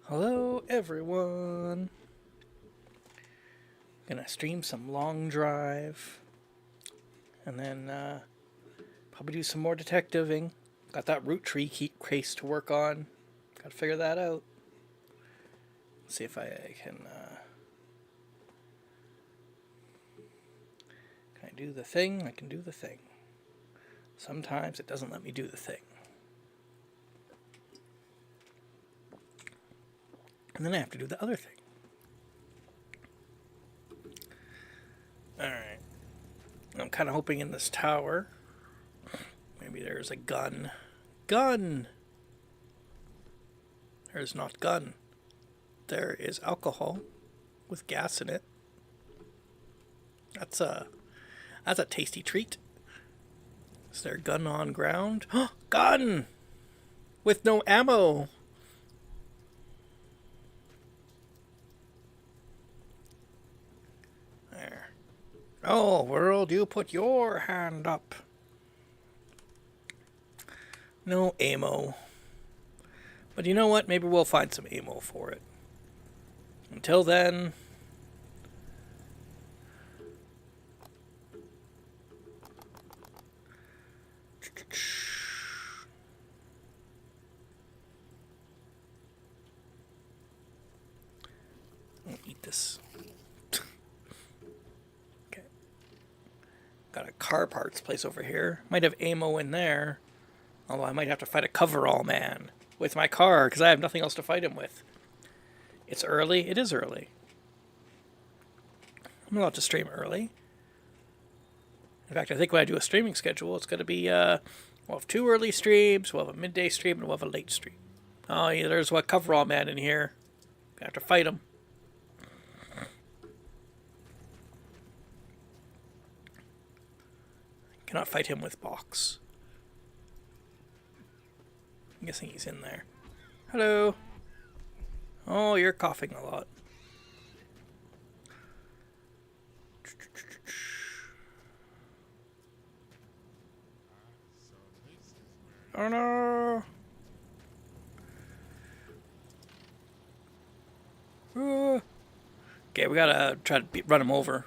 Hello, everyone. Gonna stream some Long Drive, and then probably do some more detectiving. Got that root tree case to work on. Gotta figure that out. See if I can I do the thing. I can do the thing. Sometimes it doesn't let me do the thing. And then I have to do the other thing. Alright. I'm kind of hoping in this tower, maybe there's a gun. Gun! There's not gun. There is alcohol with gas in it. That's a tasty treat. Is there a gun on ground? Gun! With no ammo! There. Oh, world, you put your hand up. No ammo. But you know what? Maybe we'll find some ammo for it. Until then... I'll eat this. Okay. Got a car parts place over here. Might have ammo in there. Although I might have to fight a coverall man with my car because I have nothing else to fight him with. It's early. It is early. I'm allowed to stream early. In fact, I think when I do a streaming schedule, it's going to be, we'll have 2 early streams, we'll have a midday stream, and we'll have a late stream. Oh, yeah, there's a coverall man in here. I have to fight him. Cannot fight him with box. I'm guessing he's in there. Hello. Oh, you're coughing a lot. Oh no! Okay, we gotta try to run him over.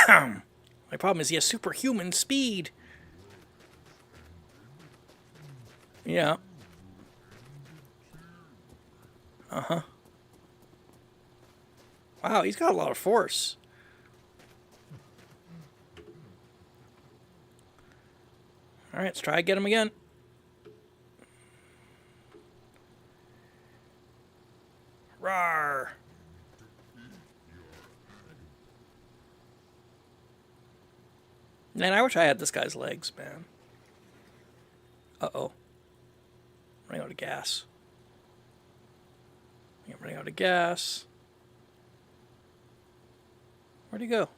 My problem is he has superhuman speed. Yeah. Uh-huh. Wow, he's got a lot of force. Alright, let's try to get him again. Rawr! Man, I wish I had this guy's legs, man. Uh-oh. Running out of gas. I'm running out of gas. Where'd he go?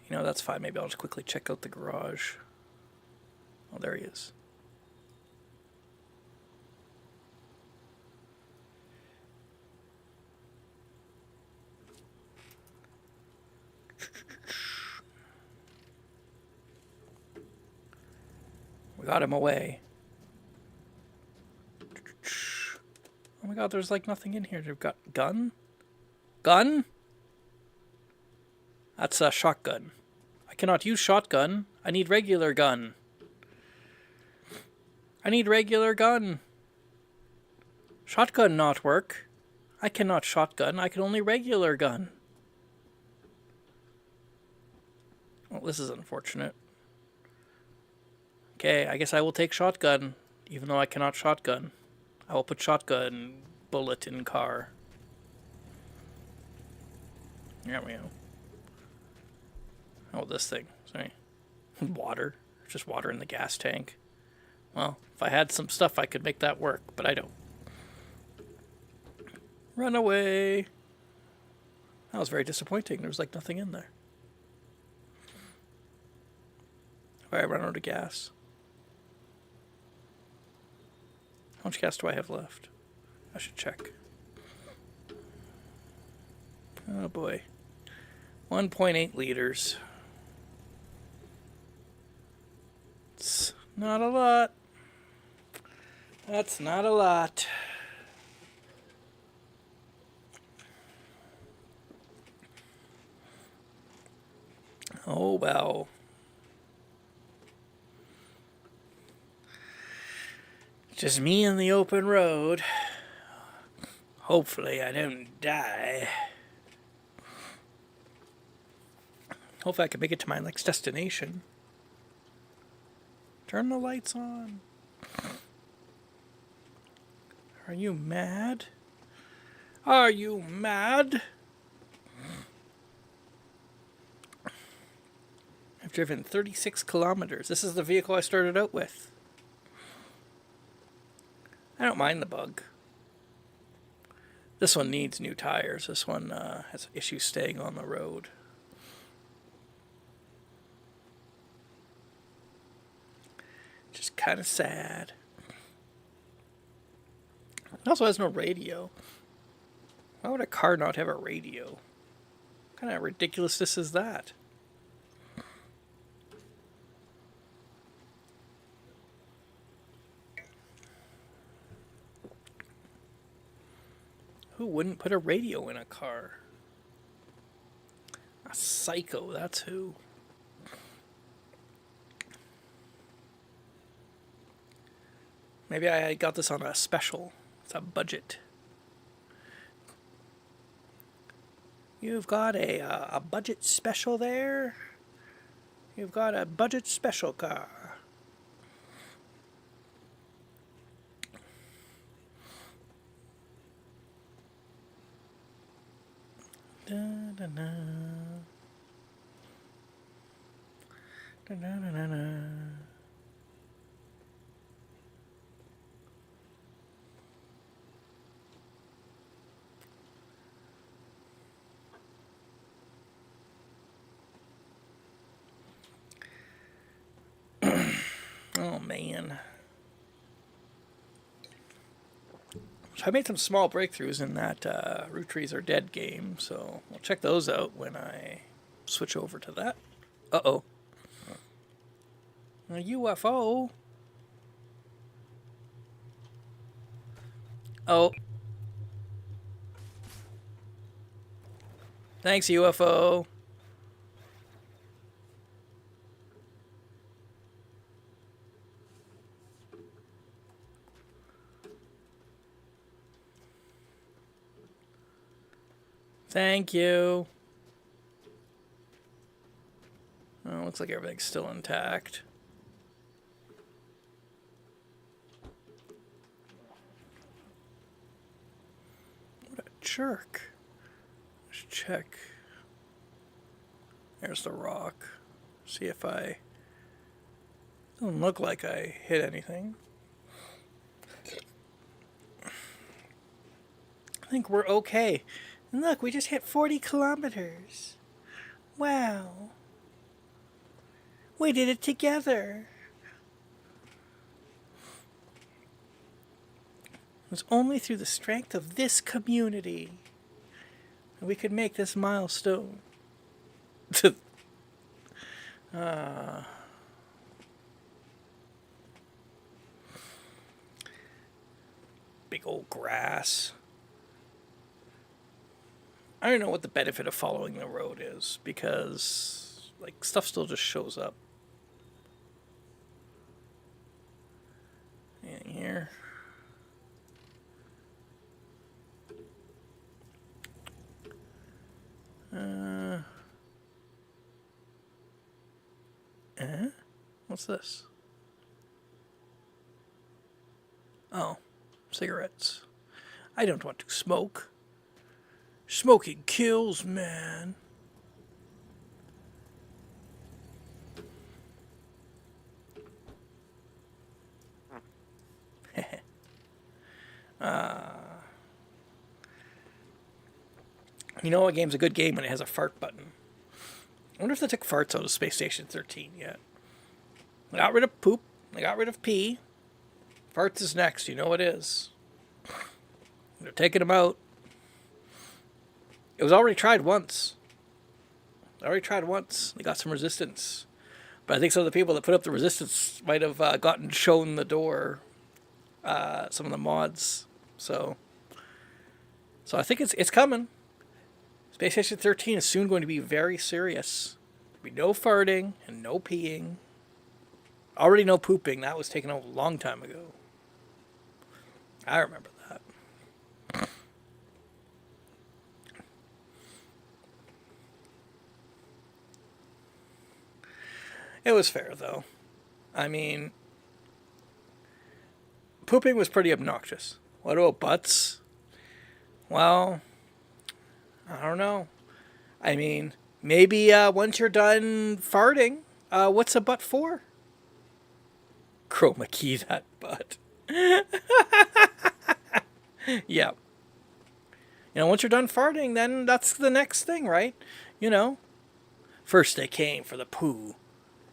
You know, that's fine. Maybe I'll just quickly check out the garage. Oh, there he is. We got him away. Oh my god, there's like nothing in here. They've got gun? Gun? That's a shotgun. I cannot use shotgun. I need regular gun. I need regular gun. Shotgun not work. I cannot shotgun. I can only regular gun. Well, this is unfortunate. Okay, I guess I will take shotgun, even though I cannot shotgun. I will put shotgun bullet in car. There we go. Oh, this thing. Sorry. Water. Just water in the gas tank. Well, if I had some stuff, I could make that work, but I don't. Run away. That was very disappointing. There was like nothing in there. Have I run out of gas? How much gas do I have left? I should check. Oh boy. 1.8 liters. It's Not a lot. That's not a lot. Oh well. Just me and the open road. Hopefully I don't die. Hopefully I can make it to my next destination. Turn the lights on. Are you mad? Are you mad? I've driven 36 kilometers. This is the vehicle I started out with. I don't mind the bug. This one needs new tires. This one has issues staying on the road. Just kind of sad. It also has no radio. Why would a car not have a radio? What kind of ridiculousness is that? Who wouldn't put a radio in a car? A psycho, that's who. Maybe I got this on a special. It's a budget. You've got a budget special there? You've got a budget special car. Da, da, da. Da, da, da, da, da. Oh man. So I made some small breakthroughs in that Root Trees Are Dead game, so we'll check those out when I switch over to that. Uh-oh. A UFO. Oh. Thanks, UFO. Thank you. Oh, looks like everything's still intact. What a jerk. Let's check. There's the rock. See if I... Doesn't look like I hit anything. I think we're okay. And look, we just hit 40 kilometers. Wow. We did it together. It was only through the strength of this community that we could make this milestone. Big old grass. I don't know what the benefit of following the road is, because like stuff still just shows up. In here. What's this? Oh, cigarettes. I don't want to smoke. Smoking kills, man. You know what game's a good game when it has a fart button? I wonder if they took farts out of Space Station 13 yet. They got rid of poop. They got rid of pee. Farts is next. You know it is. They're taking them out. It was already tried once. They got some resistance. But I think some of the people that put up the resistance might have gotten shown the door, some of the mods. So I think it's coming. Space Station 13 is soon going to be very serious. There'll be no farting and no peeing. Already no pooping. That was taken a long time ago. I remember that. It was fair, though. I mean, pooping was pretty obnoxious. What about butts? Well, I don't know. I mean, maybe once you're done farting, what's a butt for? Chroma key that butt. Yeah. Once you're done farting, then that's the next thing, right? First they came for the poo,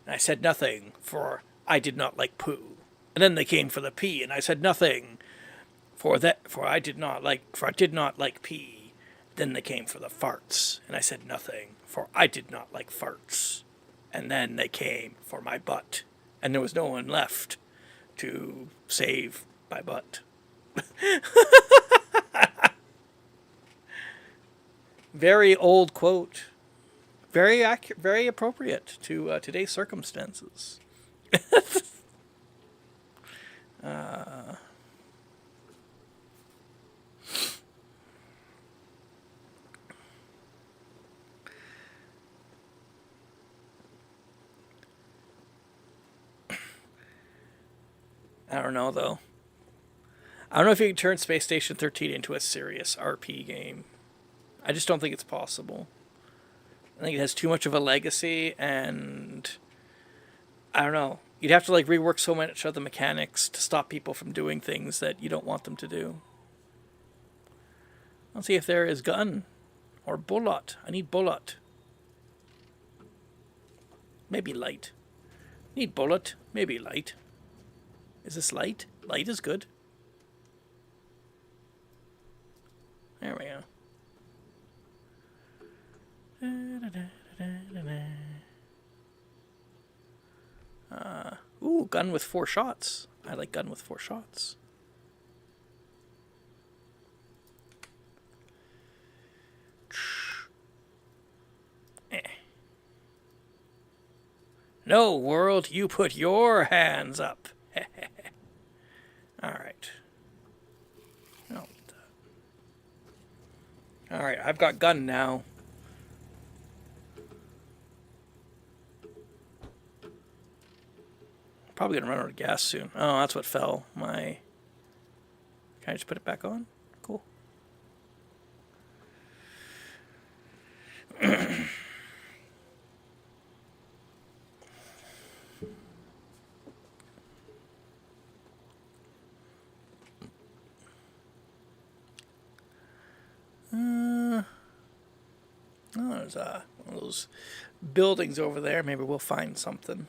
and I said nothing, for I did not like poo. And then they came for the pee, and I said nothing, for I did not like pee. Then they came for the farts, and I said nothing, for I did not like farts. And then they came for my butt, and there was no one left to save my butt. Very old quote. Very accurate, very appropriate to today's circumstances. I don't know, though. I don't know if you can turn Space Station 13 into a serious RP game. I just don't think it's possible. I think it has too much of a legacy, and I don't know. You'd have to rework so much of the mechanics to stop people from doing things that you don't want them to do. Let's see if there is gun or bullet. I need bullet. Maybe light. Need bullet. Maybe light. Is this light? Light is good. There we go. Ooh, gun with 4 shots. I like gun with 4 shots. No, world, you put your hands up. Alright. Alright, I've got gun now. Probably gonna run out of gas soon. Oh, that's what fell. Can I just put it back on? Cool. There's one of those buildings over there. Maybe we'll find something.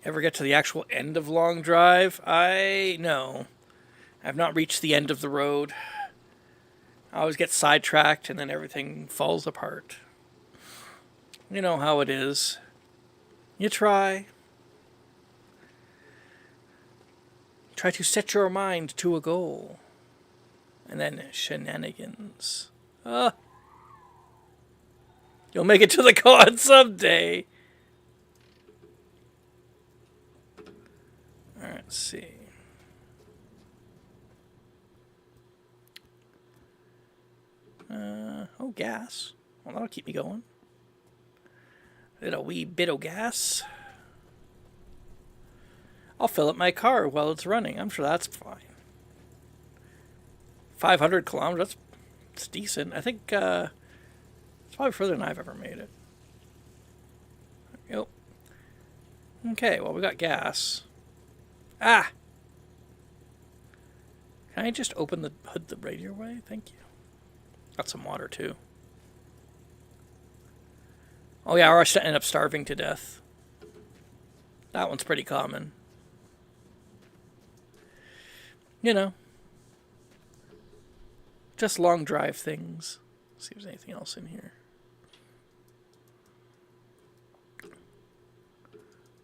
Ever get to the actual end of Long Drive? No. I've not reached the end of the road. I always get sidetracked and then everything falls apart. You know how it is. You try. Try to set your mind to a goal. And then shenanigans. You'll make it to the con someday. Alright, let's see. Oh, gas. Well, that'll keep me going. A wee bit of gas. I'll fill up my car while it's running. I'm sure that's fine. 500 kilometers, that's decent. I think it's probably further than I've ever made it. Yep. Okay, well, we got gas. Can I just open the hood the radio way? Thank you. Got some water, too. Oh, yeah, or I should end up starving to death. That one's pretty common. Just long drive things. See if there's anything else in here.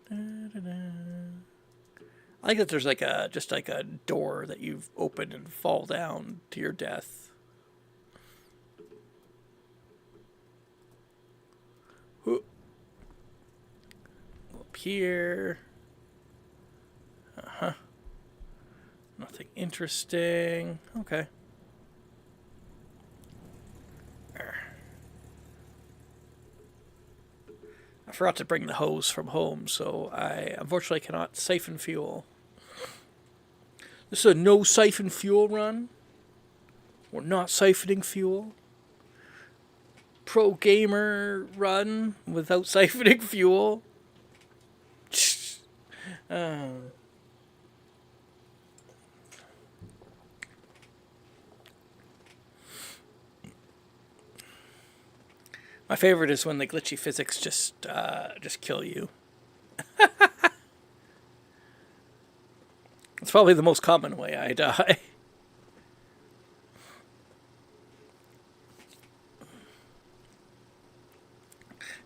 I like that there's like a just like a door that you've opened and fall down to your death. Up here. Uh-huh. Nothing interesting. Okay. I forgot to bring the hose from home, so I unfortunately cannot siphon fuel. This is a no siphon fuel run. We're not siphoning fuel. Pro gamer run without siphoning fuel. My favorite is when the glitchy physics just kill you. It's probably the most common way I die.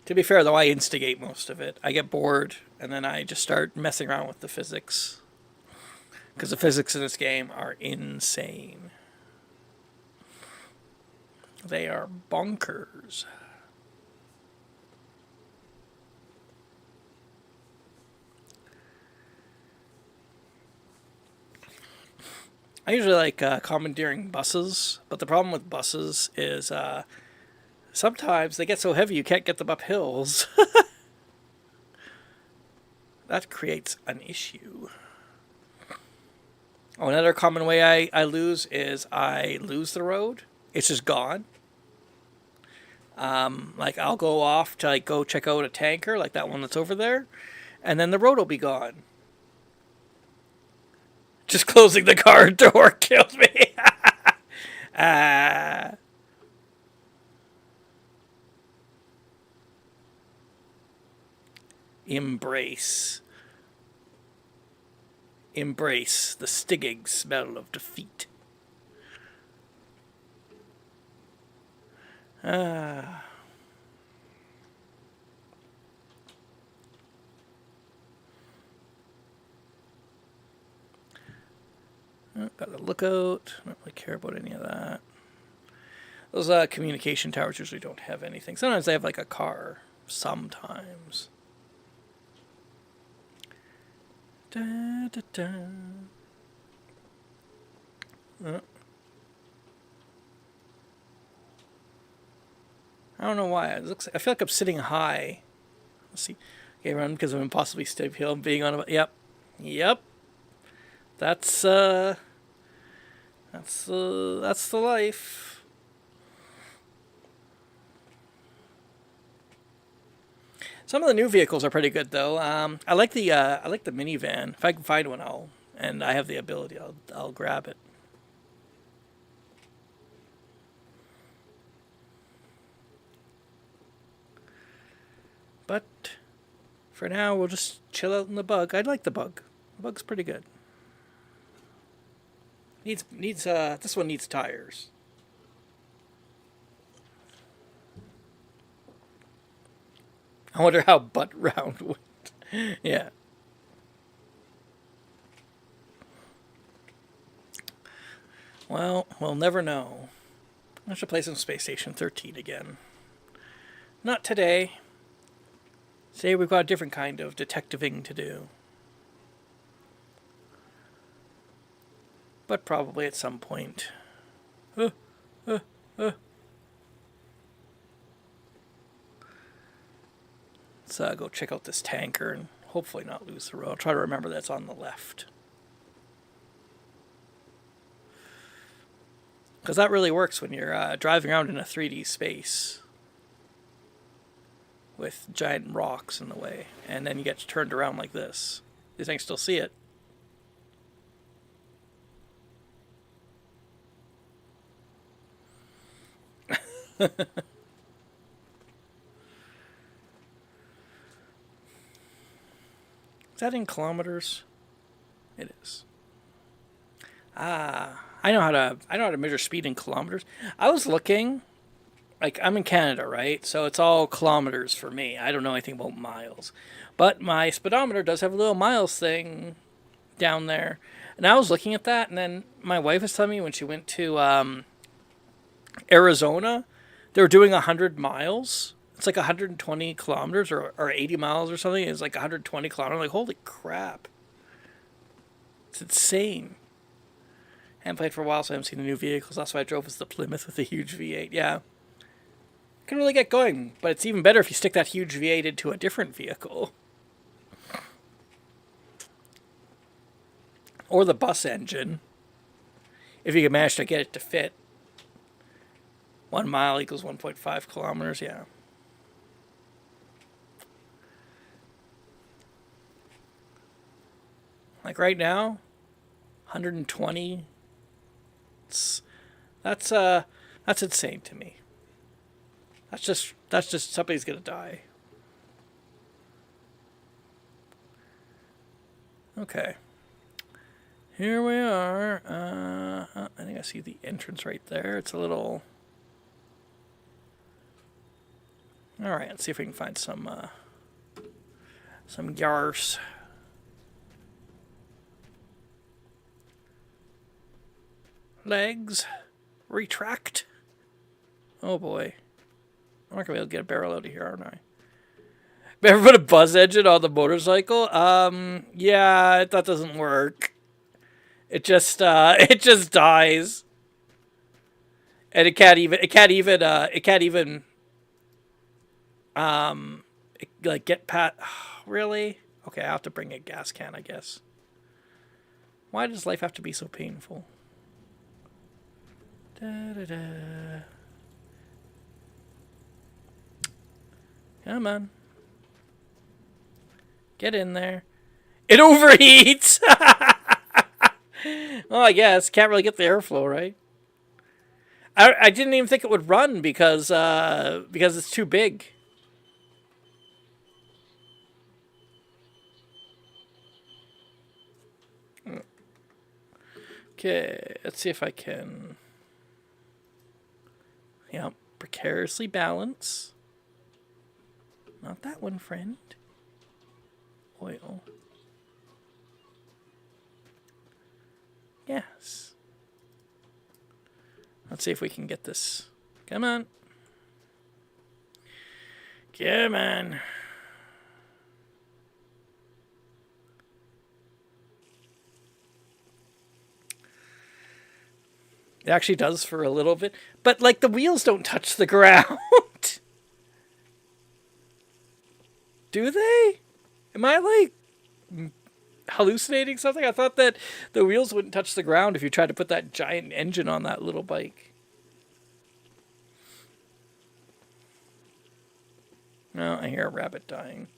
To be fair, though, I instigate most of it. I get bored, and then I just start messing around with the physics. Because the physics in this game are insane. They are bonkers. I usually like commandeering buses, but the problem with buses is sometimes they get so heavy you can't get them up hills. That creates an issue. Oh, another common way I lose is I lose the road. It's just gone. Like I'll go off to like go check out a tanker, like that one that's over there, and then the road will be gone. Just closing the car door killed me. Embrace. Embrace the stinging smell of defeat. Got a lookout. Don't really care about any of that. Those communication towers usually don't have anything. Sometimes they have like a car. Sometimes. Da, da, da. I don't know why. It looks. I feel like I'm sitting high. Let's see. Okay, run because I'm impossibly still being on a. Yep. Yep. That's the life. Some of the new vehicles are pretty good though. I like the minivan. If I can find one, and I have the ability, I'll grab it. But for now, we'll just chill out in the bug. I like the bug. The bug's pretty good. Needs this one needs tires. I wonder how butt round went. Yeah. Well, we'll never know. I should play some Space Station 13 again. Not today. Today we've got a different kind of detectiving to do. But probably at some point. Let's go check out this tanker and hopefully not lose the road. I'll try to remember that's on the left. Because that really works when you're driving around in a 3D space with giant rocks in the way. And then you get turned around like this. You think still see it. Is that in kilometers? It is. I know how to measure speed in kilometers. I was looking like I'm in Canada, right? So it's all kilometers for me. I don't know anything about miles. But my speedometer does have a little miles thing down there. And I was looking at that, and then my wife was telling me when she went to Arizona, they were doing 100 miles. It's like 120 kilometers or 80 miles or something. It's like 120 kilometers. I'm like, holy crap. It's insane. I haven't played for a while, so I haven't seen the new vehicles. That's why I drove was the Plymouth with the huge V8. Yeah. Can really get going, but it's even better if you stick that huge V8 into a different vehicle. Or the bus engine. If you can manage to get it to fit. 1 mile equals 1.5 kilometers, yeah. Like right now, 120. That's insane to me. That's just somebody's gonna die. Okay. Here we are. I think I see the entrance right there. It's a little. All right. Let's see if we can find some yars. Legs. Retract. Oh boy. I'm not gonna be able to get a barrel out of here, aren't I? Ever put a buzz engine on the motorcycle? Yeah, that doesn't work. It just dies, and like get pat. Really? Okay, I have to bring a gas can, I guess. Why does life have to be so painful? Da, da, da. Come on. Get in there. It overheats! Well, I guess. Can't really get the airflow, right? I didn't even think it would run because it's too big. Okay, let's see if I can... Yep, precariously balance. Not that one, friend. Oil. Yes. Let's see if we can get this. Come on. Come on. It actually does for a little bit. But, like, the wheels don't touch the ground. Do they? Am I, like, hallucinating something? I thought that the wheels wouldn't touch the ground if you tried to put that giant engine on that little bike. No, I hear a rabbit dying.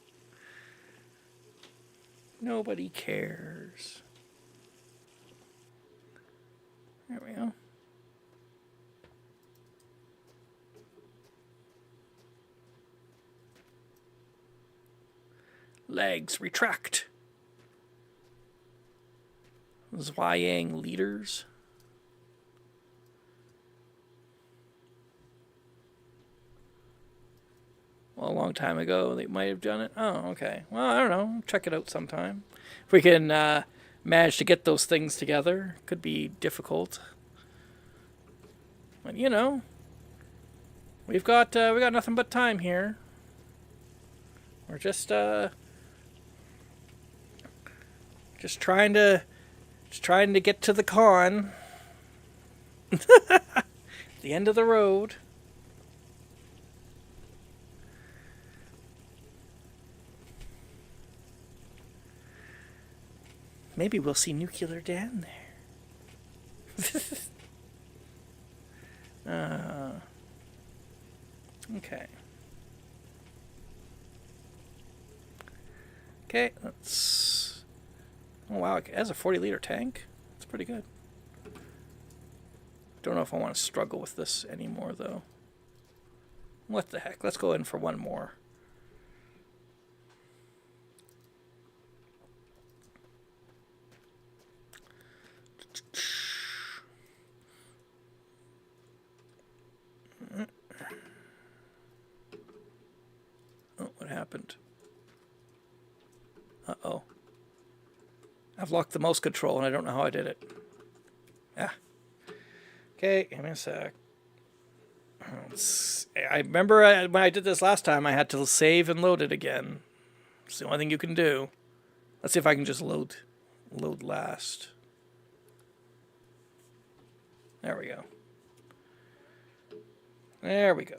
Nobody cares. There we go. Legs retract. Zwyang leaders. Well, a long time ago they might have done it. Oh, okay. Well, I don't know. Check it out sometime. If we can manage to get those things together, could be difficult. But you know, we got nothing but time here. We're just trying to get to the con. The end of the road. Maybe we'll see Nuclear Dan there. Okay. Okay, let's... Oh, wow, it has a 40-liter tank. That's pretty good. Don't know if I want to struggle with this anymore, though. What the heck? Let's go in for one more. happened? Uh-oh. I've locked the mouse control and I don't know how I did it. Ah. Okay, give me a sec. I remember when I did this last time, I had to save and load it again. It's the only thing you can do. Let's see if I can just load last. There we go. There we go.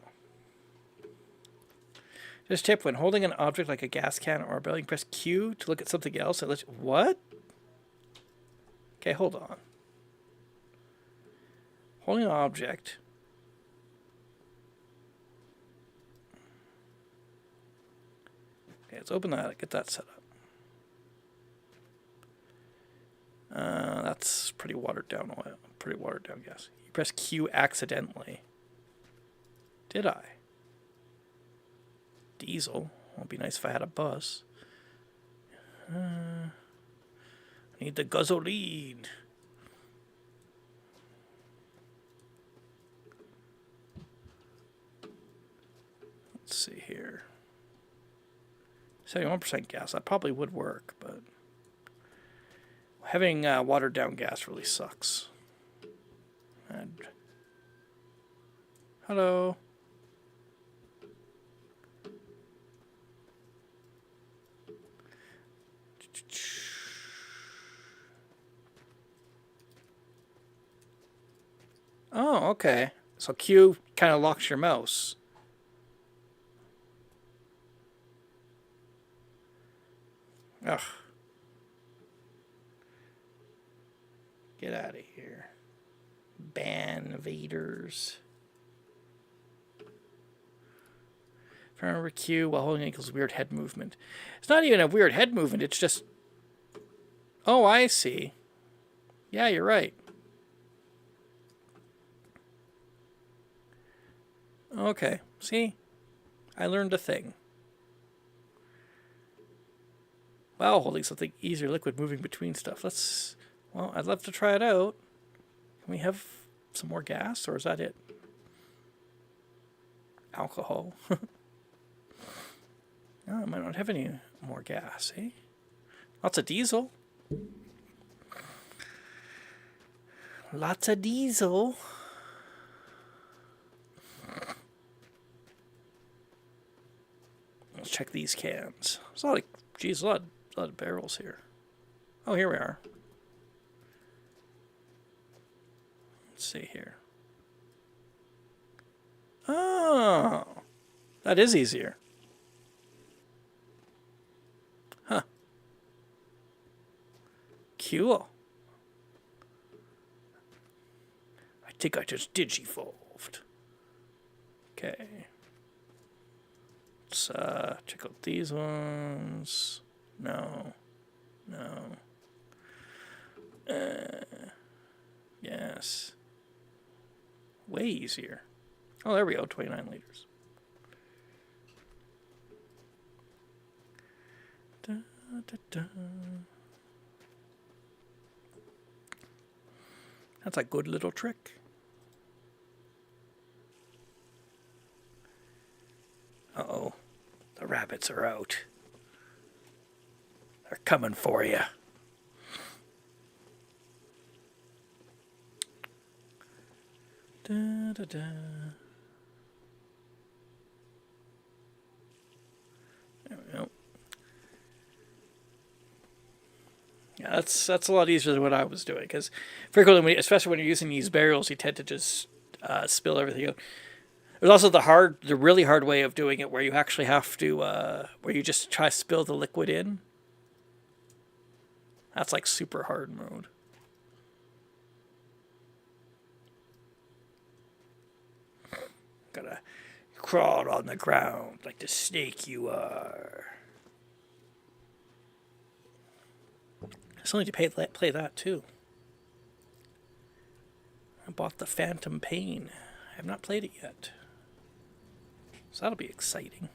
Just tip, when holding an object like a gas can or a barrel, you can press Q to look at something else. What? Okay, hold on. Holding an object. Okay, let's open that, get that set up. That's pretty watered down oil, pretty watered down gas. You press Q accidentally. Did I? Diesel. It'd be nice if I had a bus. I need the gasoline. Let's see here. 71% gas. That probably would work, but having watered down gas really sucks. And hello. Oh, okay. So Q kind of locks your mouse. Ugh. Get out of here. Ban Vaders. If I remember Q while holding it equals weird head movement. It's not even a weird head movement, it's just... Oh, I see. Yeah, you're right. Okay, see? I learned a thing. Wow, holding something easier liquid moving between stuff. Let's... Well, I'd love to try it out. Can we have some more gas, or is that it? Alcohol. No, I might not have any more gas, eh? Lots of diesel. Lots of diesel. Let's check these cans. There's a lot of, geez, a lot of barrels here. Oh, here we are. Let's see here. Oh, that is easier. Huh. Cool. I think I just digivolved. Okay. Let's check out these ones. No. No. Yes. Way easier. Oh, there we go. 29 liters. Da, da, da. That's a good little trick. Uh-oh. The rabbits are out. They're coming for you. Da, da, da. There we go. Yeah, that's a lot easier than what I was doing, because frequently, especially when you're using these barrels, you tend to just spill everything out. There's also the really hard way of doing it, where you actually have to, where you just try to spill the liquid in. That's like super hard mode. Gotta crawl on the ground like the snake you are. I still need to play that too. I bought the Phantom Pain. I have not played it yet. So that'll be exciting.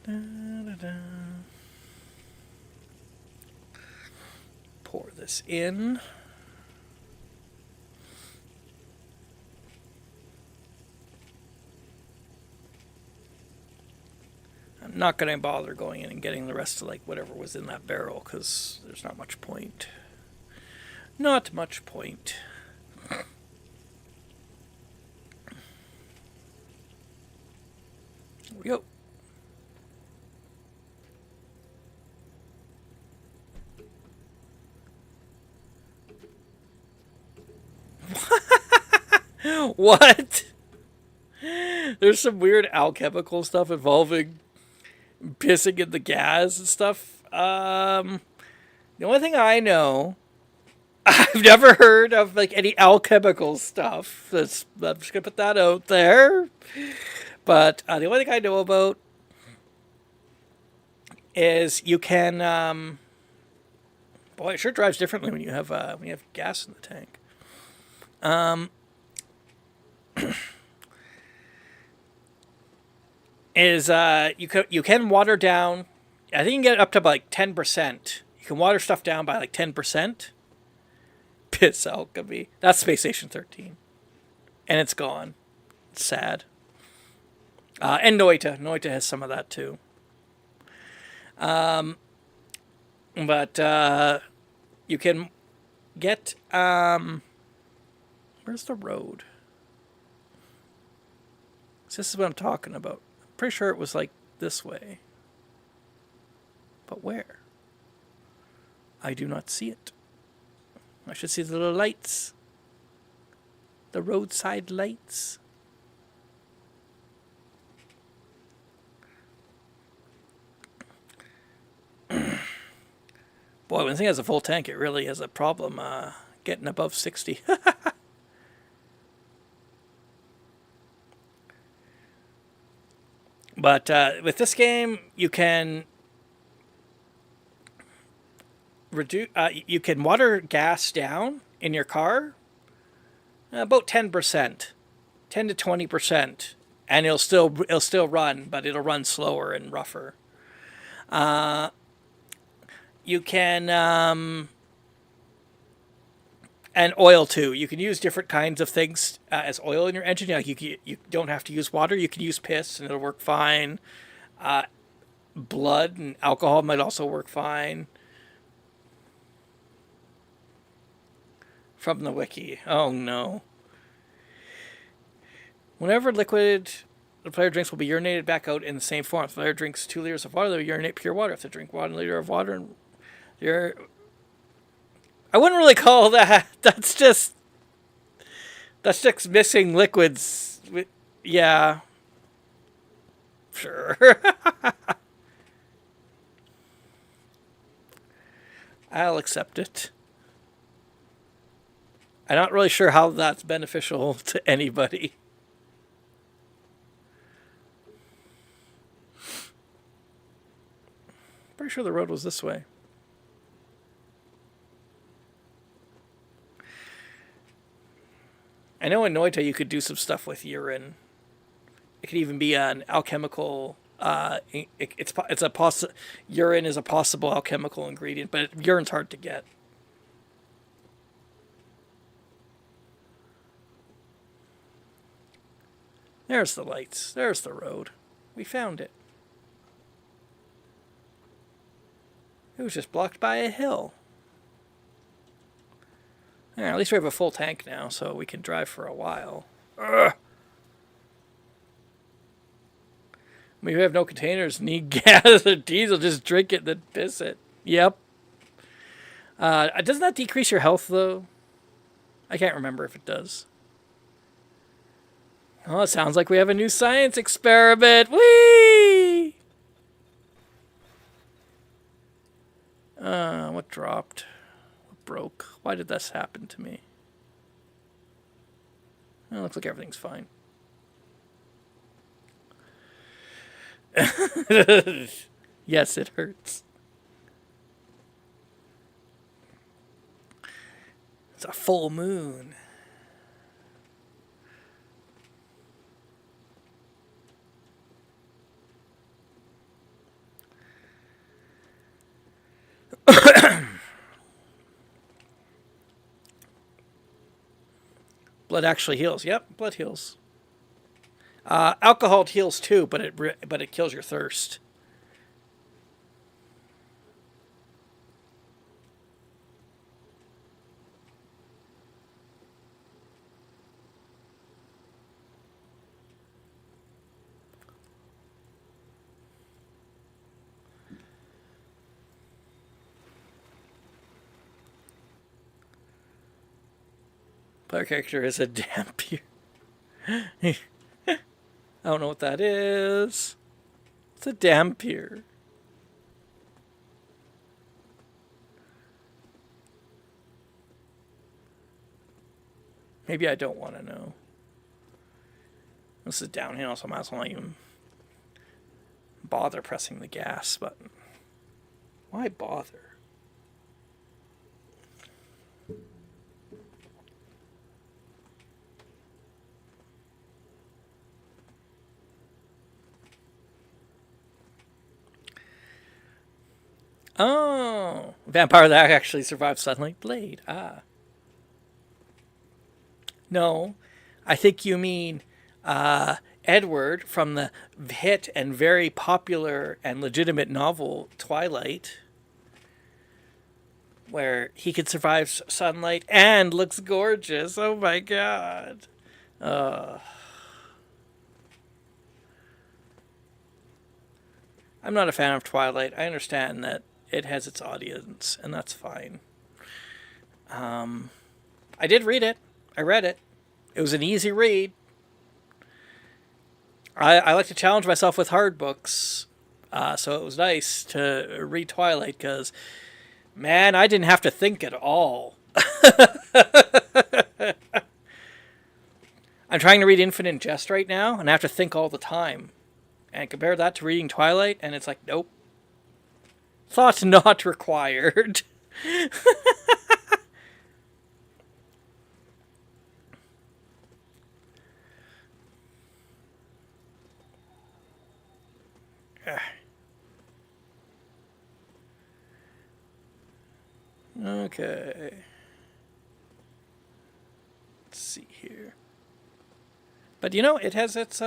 Da, da, da. Pour this in. I'm not going to bother going in and getting the rest of like whatever was in that barrel because there's not much point. Not much point. Here we go. What? There's some weird alchemical stuff involving pissing in the gas and stuff. The only thing I know, I've never heard of like any alchemical stuff. I'm just gonna put that out there. But the only thing I know about is you can. Boy, it sure drives differently when you have gas in the tank. You can water down. I think you can get up to like 10%. You can water stuff down by like 10%. Piss alchemy. That's Space Station 13, and it's gone. It's sad. And Noita. Noita has some of that too. But you can get. Where's the road? So this is what I'm talking about. I'm pretty sure it was like this way. But where? I do not see it. I should see the little lights. The roadside lights. Boy, when the thing has a full tank, it really has a problem getting above 60. But with this game, you can reduce. You can water gas down in your car about 10%, 10 to 20%, and it'll still run, but it'll run slower and rougher. You can and oil too. You can use different kinds of things as oil in your engine. Like you don't have to use water. You can use piss and it'll work fine. Blood and alcohol might also work fine. From the wiki. Oh no. Whenever liquid the player drinks will be urinated back out in the same form. If the player drinks 2 liters of water, they'll urinate pure water. If they drink 1 liter of water, and I wouldn't really call that. That's just missing liquids. Yeah. Sure. I'll accept it. I'm not really sure how that's beneficial to anybody. Pretty sure the road was this way. I know in Noita you could do some stuff with urine. It could even be an alchemical. Urine is a possible alchemical ingredient, but urine's hard to get. There's the lights. There's the road. We found it. It was just blocked by a hill. Yeah, at least we have a full tank now, so we can drive for a while. Ugh. We have no containers, need gas or diesel, just drink it, then piss it. Yep. Doesn't that decrease your health, though? I can't remember if it does. Oh, it sounds like we have a new science experiment. Whee! What dropped? What broke? Why did this happen to me? Well, it looks like everything's fine. Yes, it hurts. It's a full moon. Blood actually heals. Yep, blood heals. Alcohol heals too, but it kills your thirst. Player character is a dampier. I don't know what that is. It's a dampier. Maybe I don't want to know. This is downhill, so I might as well not even bother pressing the gas button. Why bother? Oh, vampire that actually survived Sunlight Blade. Ah. No, I think you mean Edward from the hit and very popular and legitimate novel Twilight, where he could survive sunlight and looks gorgeous. Oh my god. I'm not a fan of Twilight. I understand that it has its audience, and that's fine. I did read it. I read it. It was an easy read. I like to challenge myself with hard books, so it was nice to read Twilight because, man, I didn't have to think at all. I'm trying to read Infinite Jest right now, and I have to think all the time. And compare that to reading Twilight, and it's like, nope. Thought not required. Okay. Let's see here. But you know, it has its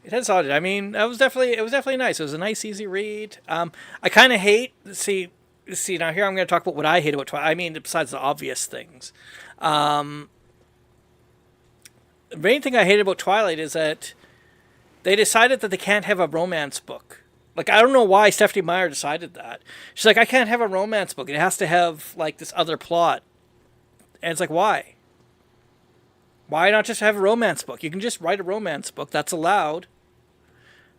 it has audit. I mean, it was definitely nice. It was a nice, easy read. I kind of hate see now here I'm going to talk about what I hate about Twilight. I mean, besides the obvious things, the main thing I hate about Twilight is that they decided that they can't have a romance book. Like, I don't know why Stephanie Meyer decided that. She's like, I can't have a romance book. It has to have like this other plot, and it's like, why? Why not just have a romance book? You can just write a romance book. That's allowed.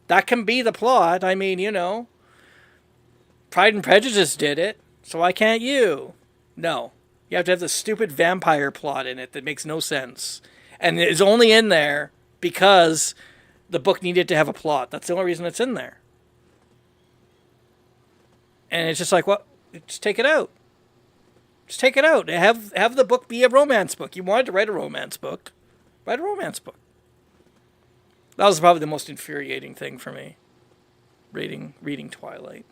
That can be the plot. I mean, you know, Pride and Prejudice did it, so why can't you? No. You have to have this stupid vampire plot in it that makes no sense. And it's only in there because the book needed to have a plot. That's the only reason it's in there. And it's just like, what? Just take it out. Just take it out. Have the book be a romance book. You wanted to write a romance book. Write a romance book. That was probably the most infuriating thing for me. Reading Twilight.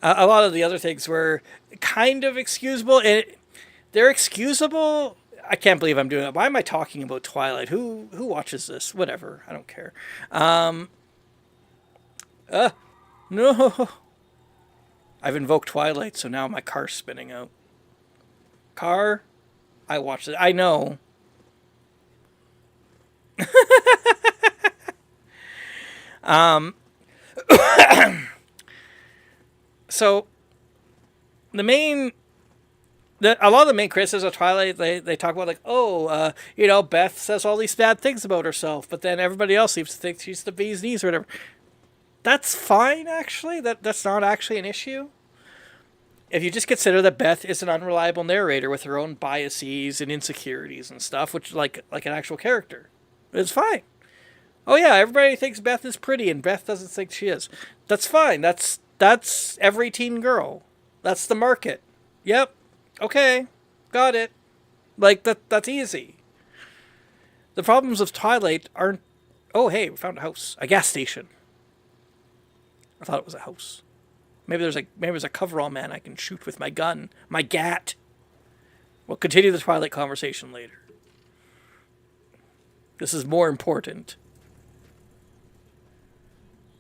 A lot of the other things were kind of excusable. They're excusable. I can't believe I'm doing it. Why am I talking about Twilight? Who watches this? Whatever. I don't care. No. I've invoked Twilight, so now my car's spinning out. Car? I watched it. I know. So, a lot of the main criticisms of Twilight, they talk about like, you know, Beth says all these bad things about herself, but then everybody else seems to think she's the bee's knees or whatever. That's fine, actually. That's not actually an issue. If you just consider that Beth is an unreliable narrator with her own biases and insecurities and stuff, which like an actual character, it's fine. Oh yeah, everybody thinks Beth is pretty and Beth doesn't think she is. That's fine. That's every teen girl. That's the market. Yep. Okay. Got it. Like that's easy. The problems of Twilight aren't, oh hey, we found a house. A gas station. I thought it was a house. Maybe there's a coverall man I can shoot with my gun, my gat. We'll continue the Twilight conversation later. This is more important.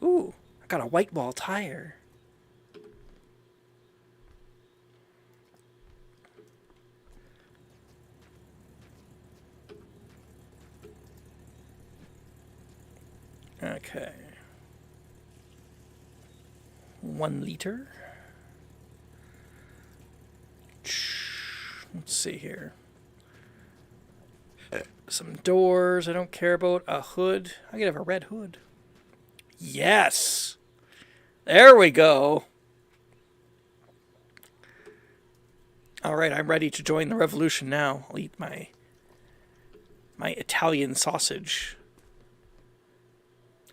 Ooh, I got a white wall tire. Okay. 1 liter. Let's see here. Some doors I don't care about. A hood. I could have a red hood. Yes! There we go. Alright, I'm ready to join the revolution now. I'll eat my Italian sausage.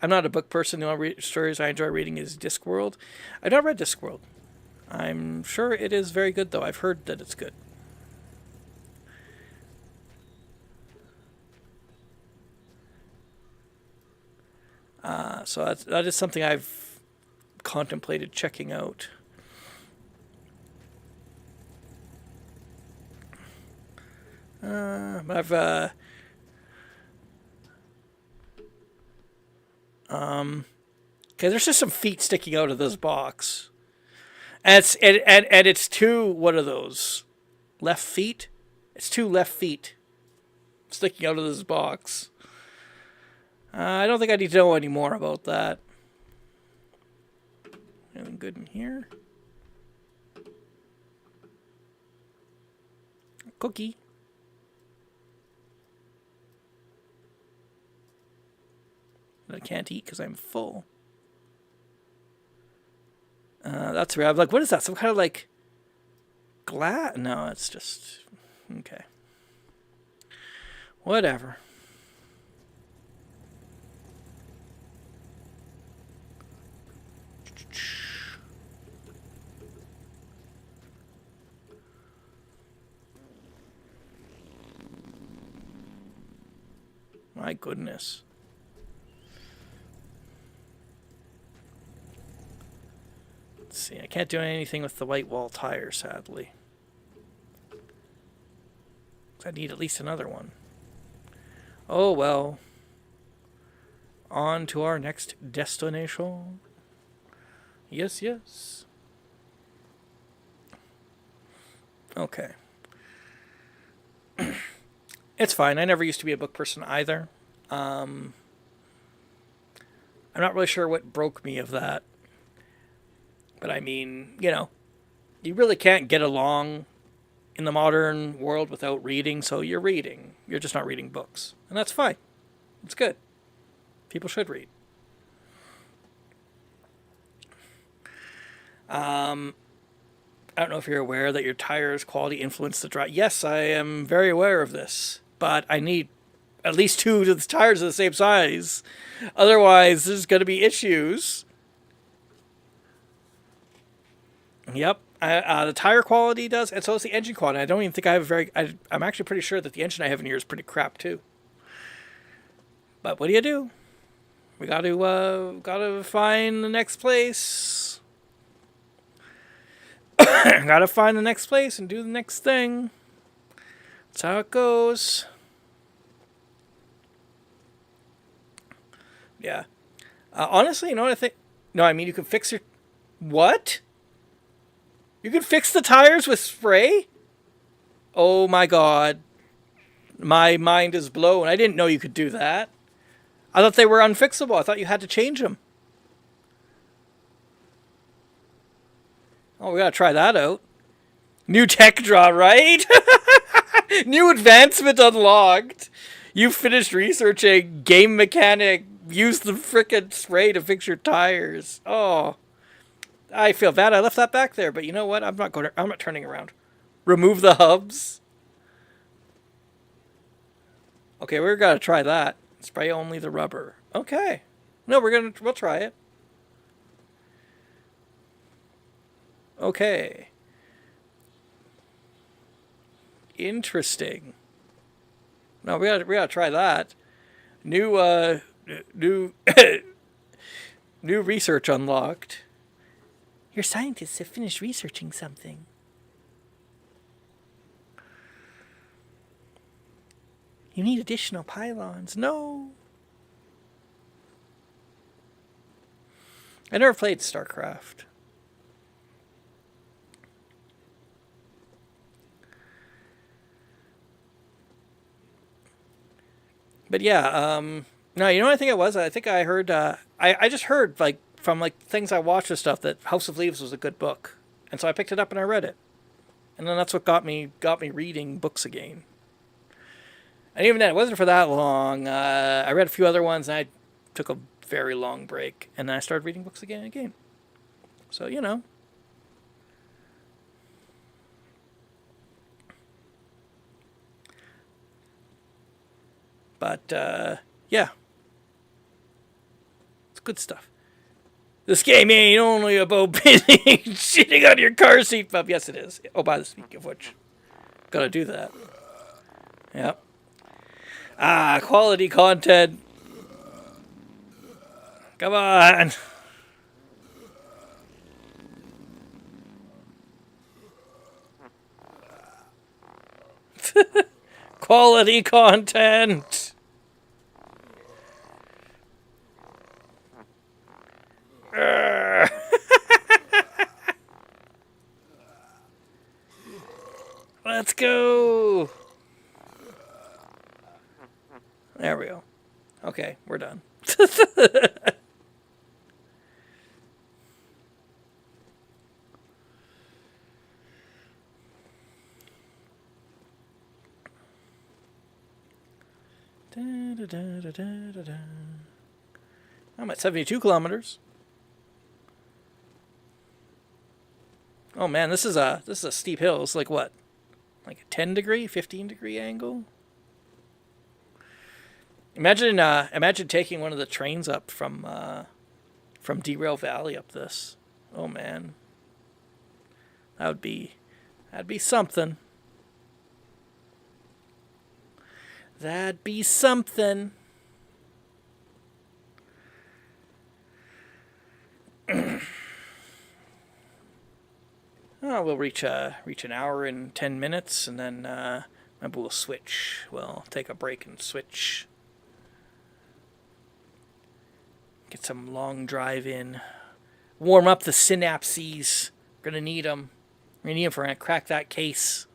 I'm not a book person. The only stories I enjoy reading is Discworld. I've not read Discworld. I'm sure it is very good, though. I've heard that it's good. So that is something I've contemplated checking out. But I've okay, there's just some feet sticking out of this box, and it's two. What are those? Left feet? It's 2 left feet sticking out of this box. I don't think I need to know any more about that. Anything good in here? A cookie. That I can't eat because I'm full. That's weird. I'm like, what is that? Some kind of like glass? No, it's just okay. Whatever. My goodness. Let's see, I can't do anything with the white wall tire, sadly. I need at least another one. Oh well. On to our next destination. Yes, yes. Okay. It's fine. I never used to be a book person either. I'm not really sure what broke me of that. But I mean, you know, you really can't get along in the modern world without reading, so you're reading. You're just not reading books. And that's fine. It's good. People should read. I don't know if you're aware that your tire's quality influence the drive. Yes, I am very aware of this. But I need at least 2 of the tires of the same size. Otherwise, there's going to be issues. Yep. The tire quality does, and so is the engine quality. I don't even think I have I'm actually pretty sure that the engine I have in here is pretty crap, too. But what do? We gotta find the next place. Gotta find the next place and do the next thing. That's how it goes. Yeah. Honestly, you know what I think? No, I mean, you can fix your... What? You can fix the tires with spray? Oh my god. My mind is blown. I didn't know you could do that. I thought they were unfixable. I thought you had to change them. Oh, we gotta try that out. New tech draw, right? New advancement unlocked. You finished researching game mechanic. Use the frickin' spray to fix your tires. Oh, I feel bad. I left that back there, but you know what? I'm not turning around. Remove the hubs. Okay, we're gonna try that. Spray only the rubber. Okay. No, we'll try it. Okay. Interesting. No, we gotta try that. New new research unlocked. Your scientists have finished researching something. You need additional pylons. No. I never played StarCraft. But yeah, no, you know what I think it was? I think I heard, I just heard, like, from, like, things I watched and stuff that House of Leaves was a good book. And so I picked it up and I read it. And then that's what got me reading books again. And even then, it wasn't for that long. I read a few other ones and I took a very long break. And then I started reading books again and again. So, you know. But, yeah. It's good stuff. This game ain't only about shitting on your car seat, pup. Yes, it is. Oh, by the speak of which. Gotta do that. Yep. Ah, quality content. Come on. Quality content. Let's go. There we go. Okay, we're done. I'm at 72 kilometers. Oh man, this is a steep hill. It's like what? Like a 10 degree, 15 degree angle? Imagine taking one of the trains up from Derail Valley up this. Oh man. That'd be something. That'd be something. Oh, we'll reach an hour and 10 minutes, and then maybe we'll switch. We'll take a break and switch. Get some long drive in. Warm up the synapses. We're gonna need them. We're gonna need them for crack that case.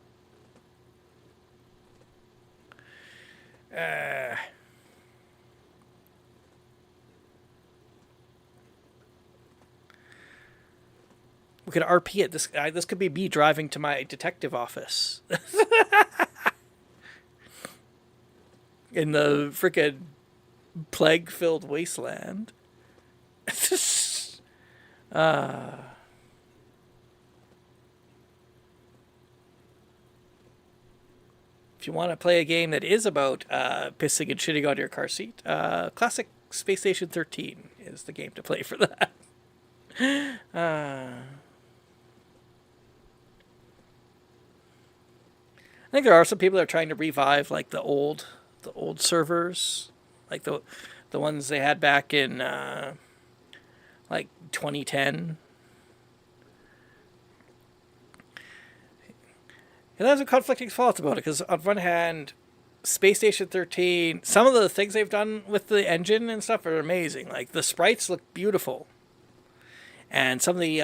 We could RP it. This could be me driving to my detective office. In the frickin' plague-filled wasteland. If you want to play a game that is about pissing and shitting on your car seat, classic Space Station 13 is the game to play for that. I think there are some people that are trying to revive like the old servers, like the ones they had back in like 2010. And there's a conflicting thoughts about it because on one hand, Space Station 13, some of the things they've done with the engine and stuff are amazing. Like the sprites look beautiful, and some of the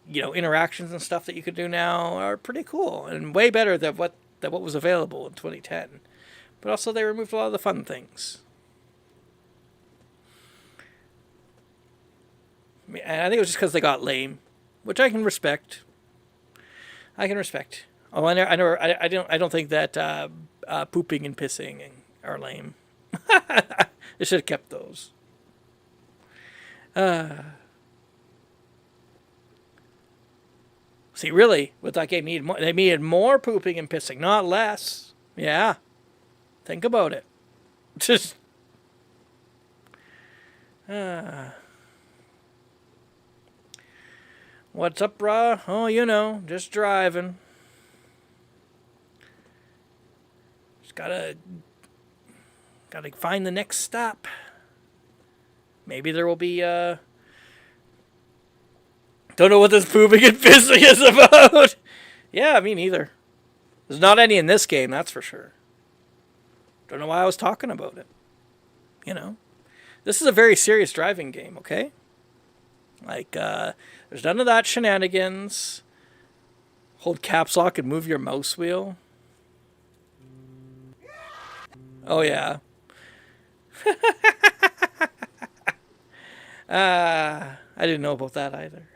interactions and stuff that you can do now are pretty cool and way better than what was available in 2010. But also they removed a lot of the fun things. And I think it was just because they got lame, which I can respect. Oh, I don't think that pooping and pissing are lame. They should have kept those. See, really, with that game, they needed more pooping and pissing, not less. Yeah. Think about it. Just. What's up, brah? Oh, just driving. Just gotta find the next stop. Maybe there will be Don't know what this pooping and pissing is about. Yeah, me neither. There's not any in this game, that's for sure. Don't know why I was talking about it. You know, this is a very serious driving game, okay? Like, there's none of that shenanigans. Hold caps lock and move your mouse wheel. Oh, yeah. I didn't know about that either.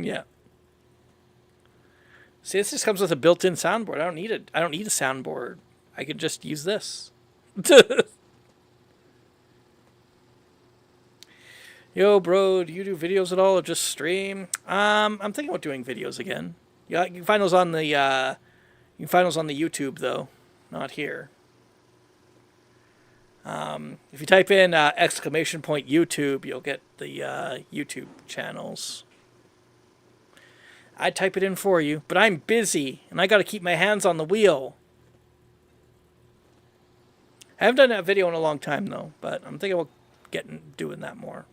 Yeah. See, this just comes with a built-in soundboard. I don't need it. I don't need a soundboard. I could just use this. Yo, bro, do you do videos at all or just stream? I'm thinking about doing videos again. Yeah, you can find those on the YouTube though, not here. If you type in exclamation point YouTube, you'll get the YouTube channels. I'd type it in for you, but I'm busy and I got to keep my hands on the wheel. I haven't done that video in a long time though, but I'm thinking about doing that more.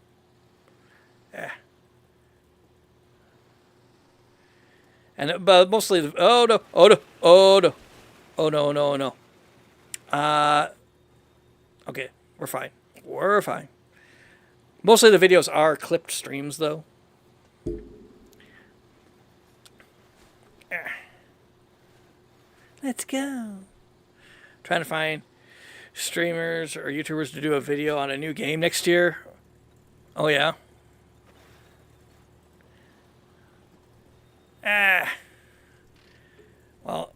Yeah. And but mostly, oh no, oh no, oh no, oh no, no, no. Okay, we're fine. We're fine. Mostly the videos are clipped streams though. Let's go. Trying to find streamers or YouTubers to do a video on a new game next year. Oh yeah. Well,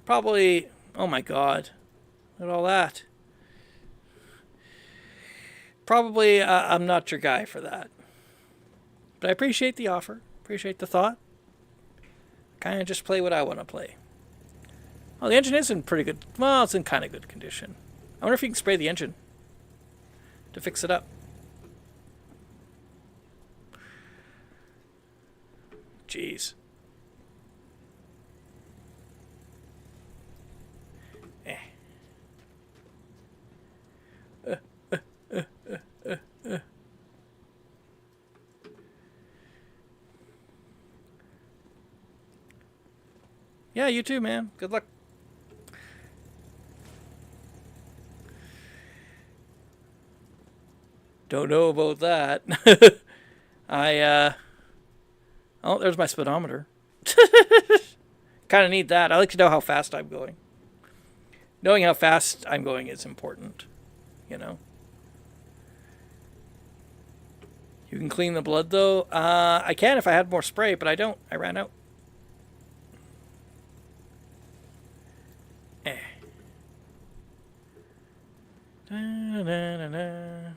probably. Oh my God, look at all that. Probably, I'm not your guy for that. But I appreciate the offer. Appreciate the thought. Kind of just play what I want to play. Oh, the engine is in pretty good. Well, it's in kind of good condition. I wonder if you can spray the engine to fix it up. Jeez. Yeah, you too, man. Good luck. Don't know about that. Oh, there's my speedometer. Kind of need that. I like to know how fast I'm going. Knowing how fast I'm going is important, you know. You can clean the blood, though. I can if I had more spray, but I don't. I ran out. Da, da, da, da.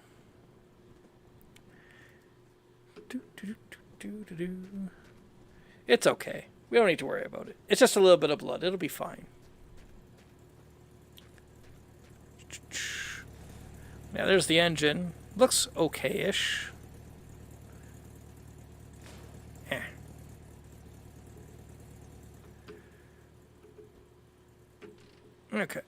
It's okay. We don't need to worry about it. It's just a little bit of blood. It'll be fine. Now there's the engine. Looks okay-ish. Okay.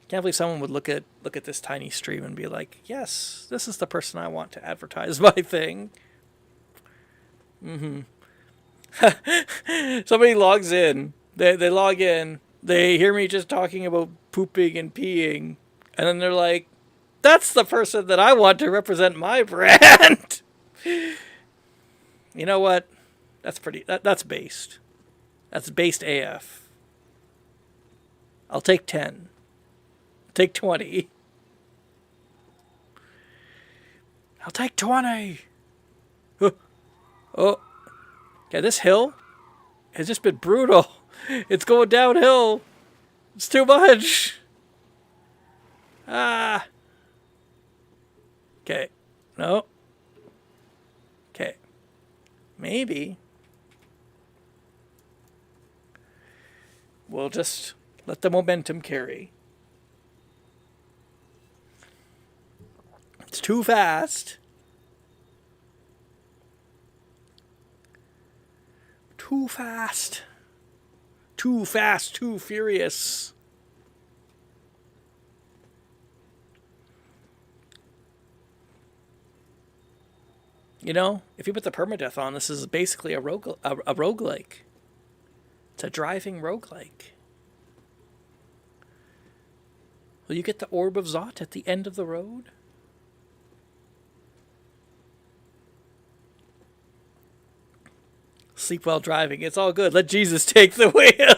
Can't believe someone would look at this tiny stream and be like, "Yes, this is the person I want to advertise my thing." Somebody logs in. They log in. They hear me just talking about pooping and peeing, and then they're like, "That's the person that I want to represent my brand." You know what? That's pretty. That's based. That's based AF. I'll take 10. Take 20. I'll take 20. Oh. Yeah, this hill has just been brutal. It's going downhill. It's too much. Ah. Okay. No. Okay. Maybe we'll just let the momentum carry. It's too fast. Too fast. Too Fast, Too Furious. You know, if you put the permadeath on, this is basically a roguelike. It's a driving roguelike. Will you get the Orb of Zot at the end of the road? Sleep while driving. It's all good. Let Jesus take the wheel.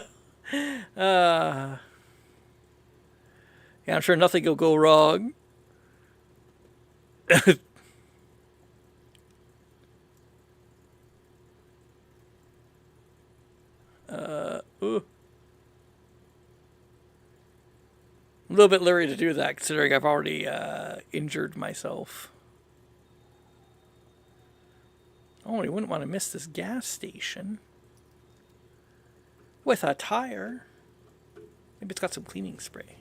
Yeah, I'm sure nothing will go wrong. Ooh. A little bit leery to do that, considering I've already injured myself. Oh, you wouldn't want to miss this gas station. With a tire. Maybe it's got some cleaning spray.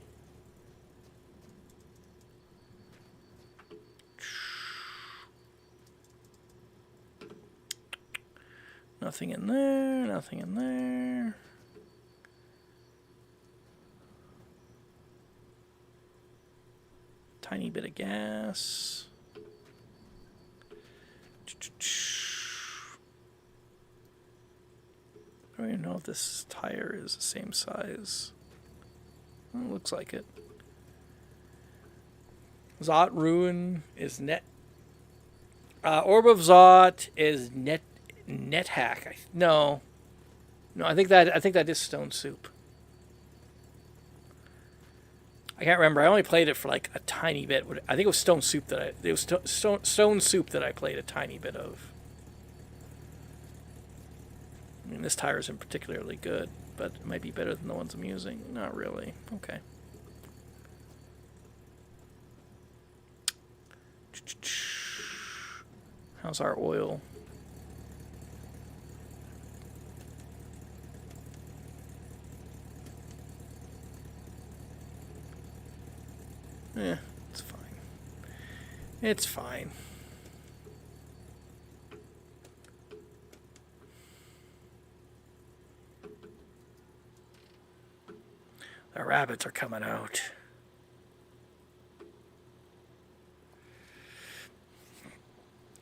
Nothing in there, nothing in there. Tiny bit of gas. I don't even know if this tire is the same size. Well, it looks like it. Zot Ruin is net. Orb of Zot is net hack. No, I think that is Stone Soup. I can't remember. I only played it for like a tiny bit. I think it was Stone Soup Stone Soup that I played a tiny bit of. I mean, this tire isn't particularly good, but it might be better than the ones I'm using. Not really. Okay. How's our oil? It's fine. It's fine. The rabbits are coming out.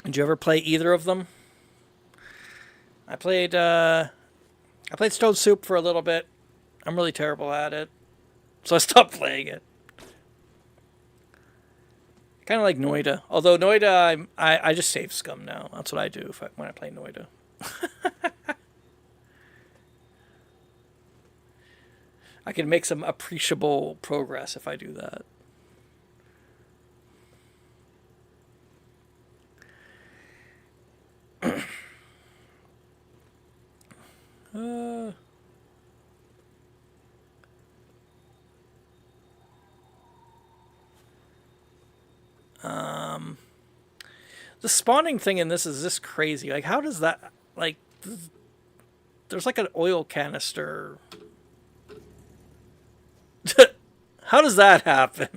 Did you ever play either of them? I played Stone Soup for a little bit. I'm really terrible at it, so I stopped playing it. Kind of like Noida. Although Noida, I just save scum now. That's what I do when I play Noida. I can make some appreciable progress if I do that. The spawning thing in this is just crazy. Like, how does that, like, there's like an oil canister. How does that happen?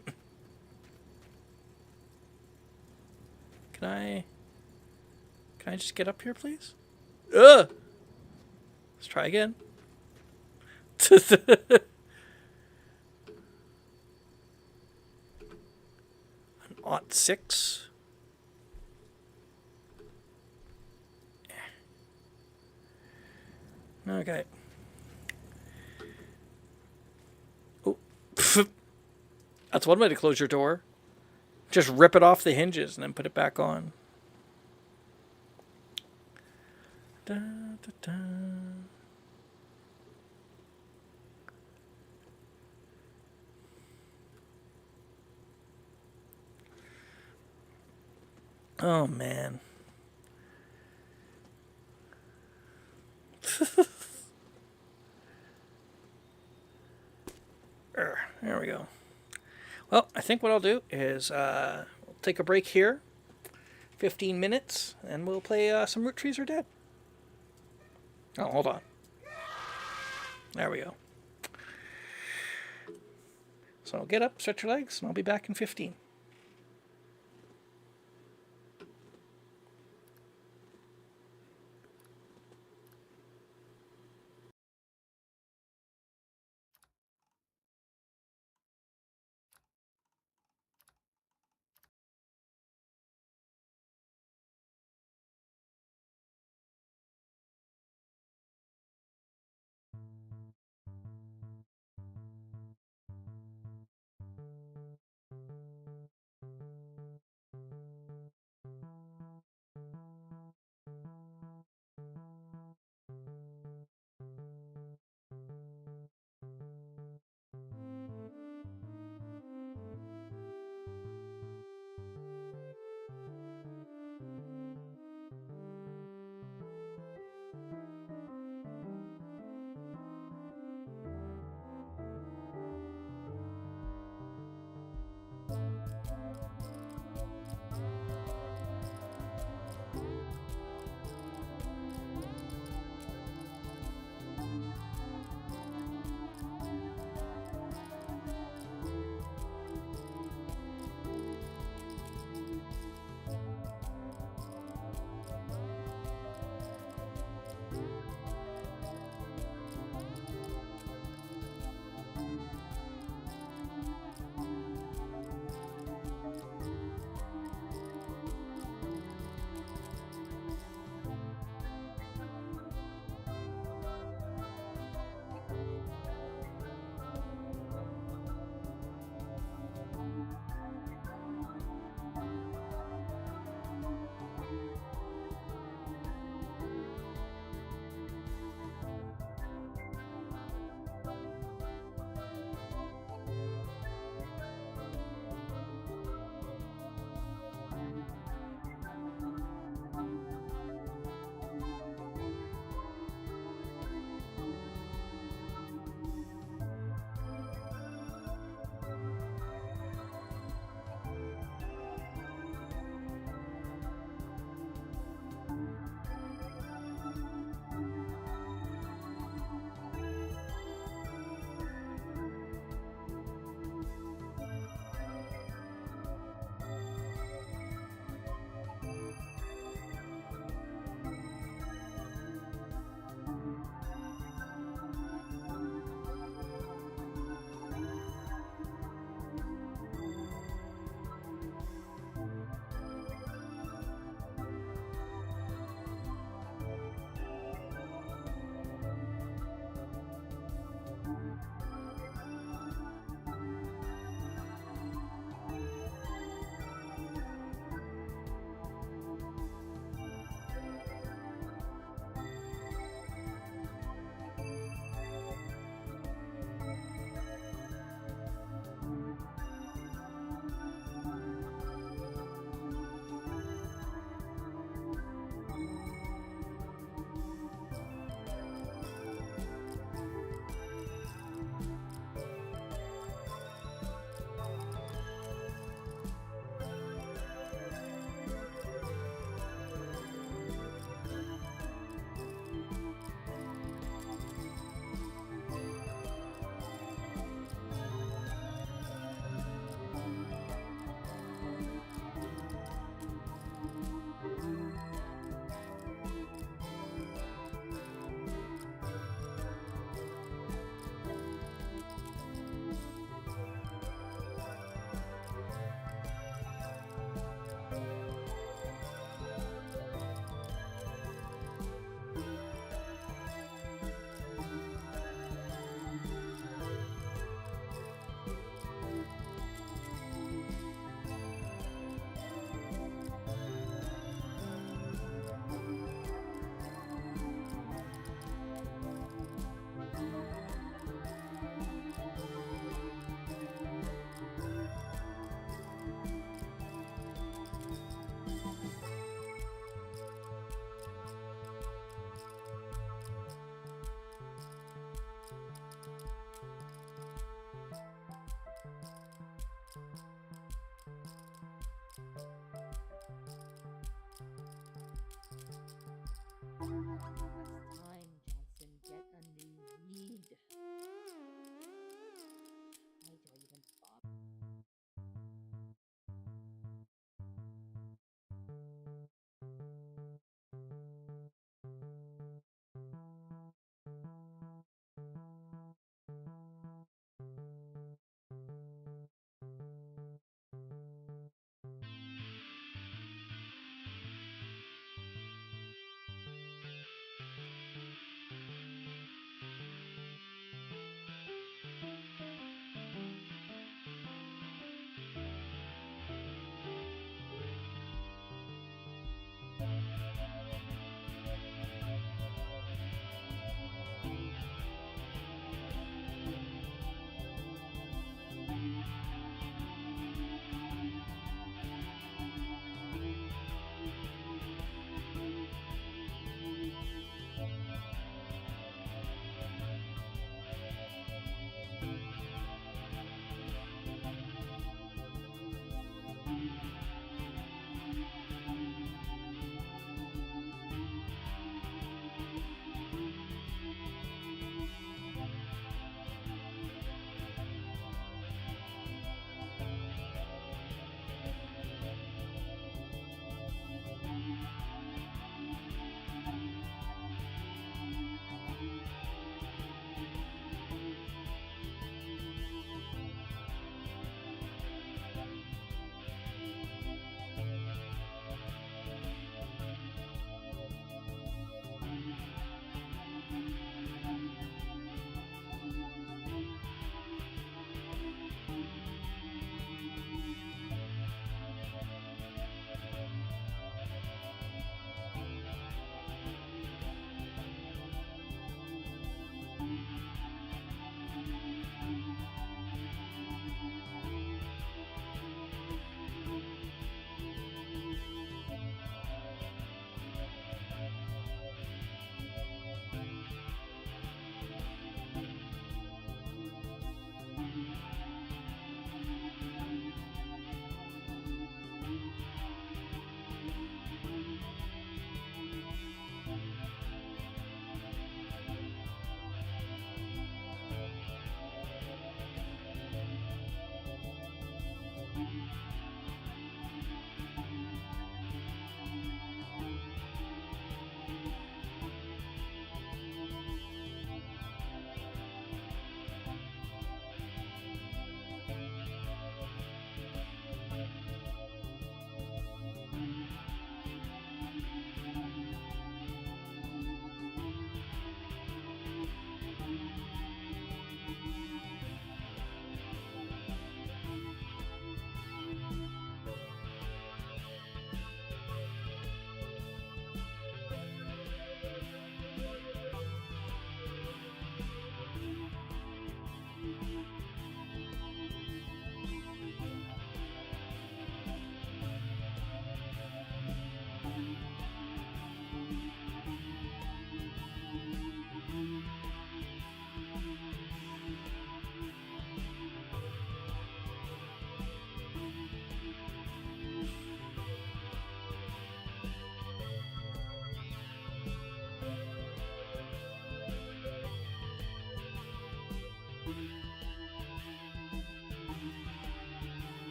Can I just get up here, please? Ugh! Let's try again. An Aught 6. Okay. Oh. That's one way to close your door. Just rip it off the hinges and then put it back on. Da, da, da. Oh, man. There we go. Well, I think what I'll do is we'll take a break here. 15 minutes, and we'll play some Root Trees Are Dead. Oh, hold on. There we go. So get up, stretch your legs, and I'll be back in 15.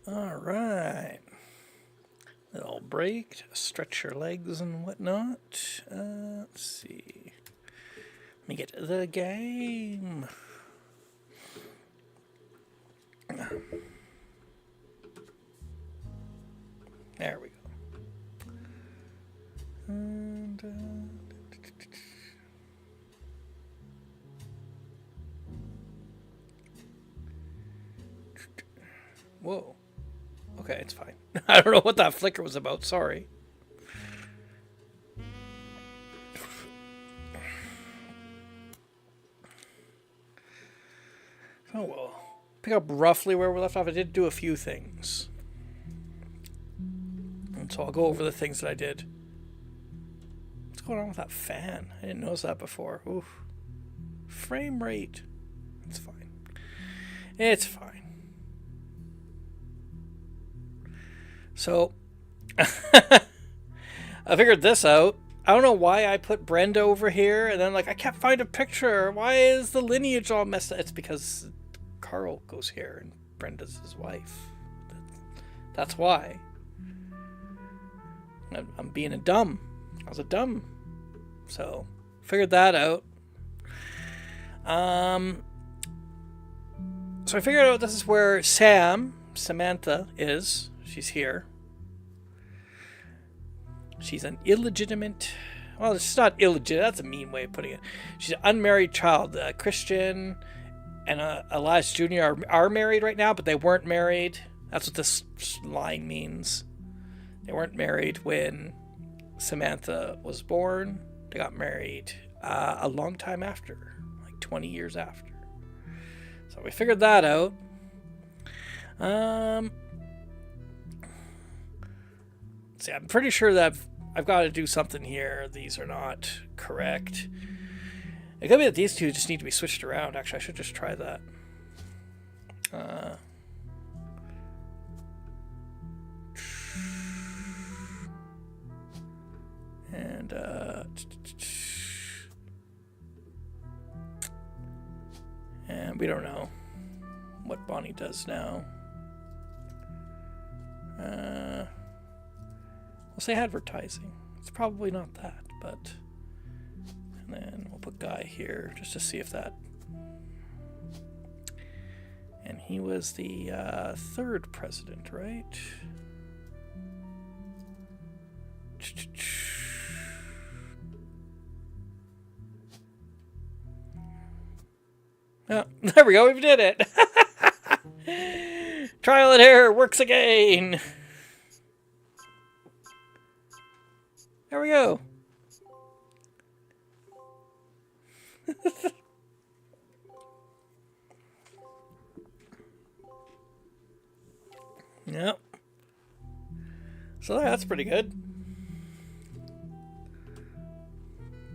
All right. Little break to stretch your legs and whatnot. Let's see. Let me get to the game. There we go. And, whoa. Okay, it's fine. I don't know what that flicker was about. Sorry. Oh well. Pick up roughly where we left off. I did do a few things. And so I'll go over the things that I did. What's going on with that fan? I didn't notice that before. Oof. Frame rate. It's fine. It's fine. So, I figured this out. I don't know why I put Brenda over here, and then, like, I can't find a picture. Why is the lineage all messed up? It's because Carl goes here, and Brenda's his wife. That's why. I'm being a dumb. I was a dumb. So, figured that out. So I figured out this is where Samantha is. She's here. She's an illegitimate... Well, she's not illegitimate. That's a mean way of putting it. She's an unmarried child. Christian and Elias Jr. are married right now, but they weren't married. That's what this line means. They weren't married when Samantha was born. They got married a long time after. Like 20 years after. So we figured that out. See, I'm pretty sure that I've got to do something here. These are not correct. It could be that these two just need to be switched around. Actually, I should just try that. And we don't know what Bonnie does now. We'll say advertising. It's probably not that, but... And then we'll put Guy here just to see if that... And he was the third president, right? Oh, there we go, we did it! Trial and error works again! There we go. Yep. So that's pretty good.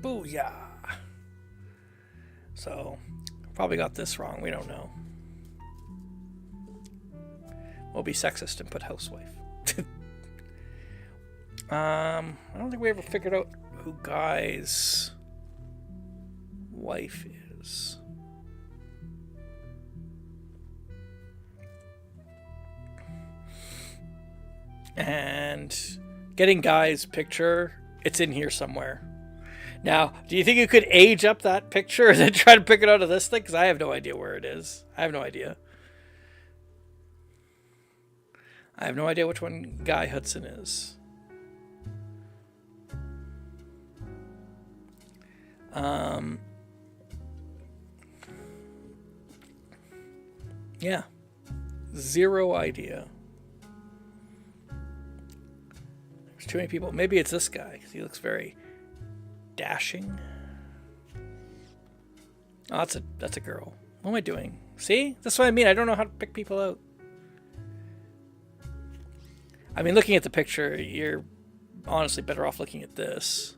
Booyah. So, probably got this wrong. We don't know. We'll be sexist and put housewife. I don't think we ever figured out who Guy's wife is. And getting Guy's picture, it's in here somewhere. Now, do you think you could age up that picture and then try to pick it out of this thing? Because I have no idea where it is. I have no idea. I have no idea which one Guy Hudson is. Yeah. Zero idea. There's too many people. Maybe it's this guy, because he looks very dashing. Oh, that's a girl. What am I doing? See? That's what I mean. I don't know how to pick people out. I mean, looking at the picture, you're honestly better off looking at this.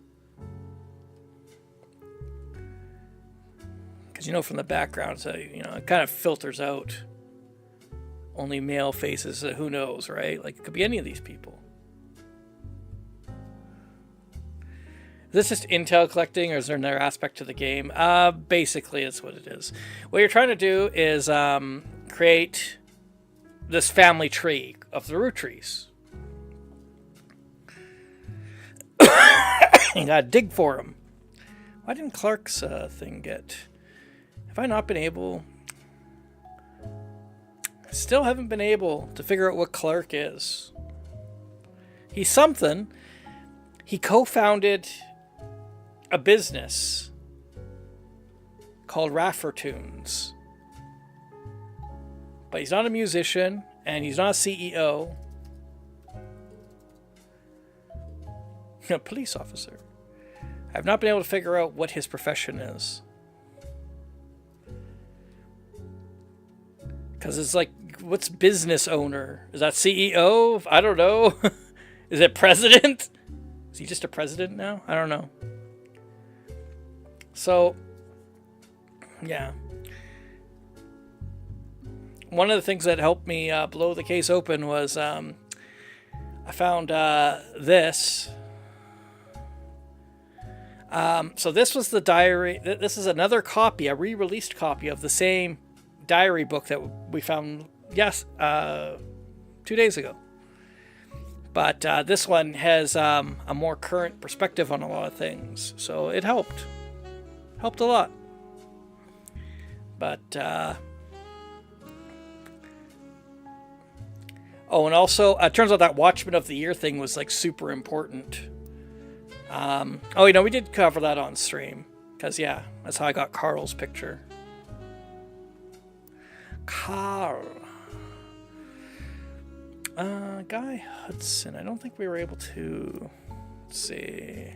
Because you know from the background, so you know, it kind of filters out only male faces. Who knows, right? Like, it could be any of these people. Is this just intel collecting, or is there another aspect to the game? Basically, it's what it is. What you're trying to do is create this family tree of the root trees. You gotta dig for them. Why didn't Clark's thing get... Have I not been able... Still haven't been able to figure out what Clark is. He's something. He co-founded a business called Raffertunes. But he's not a musician, and he's not a CEO. A police officer. I've not been able to figure out what his profession is. Because it's like, what's business owner? Is that CEO? I don't know. Is it president? Is he just a president now? I don't know. So, yeah. One of the things that helped me blow the case open was I found this. So this was the diary. This is another copy, a re-released copy of the same diary book that we found, 2 days ago. But this one has a more current perspective on a lot of things. So it helped. Helped a lot. But, oh, and also, it turns out that Watchman of the Year thing was, like, super important. We did cover that on stream. Because, yeah, that's how I got Carl's picture. Carl. Guy Hudson. I don't think we were able to... Let's see...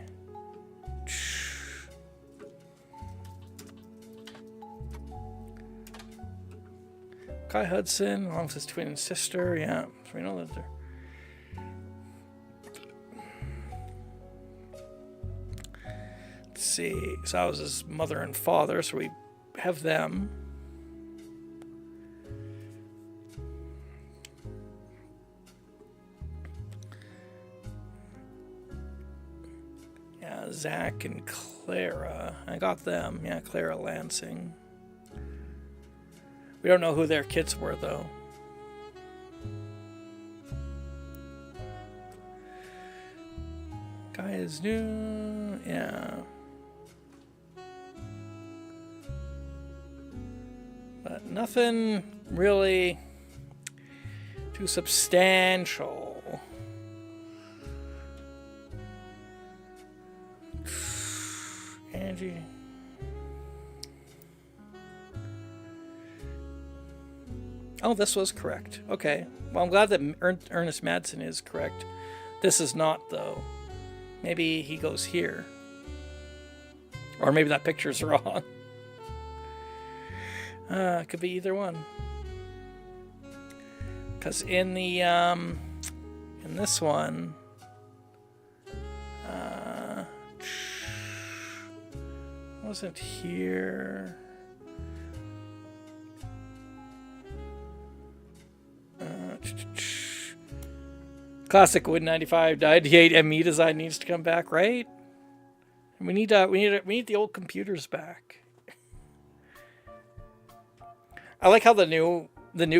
Guy Hudson, along with his twin sister. Yeah, so we know that they're... Let's see. So that was his mother and father, so we have them. Yeah, Zach and Clara. I got them. Yeah, Clara Lansing. We don't know who their kids were, though. Guy is new. Yeah. But nothing really too substantial. Angie. Oh, this was correct. Okay. Well, I'm glad that Ernest Madsen is correct. This is not, though. Maybe he goes here. Or maybe that picture's wrong. It could be either one. Because in the, in this one... wasn't here... Classic Wood 95 98 ME design needs to come back, right? We need the old computers back. I like how the new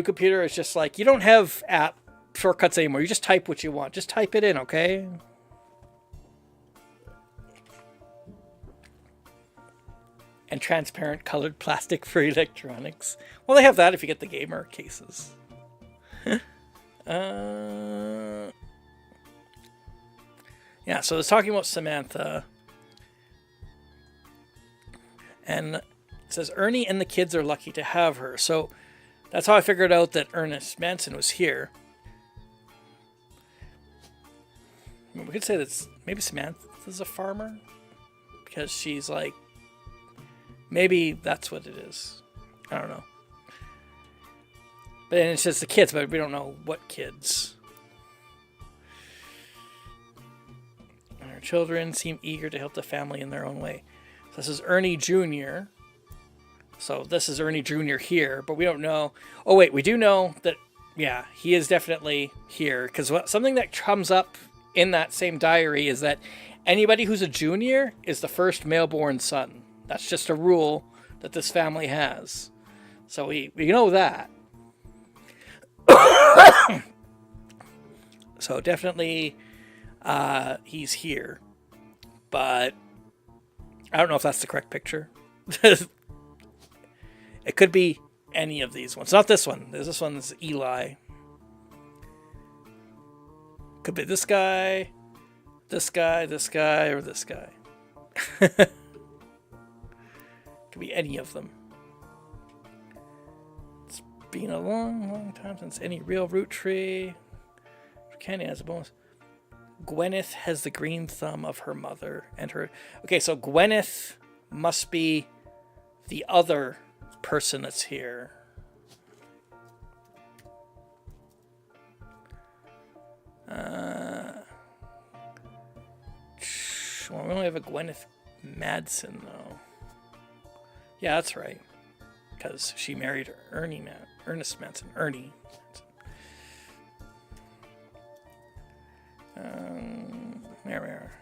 computer is just like, you don't have app shortcuts anymore. You just type what you want. Just type it in, okay? And transparent colored plastic for electronics. Well, they have that if you get the gamer cases. Yeah, so it's talking about Samantha. And it says, Ernie and the kids are lucky to have her. So that's how I figured out that Ernest Manson was here. I mean, we could say that maybe Samantha's a farmer. Because she's like... Maybe that's what it is. I don't know. But then it says the kids, but we don't know what kids. And her children seem eager to help the family in their own way. So this is Ernie Jr. So this is Ernie Jr. here, but we don't know. Oh, wait, we do know that, yeah, he is definitely here. Because something that comes up in that same diary is that anybody who's a junior is the first male-born son. That's just a rule that this family has. So we know that. So definitely he's here. But I don't know if that's the correct picture. It could be any of these ones. Not this one. This one's Eli. Could be this guy, this guy, this guy, or this guy. Could be any of them. It's been a long, long time since any real root tree. Candy has a bonus. Gwyneth has the green thumb of her mother and her... Okay, so Gwyneth must be the other person that's here. Well, we only have a Gwyneth Madsen, though. Yeah, that's right. Because she married Ernest Madsen. Ernie. There we are.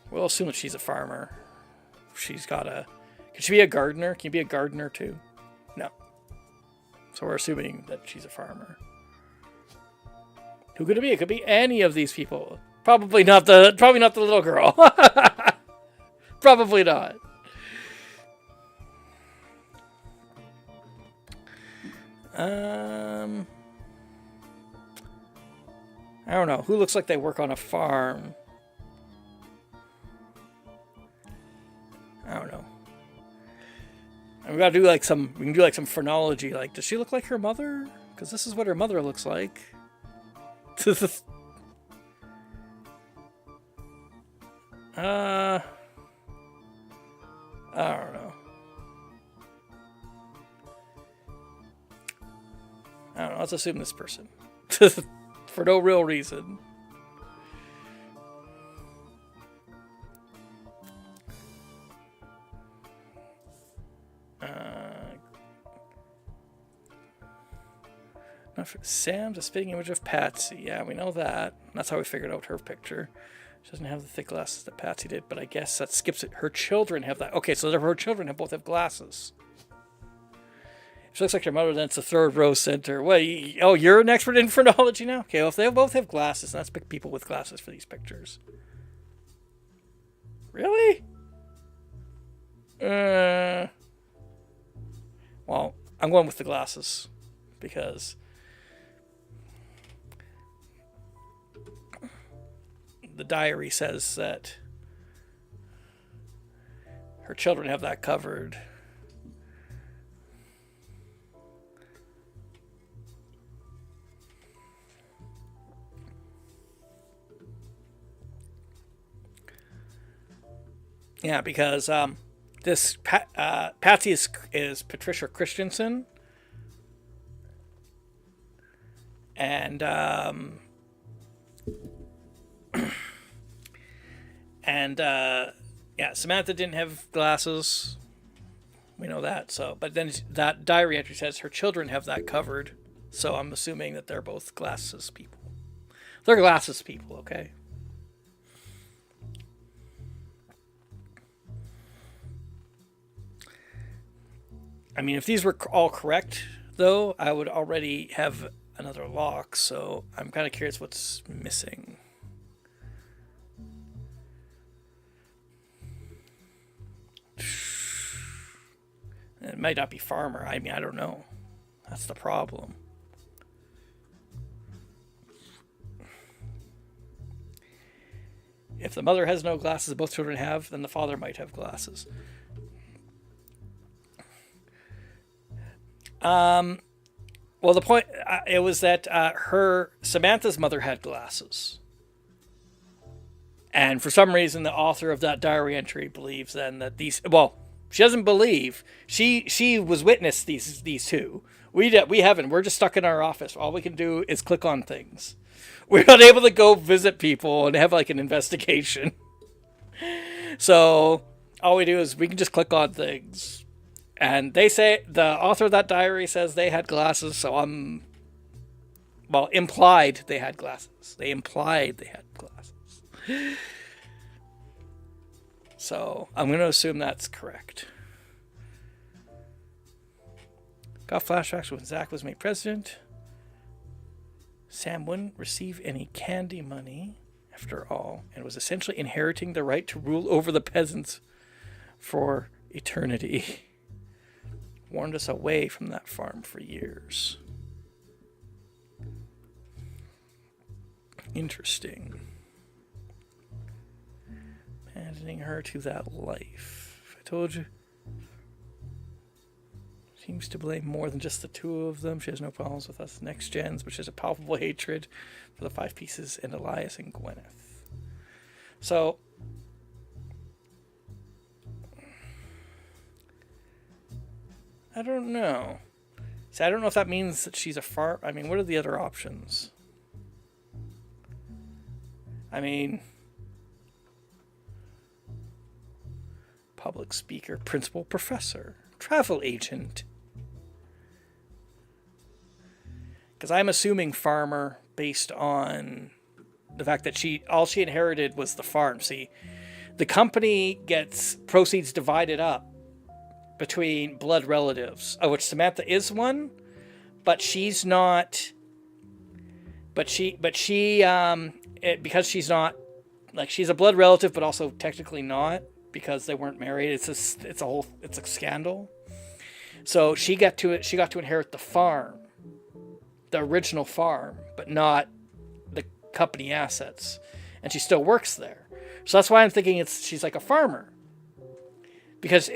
We'll assume that she's a farmer. She's got a... Can she be a gardener? Can you be a gardener, too? No. So we're assuming that she's a farmer. Who could it be? It could be any of these people. Probably not the little girl. Probably not. I don't know. Who looks like they work on a farm? I don't know. And we gotta do like some. We can do like some phrenology. Like, does she look like her mother? Because this is what her mother looks like. I don't know. I don't know. Let's assume this person. For no real reason. Sam's a spitting image of Patsy. Yeah, we know that. That's how we figured out her picture. She doesn't have the thick glasses that Patsy did, but I guess that skips it. Her children have that. Okay, so her children both have glasses. She looks like her mother, then it's the third row center. Wait, oh, you're an expert in phrenology now? Okay, well, if they both have glasses, let's pick people with glasses for these pictures. Really? Well, I'm going with the glasses. Because the diary says that her children have that covered. Yeah, because this Patsy is Patricia Christensen, and yeah, Samantha didn't have glasses. We know that. So, but then that diary entry says her children have that covered. So I'm assuming that they're both glasses people. They're glasses people, okay? I mean, if these were all correct, though, I would already have another lock, so I'm kind of curious what's missing. It might not be farmer. I mean, I don't know. That's the problem. If the mother has no glasses, both children have, then the father might have glasses. Well, the point it was that Samantha's mother had glasses, and for some reason, the author of that diary entry believes then that these. Well, she doesn't believe she was witness these two. We haven't. We're just stuck in our office. All we can do is click on things. We're not able to go visit people and have like an investigation. So all we do is we can just click on things. And they say, the author of that diary says they had glasses, so implied they had glasses. They implied they had glasses. So I'm going to assume that's correct. Got flashbacks when Zach was made president. Sam wouldn't receive any candy money, after all, and was essentially inheriting the right to rule over the peasants for eternity. Warned us away from that farm for years. Interesting. Abandoning her to that life. I told you. Seems to blame more than just the two of them. She has no problems with us next gens, but she has a palpable hatred for the Five Pieces and Elias and Gwyneth. So, I don't know. See, I don't know if that means that she's a farm. I mean, what are the other options? I mean, public speaker, principal, professor, travel agent. Because I'm assuming farmer based on the fact that all she inherited was the farm. See, the company gets proceeds divided up between blood relatives, of which Samantha is one, but she's not. Because she's not, like, she's a blood relative, but also technically not, because they weren't married. It's a scandal. So she got to inherit the farm, the original farm, but not the company assets, and she still works there. So that's why I'm thinking she's like a farmer, because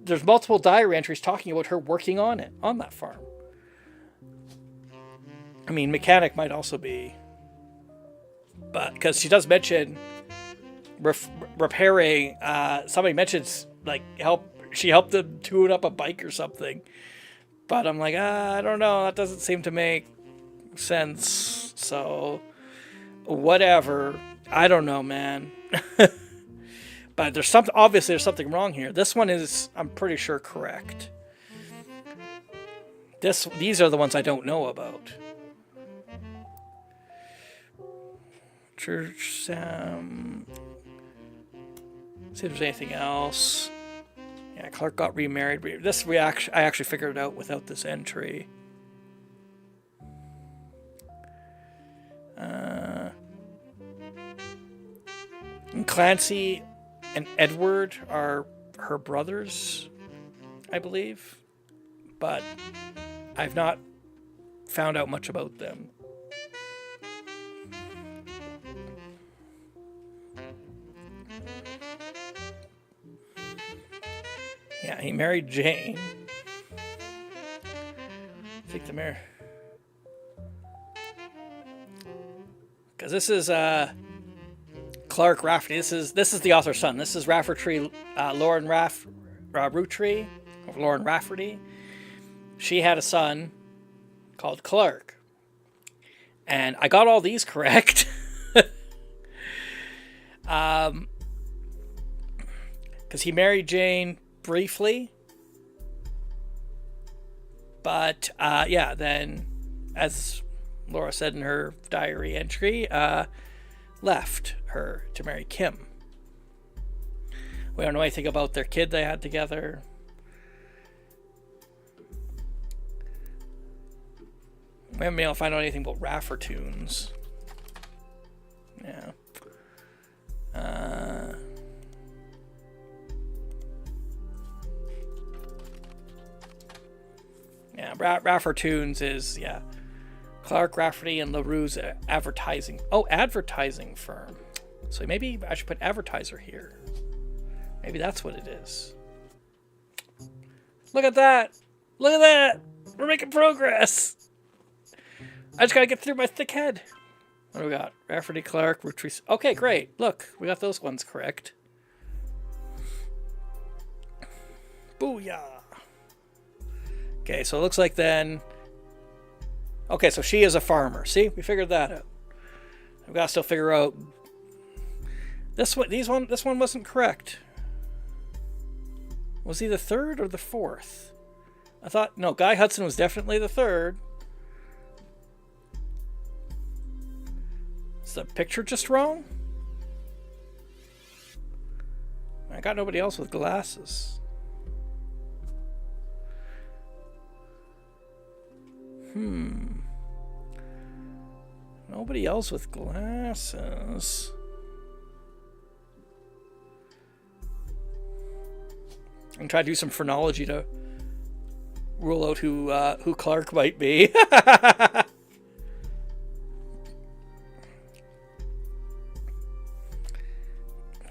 there's multiple diary entries talking about her working on that farm. I mean, mechanic might also be, but because she does mention repairing. Somebody mentions like she helped them tune up a bike or something. But I'm like, I don't know. That doesn't seem to make sense. So, whatever. I don't know, man. But obviously there's something wrong here. This one is, I'm pretty sure, correct. These are the ones I don't know about. Church Sam. See if there's anything else. Yeah, Clark got remarried. I actually figured it out without this entry. And Clancy and Edward are her brothers, I believe. But I've not found out much about them. Yeah, he married Jane. I think the mayor. Because this is Clark Rafferty. This is the author's son. This is Rafferty, Lauren Rafferty. Lauren Rafferty. She had a son called Clark. And I got all these correct. Because he married Jane briefly. But, then, as Laura said in her diary entry, left her to marry Kim. We don't know anything about their kid they had together. We haven't been able to find out anything about Raffertunes. Yeah. Raffertunes is, Clark Rafferty and LaRue's advertising. Oh, advertising firm. So maybe I should put advertiser here. Maybe that's what it is. Look at that. Look at that. We're making progress. I just got to get through my thick head. What do we got? Rafferty, Clark, Rutrice. Okay, great. Look, we got those ones correct. Booyah. Okay, so it looks like then... Okay, so she is a farmer. See? We figured that out. I've got to still figure out... This one wasn't correct. Was he the third or the fourth? I thought... No, Guy Hudson was definitely the third. Is the picture just wrong? I got nobody else with glasses. Nobody else with glasses. I'm trying to do some phrenology to rule out who Clark might be.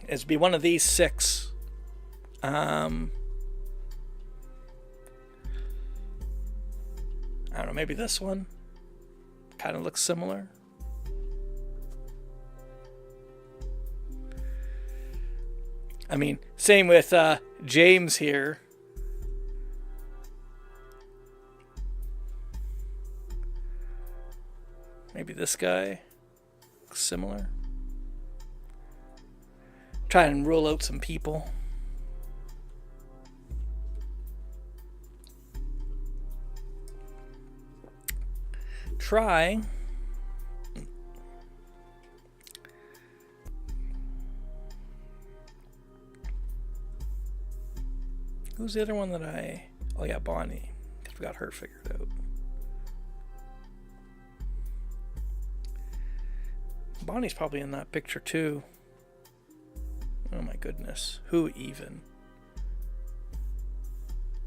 It'd be one of these 6. I don't know, maybe this one. Kind of looks similar. I mean, same with James here. Maybe this guy looks similar. Try and rule out some people. Try. Who's the other one that I... Oh yeah, Bonnie. I've got her figured out. Bonnie's probably in that picture too. Oh my goodness. Who even?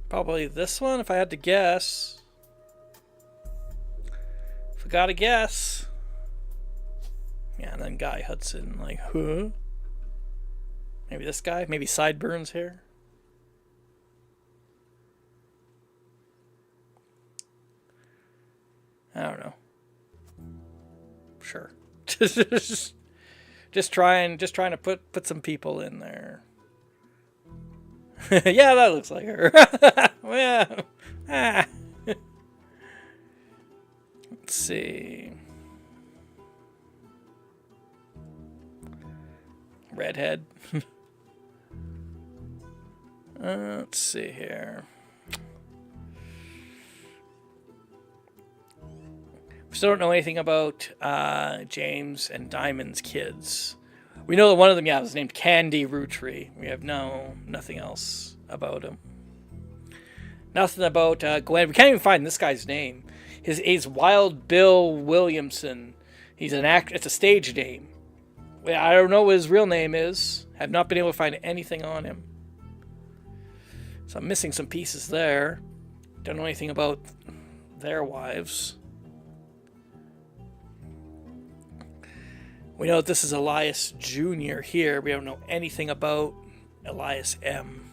Probably this one if I had to guess. If I gotta guess. Yeah, and then Guy Hudson, like, huh? Maybe this guy? Maybe sideburns here? I don't know. Sure. just trying to put some people in there. Yeah, that looks like her. Yeah. Ah. Let's see. Redhead. Let's see here. We still don't know anything about James and Diamond's kids. We know that one of them, was named Candy Rootry. We have nothing else about him. Nothing about Gwen. We can't even find this guy's name. His Wild Bill Williamson. He's an act. It's a stage name. I don't know what his real name is. Have not been able to find anything on him. So I'm missing some pieces there. Don't know anything about their wives. We know that this is Elias Jr. here. We don't know anything about Elias M.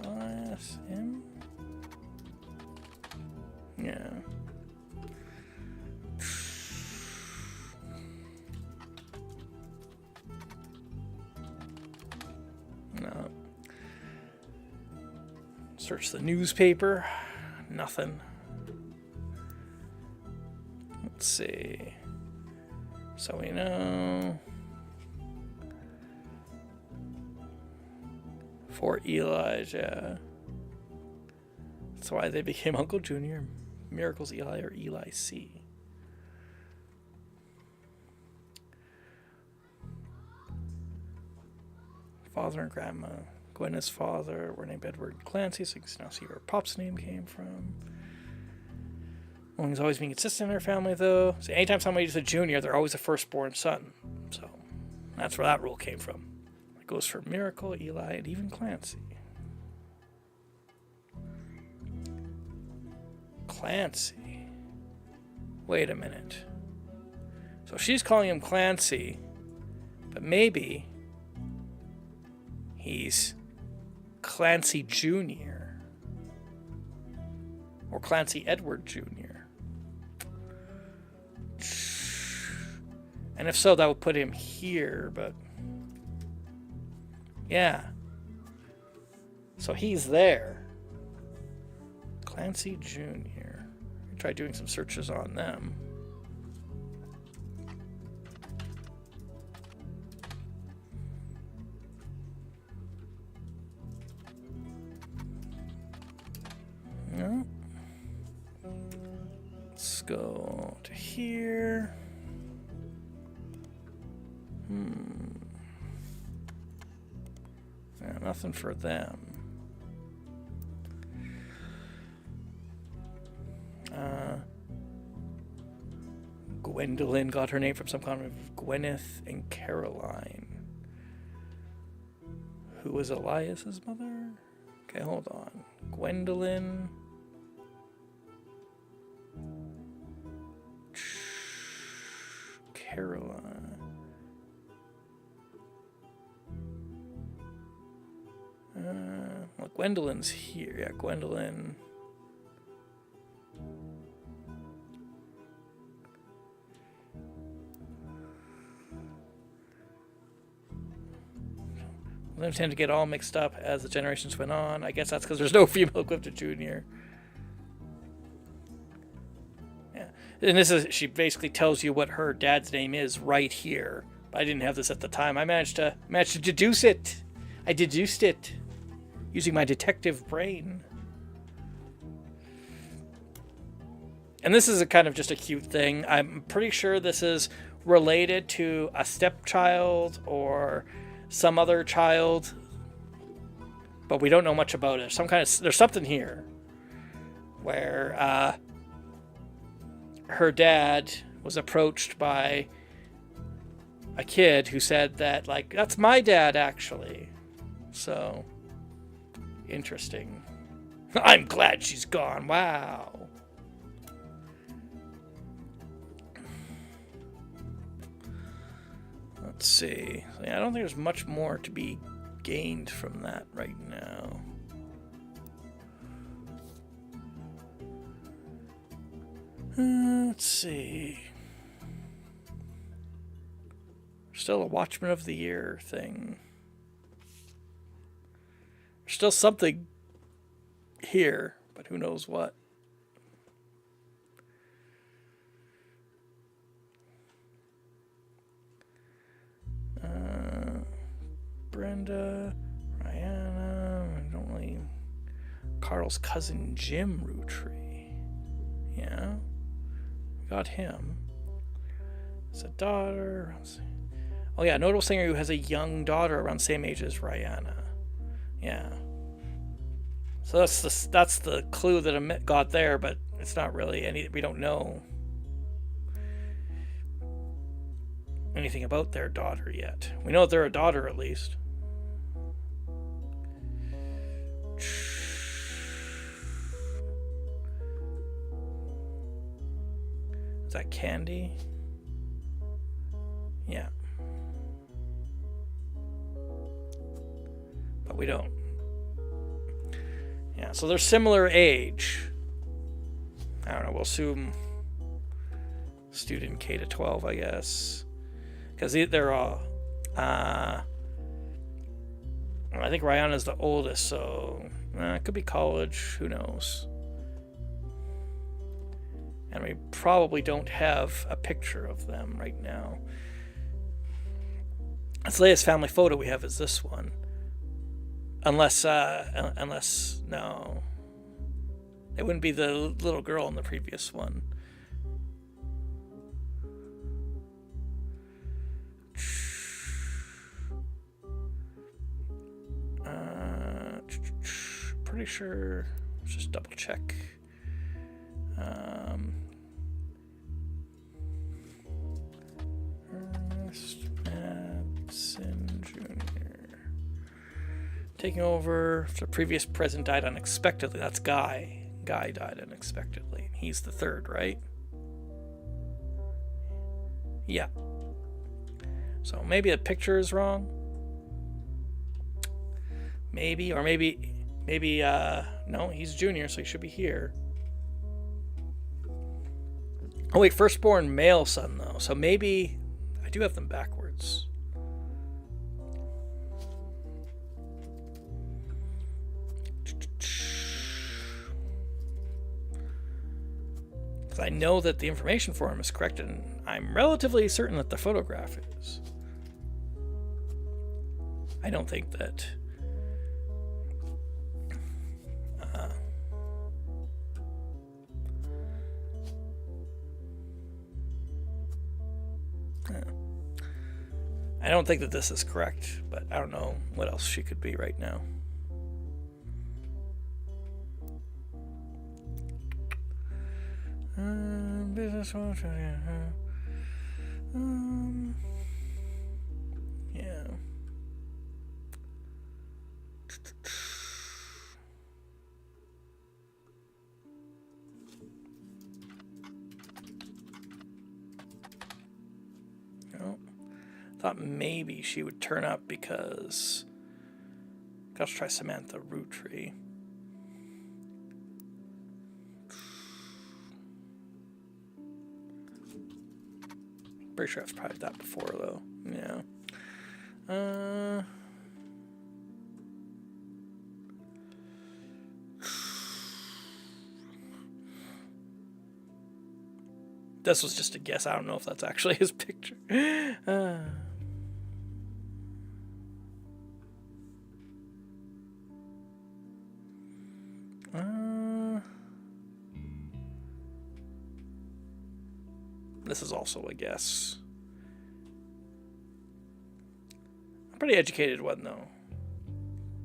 Elias M? Yeah. No. Search the newspaper. Nothing. Let's see. So we know for Elijah. That's why they became Uncle Junior, Miracles Eli, or Eli C. Father and grandma. Gwenna's father were named Edward Clancy, so you can now see where Pop's name came from. He's always been consistent in her family, though. So anytime somebody's a junior, they're always a firstborn son. So that's where that rule came from. It goes for Miracle, Eli, and even Clancy. Clancy. Wait a minute. So she's calling him Clancy, but maybe he's Clancy Jr. or Clancy Edward Jr. And if so, that would put him here, but yeah. So he's there. Clancy Jr. Try doing some searches on them. No. Let's go to here. Yeah, nothing for them. Gwendolyn got her name from some kind of Gwyneth and Caroline. Who was Elias's mother? Okay, hold on. Gwendolyn. Caroline. Well, Gwendolyn's here. Yeah, Gwendolyn. They tend to get all mixed up as the generations went on. I guess that's because there's no female Clifton Jr. Yeah, and this is, she basically tells you what her dad's name is right here. But I didn't have this at the time. I managed to deduce it. I deduced it using my detective brain. And this is a kind of just a cute thing. I'm pretty sure this is related to a stepchild or some other child, but we don't know much about it. There's something here where her dad was approached by a kid who said that, like, that's my dad actually. So interesting. I'm glad she's gone. Wow. Let's see. Yeah, I don't think there's much more to be gained from that right now. Let's see. Still a Watchman of the Year thing. There's still something here, but who knows what. Brenda, Rihanna, I don't really. Carl's cousin Jim Rootry. Yeah. We got him. It's a daughter. Oh yeah, notable singer who has a young daughter around the same age as Rihanna. Yeah. So that's the clue that Amit got there, but it's not really any. We don't know anything about their daughter yet. We know that they're a daughter at least. Is that Candy? Yeah. But we don't. Yeah, so they're similar age. I don't know, we'll assume student K to 12, I guess. Because they're all... I think Rihanna's the oldest, so... it could be college, who knows. And we probably don't have a picture of them right now. The latest family photo we have is this one. Unless, no. It wouldn't be the little girl in the previous one. Pretty sure. Let's just double check. Ernest Madsen Jr. Taking over. The previous president died unexpectedly. That's Guy. Guy died unexpectedly. He's the third, right? Yeah. So maybe the picture is wrong. Maybe, or maybe, no, he's junior, so he should be here. Oh wait, firstborn male son though, so maybe I do have them backwards. Because I know that the information for him is correct, and I'm relatively certain that the photograph is. I don't think that. I don't think that this is correct, but I don't know what else she could be right now. Business. Yeah. Oh, thought maybe she would turn up because. Let's try Samantha Rootry. Pretty sure I've tried that before, though. Yeah. This was just a guess. I don't know if that's actually his picture. This is also a guess. A pretty educated one, though.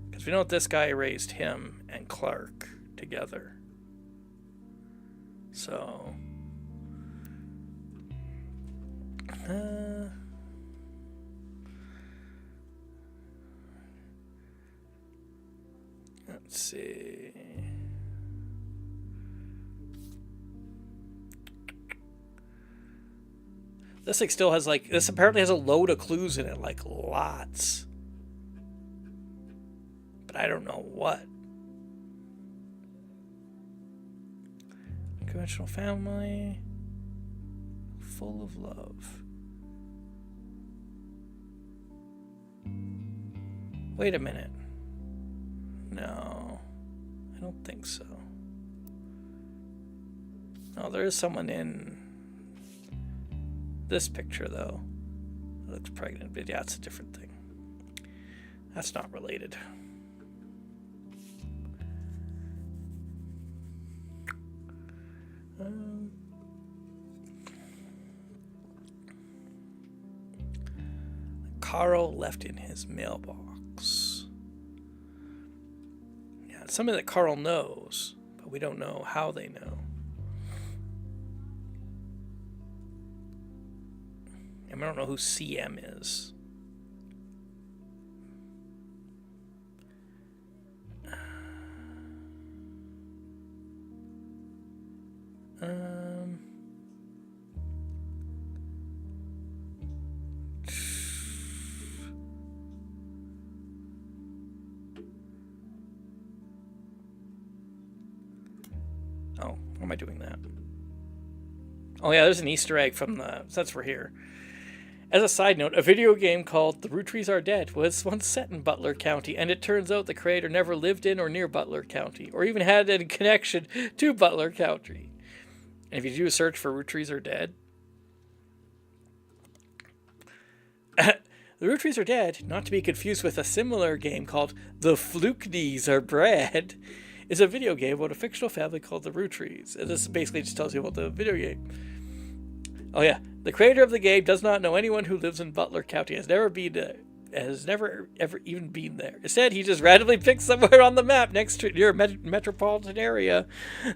Because we know that this guy raised him and Clark together. So... let's see... This thing still has, like, this apparently has a load of clues in it, like, lots. But I don't know what. Conventional family. Full of love. Wait a minute. No. I don't think so. No, there is someone in... this picture, though, it looks pregnant, but yeah, it's a different thing. That's not related. Carl left in his mailbox. Yeah, it's something that Carl knows, but we don't know how they know. I don't know who CM is. Oh, why am I doing that? Oh yeah, there's an Easter egg from the... Since we're here. As a side note, a video game called The Rootries Are Dead was once set in Butler County, and it turns out the creator never lived in or near Butler County, or even had any connection to Butler County. And if you do a search for Rootries Are Dead... The Rootries Are Dead, not to be confused with a similar game called The Flukeneys Are Bred, is a video game about a fictional family called the Rootries. And this basically just tells you about the video game. Oh yeah, the creator of the game does not know anyone who lives in Butler County, has never ever even been there. Instead, he just randomly picked somewhere on the map near a metropolitan area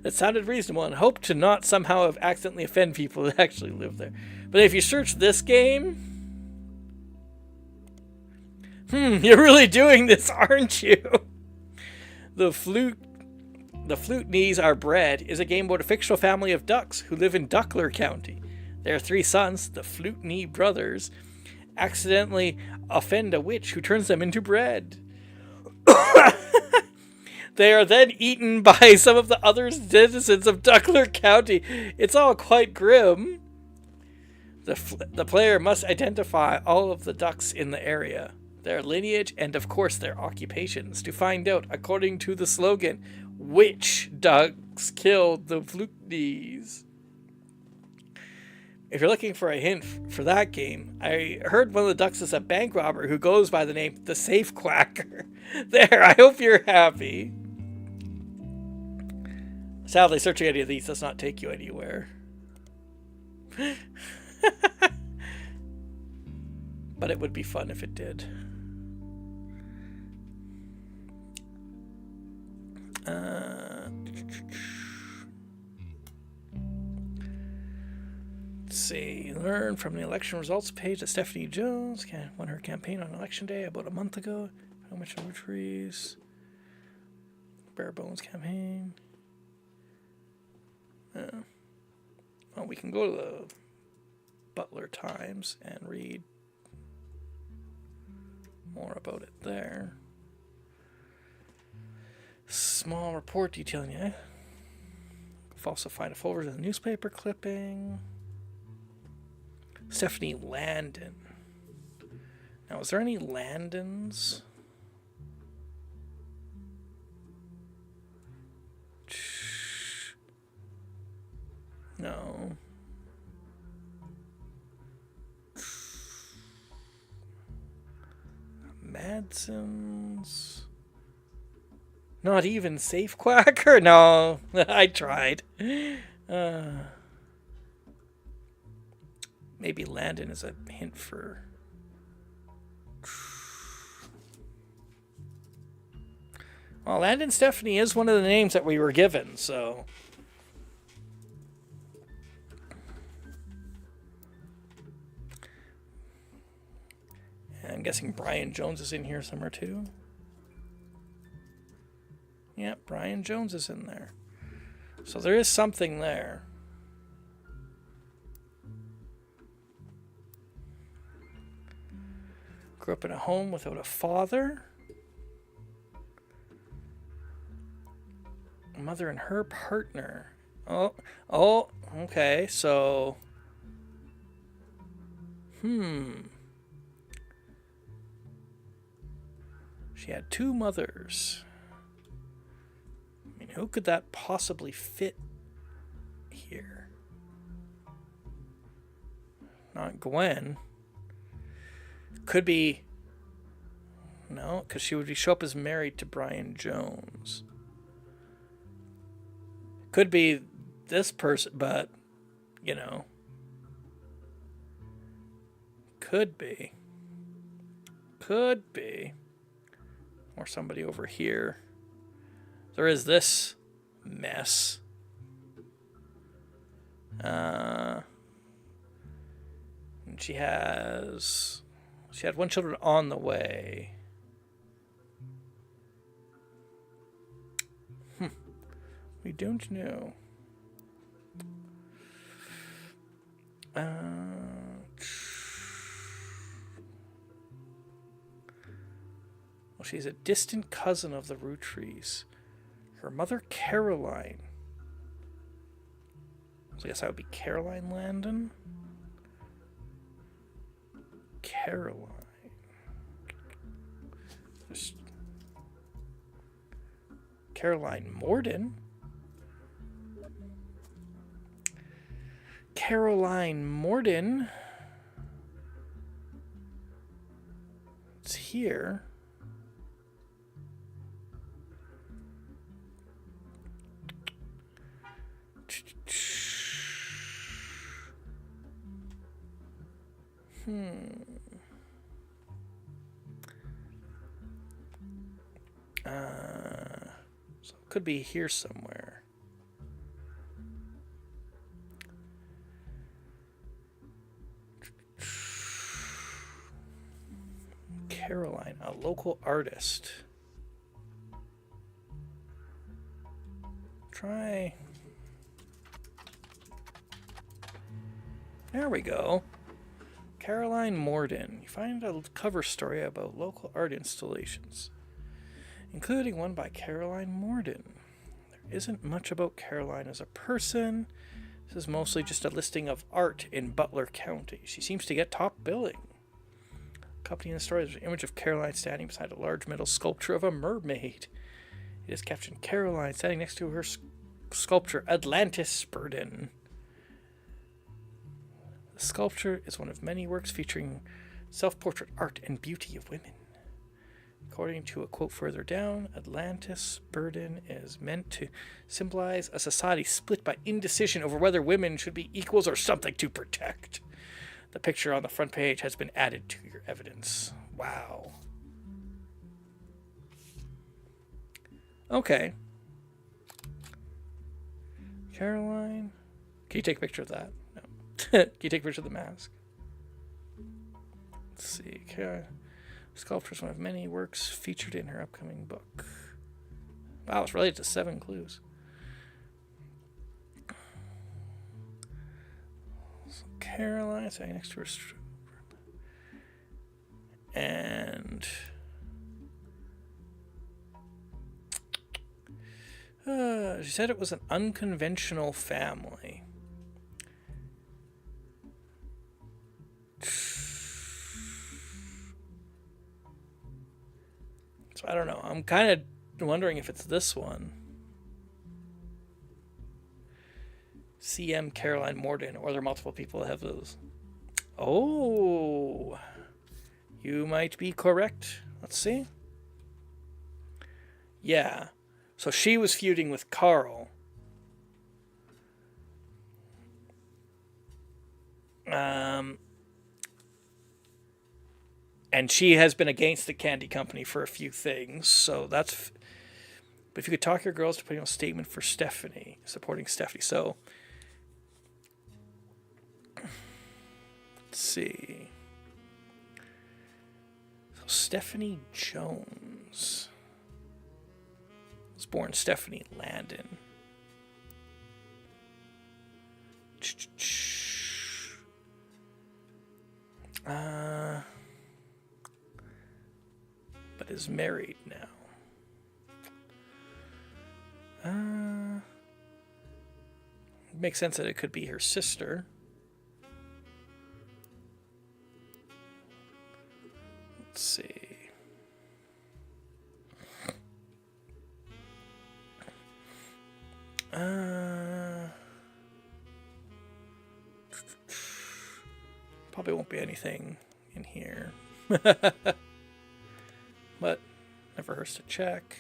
that sounded reasonable and hoped to not somehow have accidentally offend people that actually live there. But if you search this game... you're really doing this, aren't you? The Flukeneys Are Bred is a game about a fictional family of ducks who live in Duckler County. Their three sons, the Flukeney brothers, accidentally offend a witch who turns them into bread. They are then eaten by some of the other citizens of Duckler County. It's all quite grim. The player must identify all of the ducks in the area, their lineage, and of course their occupations, to find out, according to the slogan, which ducks killed the Flukeneys. If you're looking for a hint for that game, I heard one of the ducks is a bank robber who goes by the name The Safe Quacker. There, I hope you're happy. Sadly, searching any of these does not take you anywhere. but it would be fun if it did. Let's see. Learn from the election results page that Stephanie Jones won her campaign on election day about a month ago. How much of trees? Bare bones campaign. Well, we can go to the Butler Times and read more about it there. Small report detailing it. Falsified a folder of the newspaper clipping. Stephanie Landon. Now, is there any Landons? No. Madsons. Not even Safe Quacker? No, I tried. Maybe Landon is a hint for... Well, Landon Stephanie is one of the names that we were given, so... I'm guessing Brian Jones is in here somewhere too. Yeah, Brian Jones is in there. So there is something there. Grew up in a home without a father. A mother and her partner. Oh, okay, so... She had two mothers. I mean, who could that possibly fit here? Not Gwen. Could be... No, because she would show up as married to Brian Jones. Could be this person, but, you know. Could be. Could be. Or somebody over here. There is this mess. And she had one child on the way. We don't know. Well, she's a distant cousin of the Rootrees. Her mother, Caroline. So I guess that would be Caroline Landon. Caroline. Caroline Morden. Caroline Morden. It's here. So it could be here somewhere. Caroline, a local artist. Try. There we go. Caroline Morden. You find a cover story about local art installations, including one by Caroline Morden. There isn't much about Caroline as a person. This is mostly just a listing of art in Butler County. She seems to get top billing. Accompanying the story is an image of Caroline standing beside a large metal sculpture of a mermaid. It is captioned Caroline standing next to her sculpture Atlantis Spurden. The sculpture is one of many works featuring self-portrait art and beauty of women. According to a quote further down, Atlantis Burden is meant to symbolize a society split by indecision over whether women should be equals or something to protect. The picture on the front page has been added to your evidence. Wow. Okay. Caroline. Can you take a picture of that? No. Can you take a picture of the mask? Let's see. Sculpture is one of many works featured in her upcoming book. Wow, it's related to 7 clues. So Caroline, standing next to her. And she said it was an unconventional family. So I don't know. I'm kind of wondering if it's this one. CM Caroline Morden, or there are multiple people that have those. Oh, you might be correct. Let's see. Yeah. So she was feuding with Carl. And she has been against the candy company for a few things. So that's... But if you could talk your girls to put in a statement for Stephanie, supporting Stephanie. So... Let's see. So Stephanie Jones was born Stephanie Landon. But is married now. Makes sense that it could be her sister. Let's see. Probably won't be anything in here. But never hurts to check.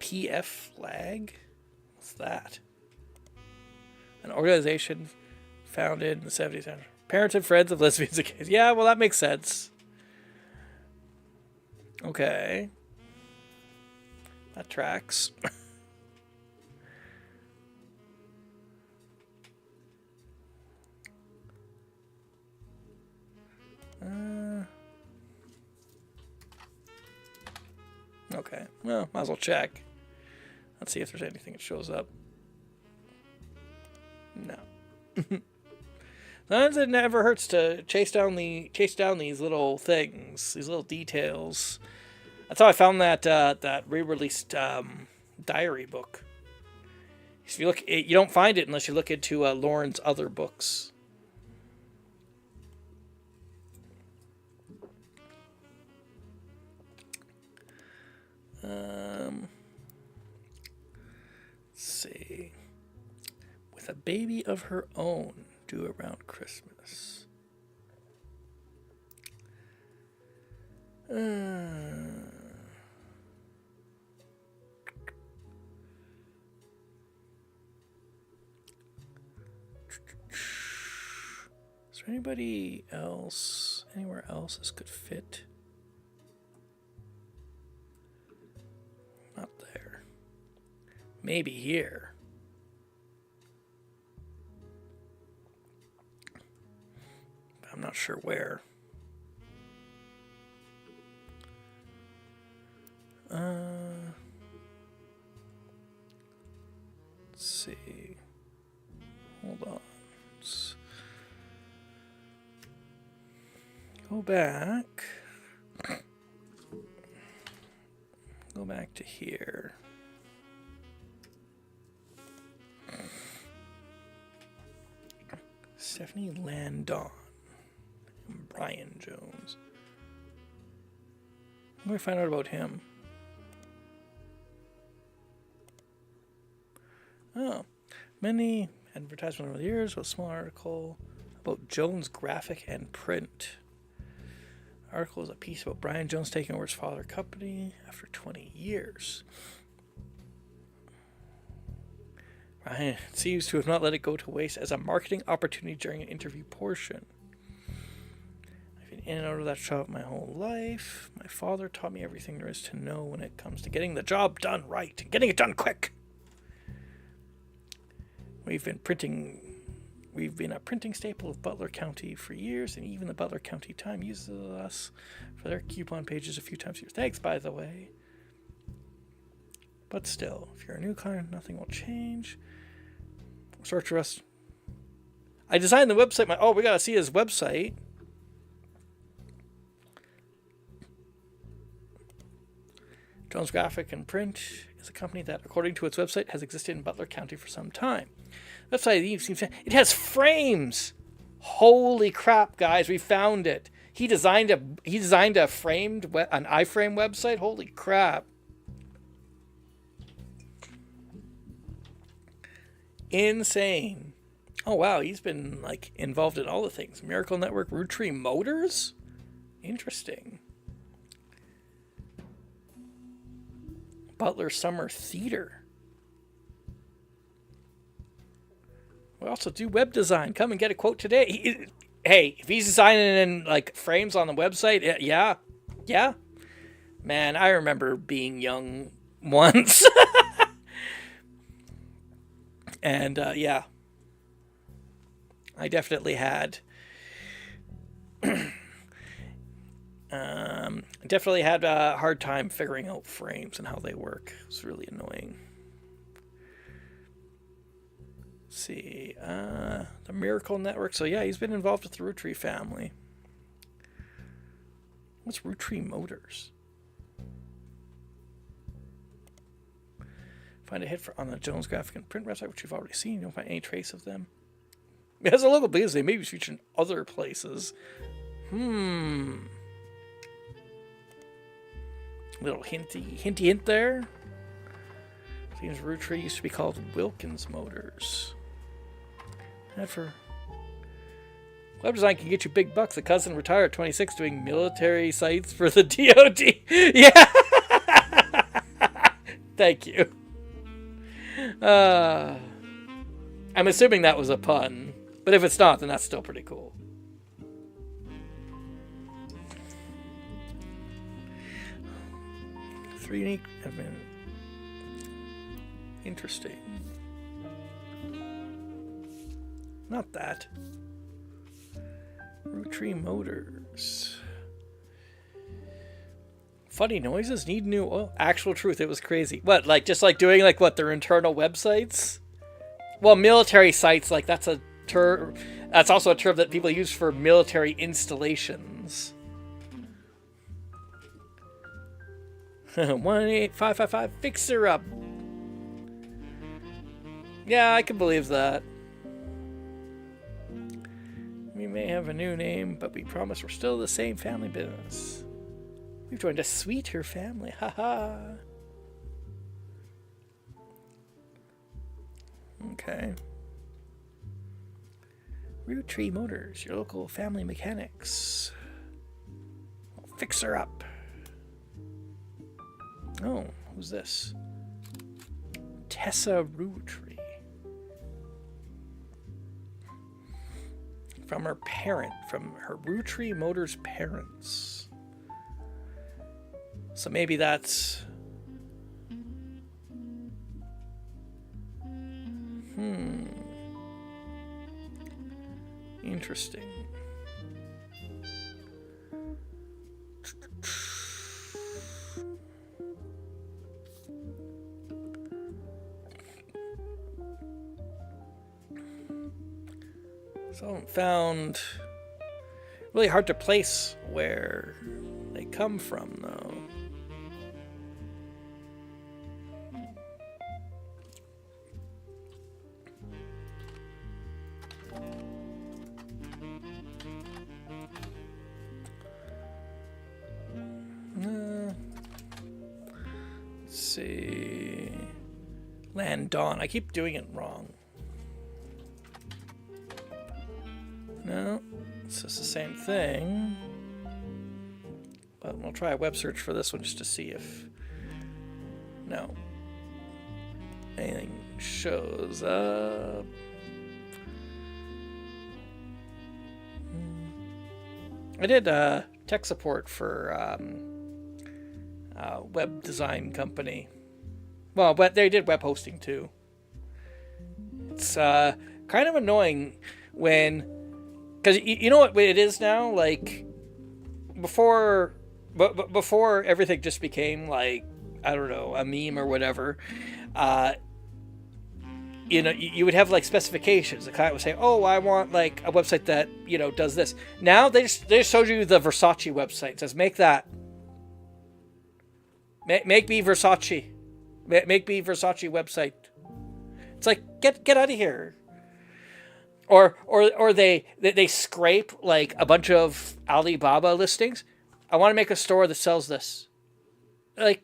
PF flag? What's that? An organization founded in the 70s. Parents and Friends of Lesbians and Gays. Yeah, well, that makes sense. Okay. That tracks. Okay. Well, might as well check. Let's see if there's anything that shows up. No. Sometimes it never hurts to chase down these little things, these little details. That's how I found that re-released diary book. If you look, you don't find it unless you look into Lauren's other books. Let's see. With a baby of her own due around Christmas. Is there anybody else, anywhere else this could fit? Not there. Maybe here. I'm not sure where. Let's see. Hold on. Let's go back. Go back to here. Stephanie Landon. Brian Jones. Where do I find out about him? Oh, many advertisements over the years. A small article about Jones Graphic and Print. Article is a piece about Brian Jones taking over his father's company after 20 years. Ryan seems to have not let it go to waste as a marketing opportunity during an interview portion. I've been in and out of that shop my whole life. My father taught me everything there is to know when it comes to getting the job done right and getting it done quick. We've been a printing staple of Butler County for years, and even the Butler County Times uses us for their coupon pages a few times a year. Thanks, by the way. But still, if you're a new client, nothing will change. Search for us. I designed the website. We gotta see his website. Jones Graphic and Print is a company that, according to its website, has existed in Butler County for some time. It has frames. Holy crap, guys! We found it. He designed an iframe website. Holy crap! Insane. Oh wow, he's been involved in all the things. Miracle Network, Root Tree Motors. Interesting. Butler Summer Theater. We also do web design. Come and get a quote today. Hey, if he's designing in frames on the website, yeah. Man, I remember being young once. And yeah, I definitely had a hard time figuring out frames and how they work. It was really annoying. Let's see, the Miracle Network. So yeah, he's been involved with the Root Tree family. What's Root Tree Motors? Find a hit on the Jones Graphic and Print website, which you've already seen. You don't find any trace of them. It has a local business. They may be featured in other places. Little hinty hint there. Seems Root Tree used to be called Wilkins Motors. And for web design can get you big bucks. The cousin retired at 26 doing military sites for the DoD. Yeah. Thank you. I'm assuming that was a pun, but if it's not, then that's still pretty cool. Three unique have been interesting. Not that. Root Tree Motors. Funny noises need new oil. Actual truth, it was crazy. What, just doing their internal websites? Well, military sites, that's a term. That's also a term that people use for military installations. 1-85555 Fixer Up. Yeah, I can believe that. We may have a new name, but we promise we're still the same family business. We've joined a sweeter family. Haha. Okay. Root Tree Motors, your local family mechanics. Fixer Up. Oh, who's this? Tessa Root Tree. From her Root Tree Motors parents. So maybe that's... Interesting. So found really hard to place where they come from, though. Let's see. Landon. I keep doing it wrong. No, it's just the same thing. But we'll try a web search for this one just to see if anything shows up. I did tech support for a web design company. Well, but they did web hosting too. It's kind of annoying when, because you know what it is now. Like before everything just became like, I don't know, a meme or whatever. You would have like specifications. The client would say, "Oh, I want like a website that does this." Now they just showed you the Versace website. It says, "Make that. Make me Versace. Make me Versace website." It's like get out of here. Or they scrape like a bunch of Alibaba listings. I want to make a store that sells this. Like,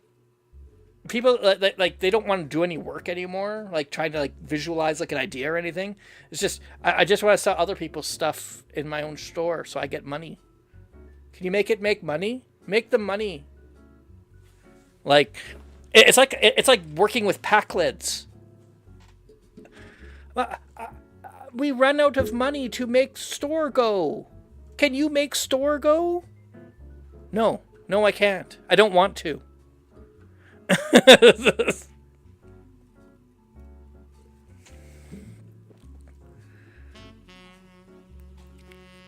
people like they don't want to do any work anymore, like trying to like visualize like an idea or anything. It's just I just want to sell other people's stuff in my own store so I get money. Can you make it make money? Make the money. Like it's like working with Paclids. We run out of money to make store go. Can you make store go? No, I can't. I don't want to.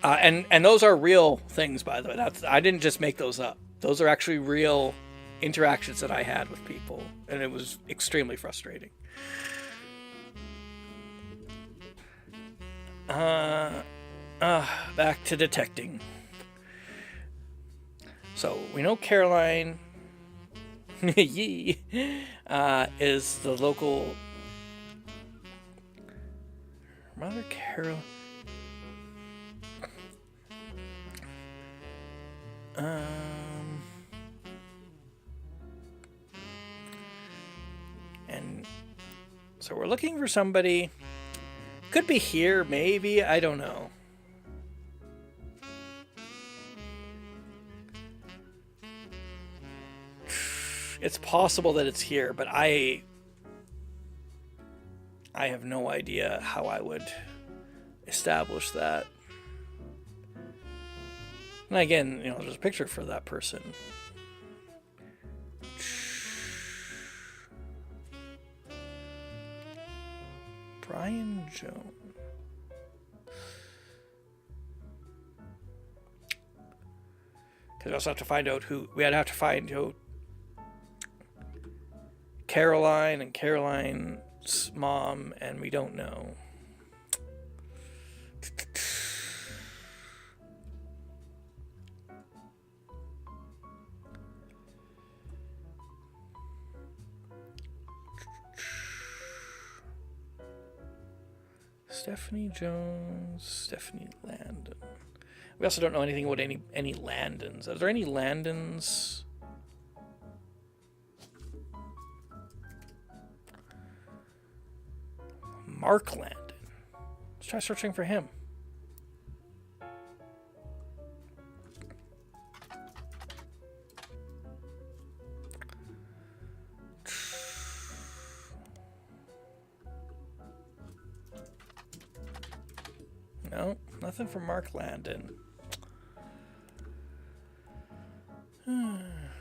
And those are real things, by the way. I didn't just make those up. Those are actually real interactions that I had with people, and it was extremely frustrating. Back to detecting. So we know Caroline is the local Mother Carol. And so we're looking for somebody. Could be here, maybe. I don't know. It's possible that it's here, but I have no idea how I would establish that. And again, there's a picture for that person. Brian Jones. Because we also have to find out we'd have to find out Caroline and Caroline's mom, and we don't know. Stephanie Jones, Stephanie Landon. We also don't know anything about any Landons. Are there any Landons? Mark Landon. Let's try searching for him. No, nothing from Mark Landon. No.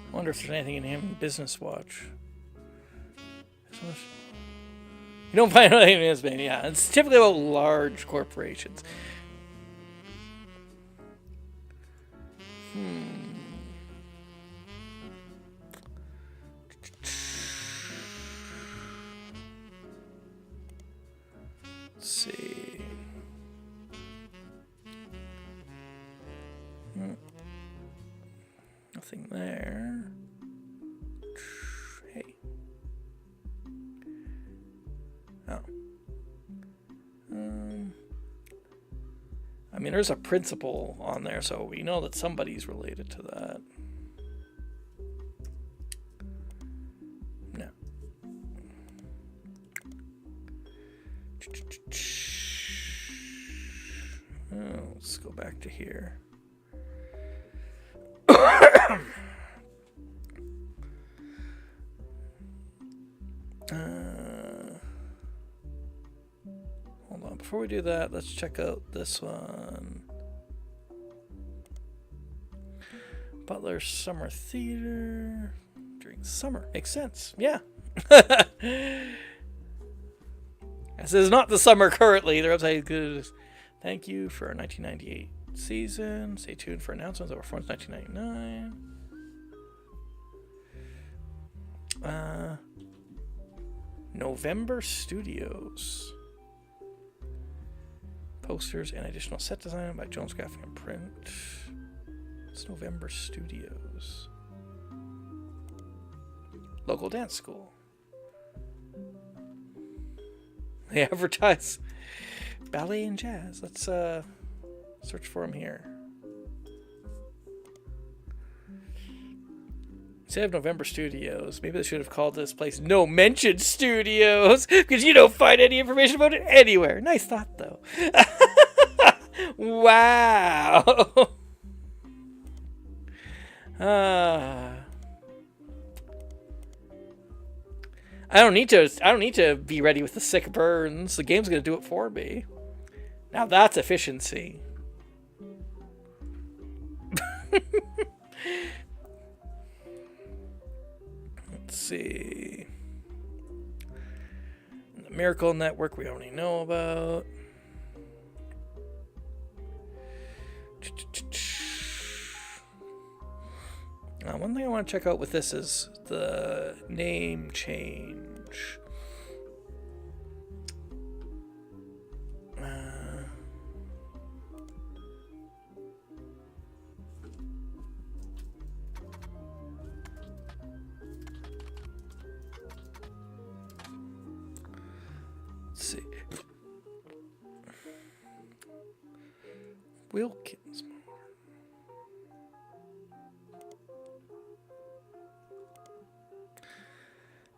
I wonder if there's anything in him in Business Watch. You don't find anything in his name, yeah. It's typically about large corporations. Let's see. Nothing there. Hey. Oh. I mean, there's a principal on there, so we know that somebody's related to that. No. Oh, let's go back to here. Hold on. Before we do that, let's check out this one. Butler Summer Theater during summer. Makes sense. Yeah. This is not the summer currently. Their website is good. Thank you for our 1998 season. Stay tuned for announcements of our performance 1999. November Studios. Posters and additional set design by Jones Graphic and Print. It's November Studios. Local dance school. They advertise ballet and jazz. Let's search for them here. Instead of November Studios, maybe they should have called this place No Mention Studios, because you don't find any information about it anywhere. Nice thought, though. Wow. I don't need to be ready with the sick burns. The game's gonna do it for me. Now that's efficiency. Let's see. The Miracle Network we already know about. One thing I want to check out with this is the name change. Let's see. Wilkins.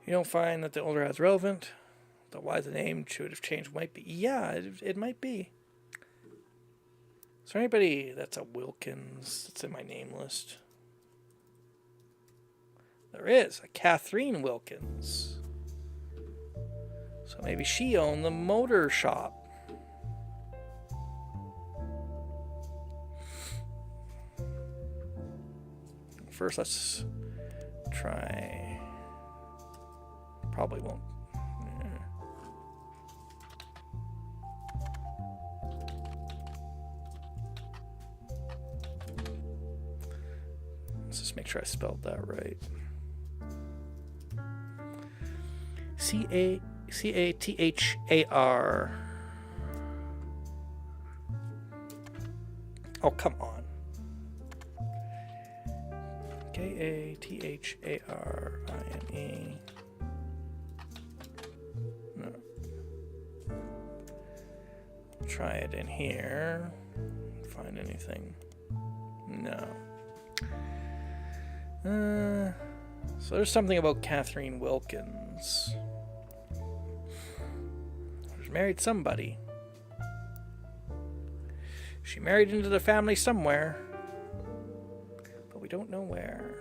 You don't find that the older ad's relevant? The why the name should have changed might be. Yeah, it might be. Is there anybody that's a Wilkins that's in my name list? There is, a Catherine Wilkins. So maybe she owned the motor shop. First, let's try. Probably won't. Yeah. Let's just make sure I spelled that right. Cathar. Oh, come on. Katharine. No. Try it in here. Find anything? No. So there's something about Catherine Wilkins. She married somebody. She married into the family somewhere, but we don't know where.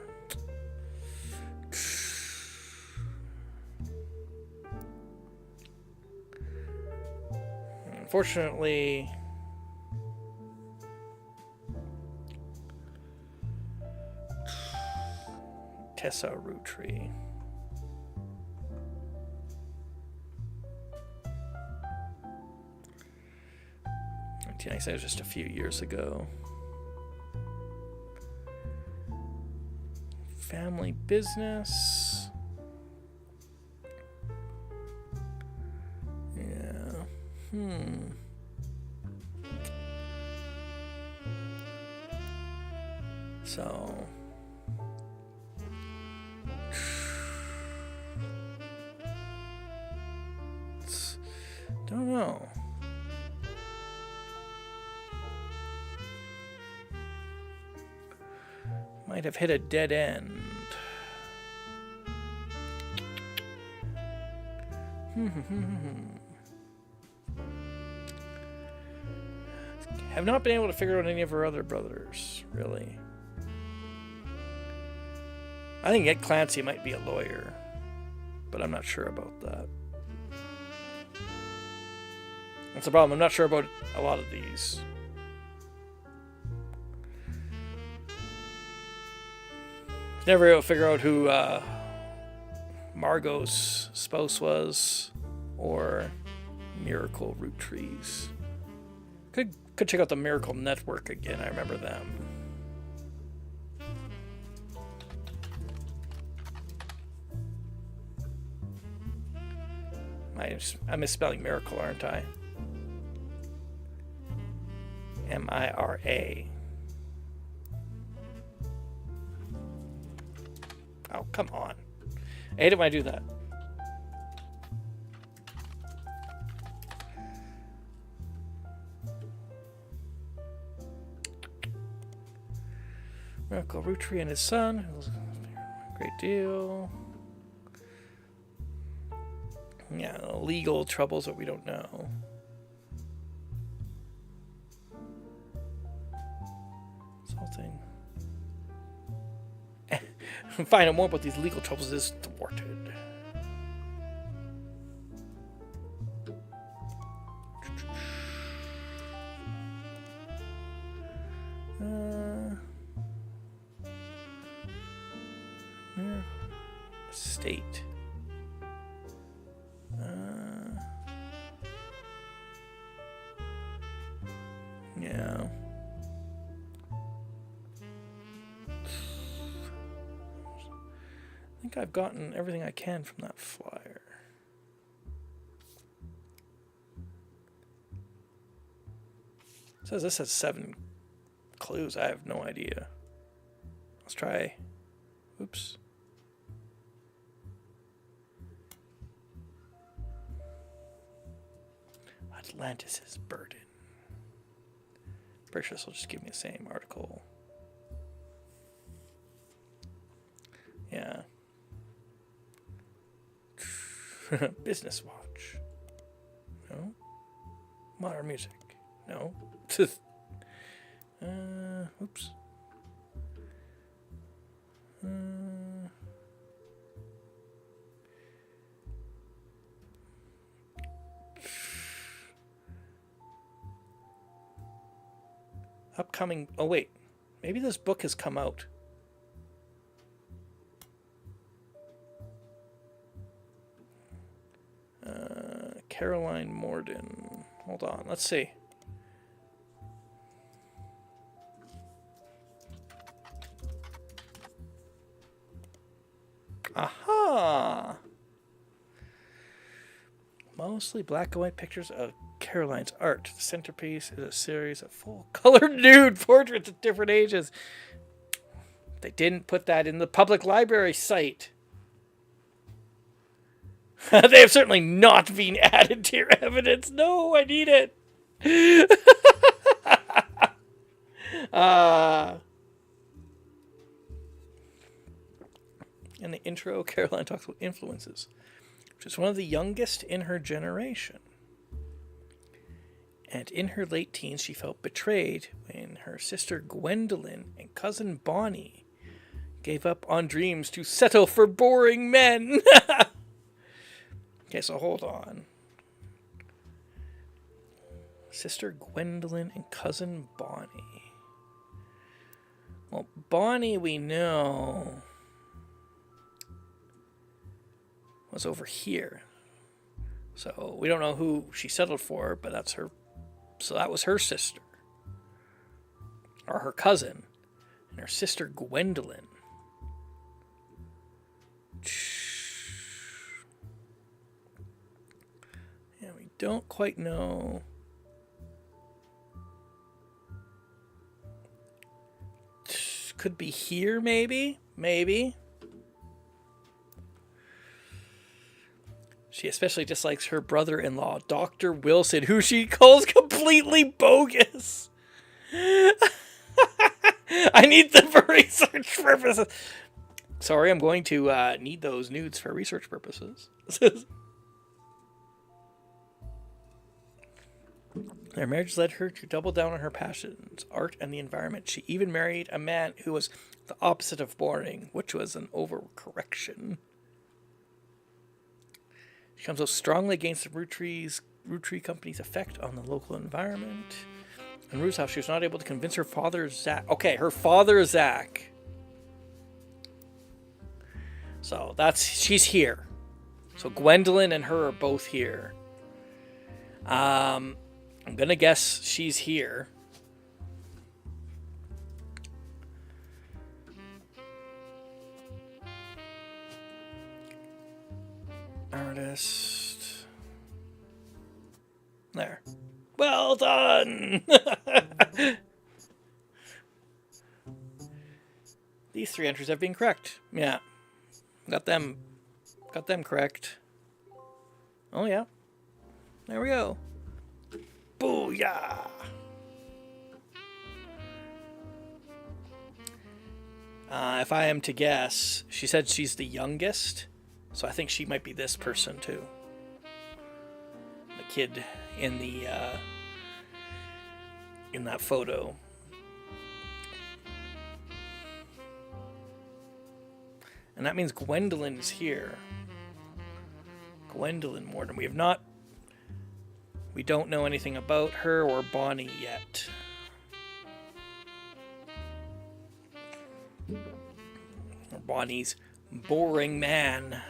Unfortunately, Tessa Rootry. I said it was just a few years ago. Family business. Yeah. So. Don't know. Might have hit a dead end. Have not been able to figure out any of her other brothers, really. I think Ed Clancy might be a lawyer, but I'm not sure about that. That's the problem. I'm not sure about a lot of these. Never able to figure out who Margot's spouse was, or Miracle Root Trees. Could check out the Miracle Network again. I remember them. I'm misspelling miracle, aren't I? M-I-R-A. Oh, come on. I hate it when I do that. Miracle Root Tree and his son. Great deal. Yeah, legal troubles that we don't know. Something. Find out more about these legal troubles is thwarted. State. Yeah. I think I've gotten everything I can from that flyer. It says this has 7 clues. I have no idea. Let's try. Oops. Atlantis' burden. Pretty sure this will just give me the same article. Yeah. Business Watch. No. Modern music. No. Oops. Upcoming. Oh, wait. Maybe this book has come out. Caroline Morden. Hold on. Let's see. Aha! Mostly black and white pictures of Caroline's art. The centerpiece is a series of full-color nude portraits at different ages. They didn't put that in the public library site. They have certainly not been added to your evidence. No, I need it. In the intro, Caroline talks about influences. She was one of the youngest in her generation. And in her late teens, she felt betrayed when her sister Gwendolyn and cousin Bonnie gave up on dreams to settle for boring men. Okay, so hold on. Sister Gwendolyn and cousin Bonnie. Well, Bonnie, we know, was over here. So we don't know who she settled for, but that's her. So that was her sister. Or her cousin. And her sister Gwendolyn. Yeah, we don't quite know. Could be here, maybe? Maybe. She especially dislikes her brother-in-law, Dr. Wilson, who she calls completely bogus. I need them for research purposes. Sorry, I'm going to need those nudes for research purposes. Their marriage led her to double down on her passions, art and the environment. She even married a man who was the opposite of boring, which was an overcorrection. She comes out strongly against the root tree company's effect on the local environment. In Ruth's house, she was not able to convince her father, Zach. Okay, her father, Zach. So she's here. So Gwendolyn and her are both here. I'm gonna guess she's here. Artist. There. Well done! These 3 entries have been correct. Yeah. Got them correct. Oh yeah. There we go. Booyah! If I am to guess, she said she's the youngest, so I think she might be this person too. The kid in the in that photo. And that means Gwendolyn is here. Gwendolyn Morton. We don't know anything about her or Bonnie yet. Or Bonnie's boring man.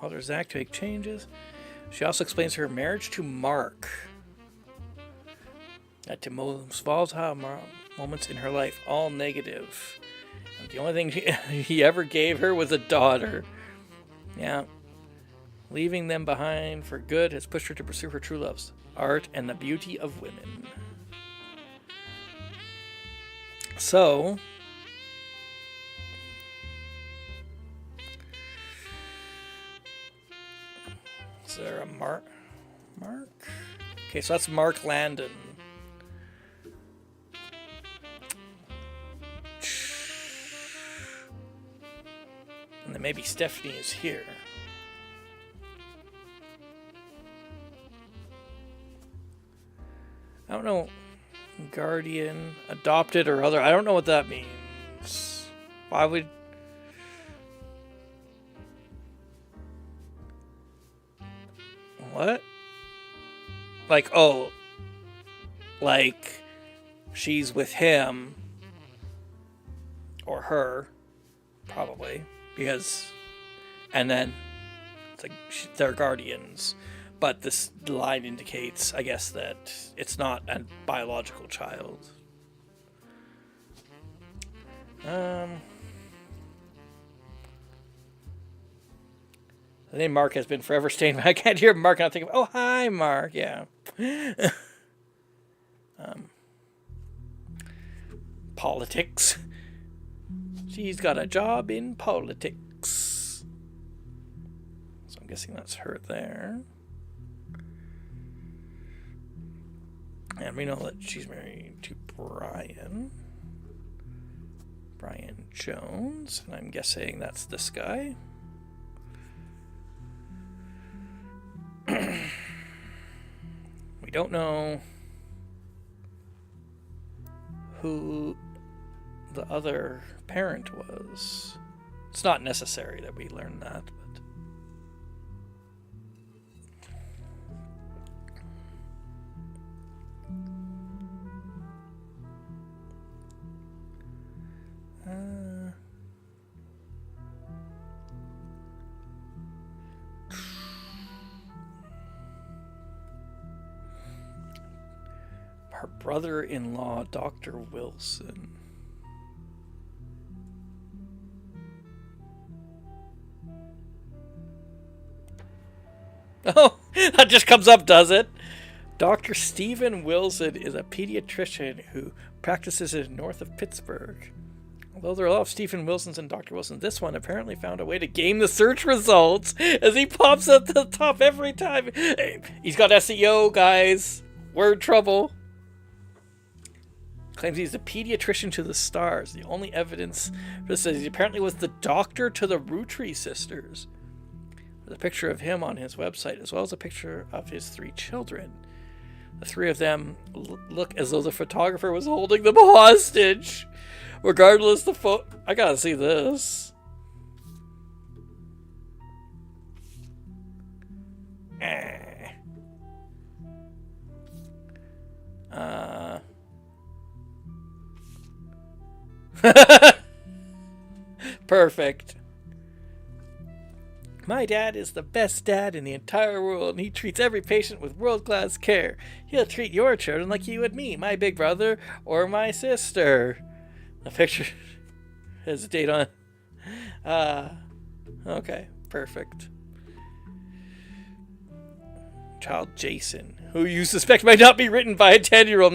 Father Zach to make changes. She also explains her marriage to Mark. That to most volatile moments in her life, all negative. And the only thing he ever gave her was a daughter. Yeah. Leaving them behind for good has pushed her to pursue her true loves, art and the beauty of women. So, is there a Mark? Okay, so that's Mark Landon. And then maybe Stephanie is here. I don't know. Guardian, adopted, or other. I don't know what that means. Why would... What? Like, oh. Like, she's with him. Or her. Probably. Because... And then... It's like, they're guardians. But this line indicates, I guess, that it's not a biological child. The name Mark has been forever stained. I can't hear Mark and I think of, oh, hi, Mark. Yeah. Politics. She's got a job in politics. So I'm guessing that's her there. And we know that she's married to Brian Jones, and I'm guessing that's this guy. We don't know who the other parent was. It's not necessary that we learn that, but... Her brother-in-law, Dr. Wilson. Oh, that just comes up, does it? Dr. Stephen Wilson is a pediatrician who practices in north of Pittsburgh. Although there are a lot of Stephen Wilsons and Dr. Wilson, this one apparently found a way to game the search results as he pops at the top every time. Hey, he's got SEO, guys. Word trouble. Claims he's a pediatrician to the stars. The only evidence for this is he apparently was the doctor to the Rootry sisters. There's a picture of him on his website, as well as a picture of his 3 children. The 3 of them look as though the photographer was holding them hostage. Regardless, I gotta see this. Perfect. My dad is the best dad in the entire world, and he treats every patient with world-class care. He'll treat your children like he would me, my big brother, or my sister. The picture has a date on. Okay, perfect. Child Jason, who you suspect might not be written by a 10-year-old.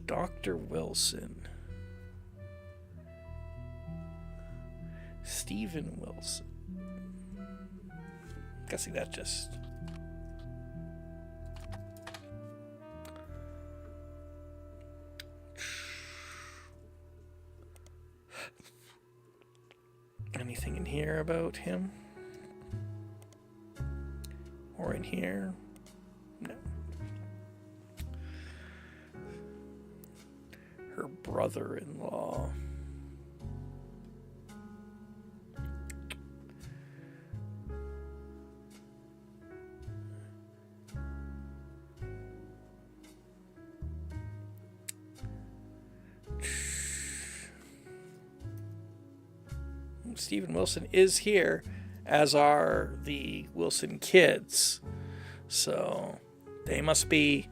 Dr. Wilson. Stephen Wilson. Guessing that just... Anything in here about him? Or in here? No. Her brother-in-law. Stephen Wilson is here, as are the Wilson kids. So they must be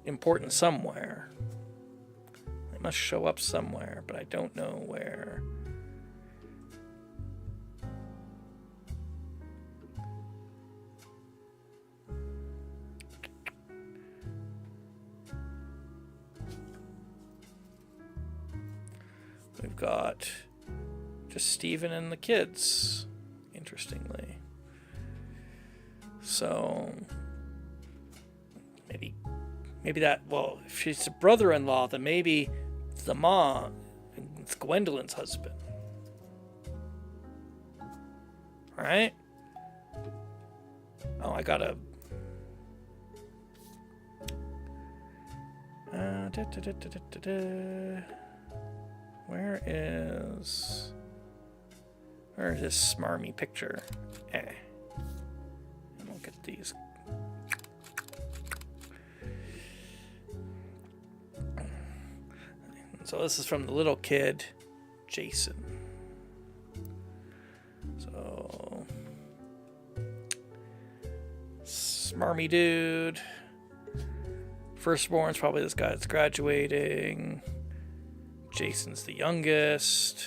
important somewhere. They must show up somewhere, but I don't know where. We've got just Stephen and the kids, interestingly. So maybe that, well, if she's a brother-in-law, then maybe the mom, it's Gwendolyn's husband. Alright? Oh, I gotta... Where is this smarmy picture? And we'll get these. So this is from the little kid, Jason. So smarmy dude. Firstborn's probably this guy that's graduating. Jason's the youngest.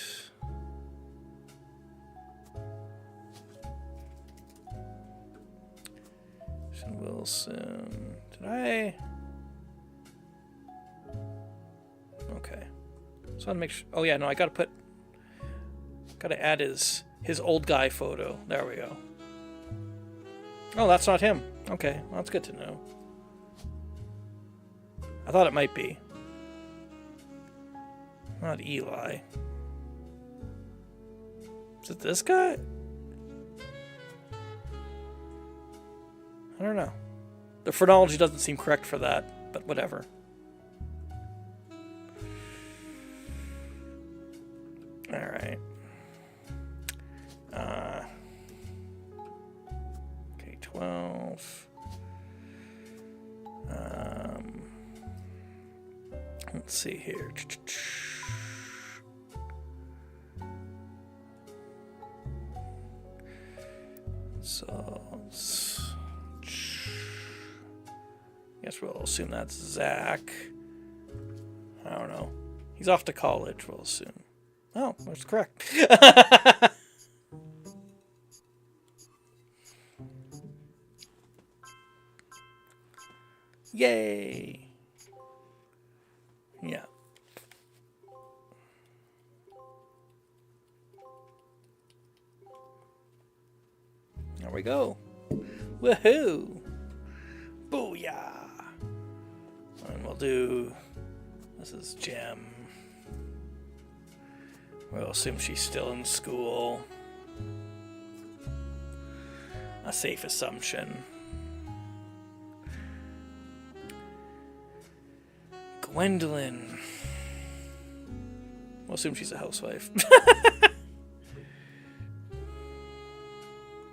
Wilson. Did I? Okay. So I'll make sure. Oh yeah, no, I gotta add his old guy photo. There we go. Oh, that's not him. Okay, well, that's good to know. I thought it might be. Not Eli. Is it this guy? I don't know. The phrenology doesn't seem correct for that, but whatever. Alright. Okay, 12. Let's see here. So, guess we'll assume that's Zach. I don't know. He's off to college, we'll assume. Oh, that's correct. Yay! Yeah. we go. Woohoo! Booyah! And we'll do... This is Jem. We'll assume she's still in school. A safe assumption. Gwendolyn. We'll assume she's a housewife.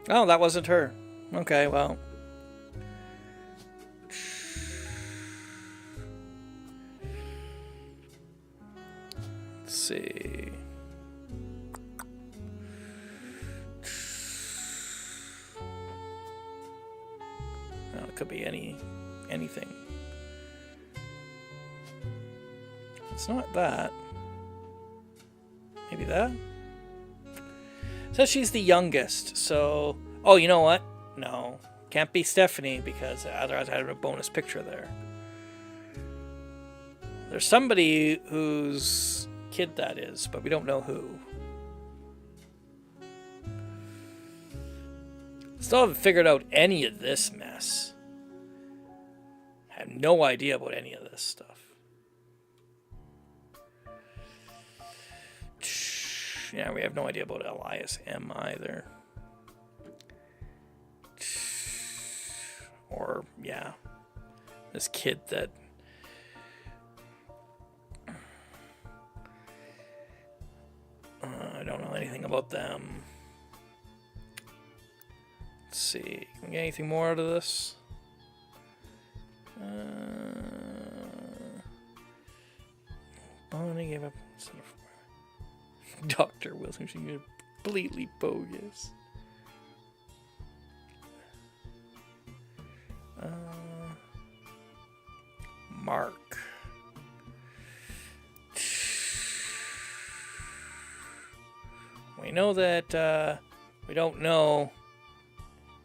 Oh, that wasn't her. Okay, well. Let's see. Well, it could be anything. It's not that. Maybe that? So she's the youngest, so... Oh, you know what? No. Can't be Stephanie, because otherwise I had a bonus picture there. There's somebody whose kid that is, but we don't know who. Still haven't figured out any of this mess. I have no idea about any of this stuff. Yeah, we have no idea about Elias M either. Or, yeah, this kid that... I don't know anything about them. Let's see, can we get anything more out of this? Bonnie gave up... Dr. Wilson, she's completely bogus. Mark. We know that we don't know.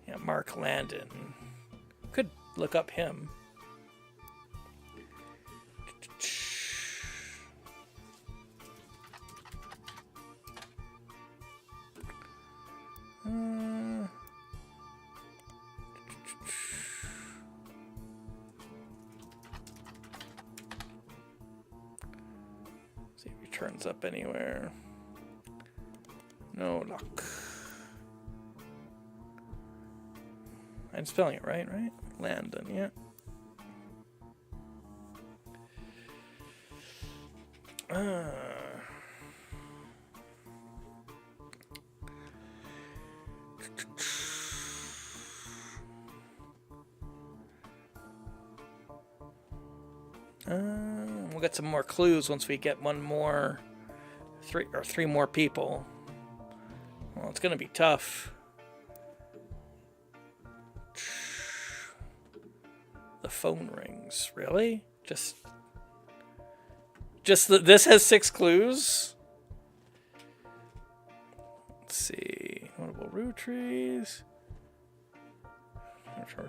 Yeah, Mark Landon. Could look up him. See if he turns up anywhere. No luck. I'm spelling it right? Landon, yeah. We'll get some more clues once we get three more people. Well, it's gonna be tough. The phone rings. Really? Just this has 6 clues. Let's see. Notable root trees.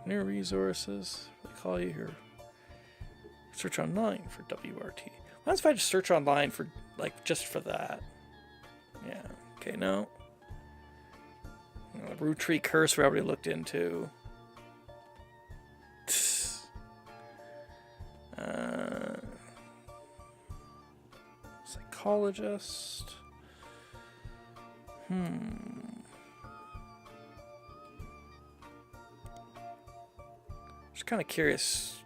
New resources. They call you here. Search online for WRT. What if I just search online for, like, just for that? Yeah. Okay, no. Root tree curse we already looked into. Psychologist. Just kind of curious,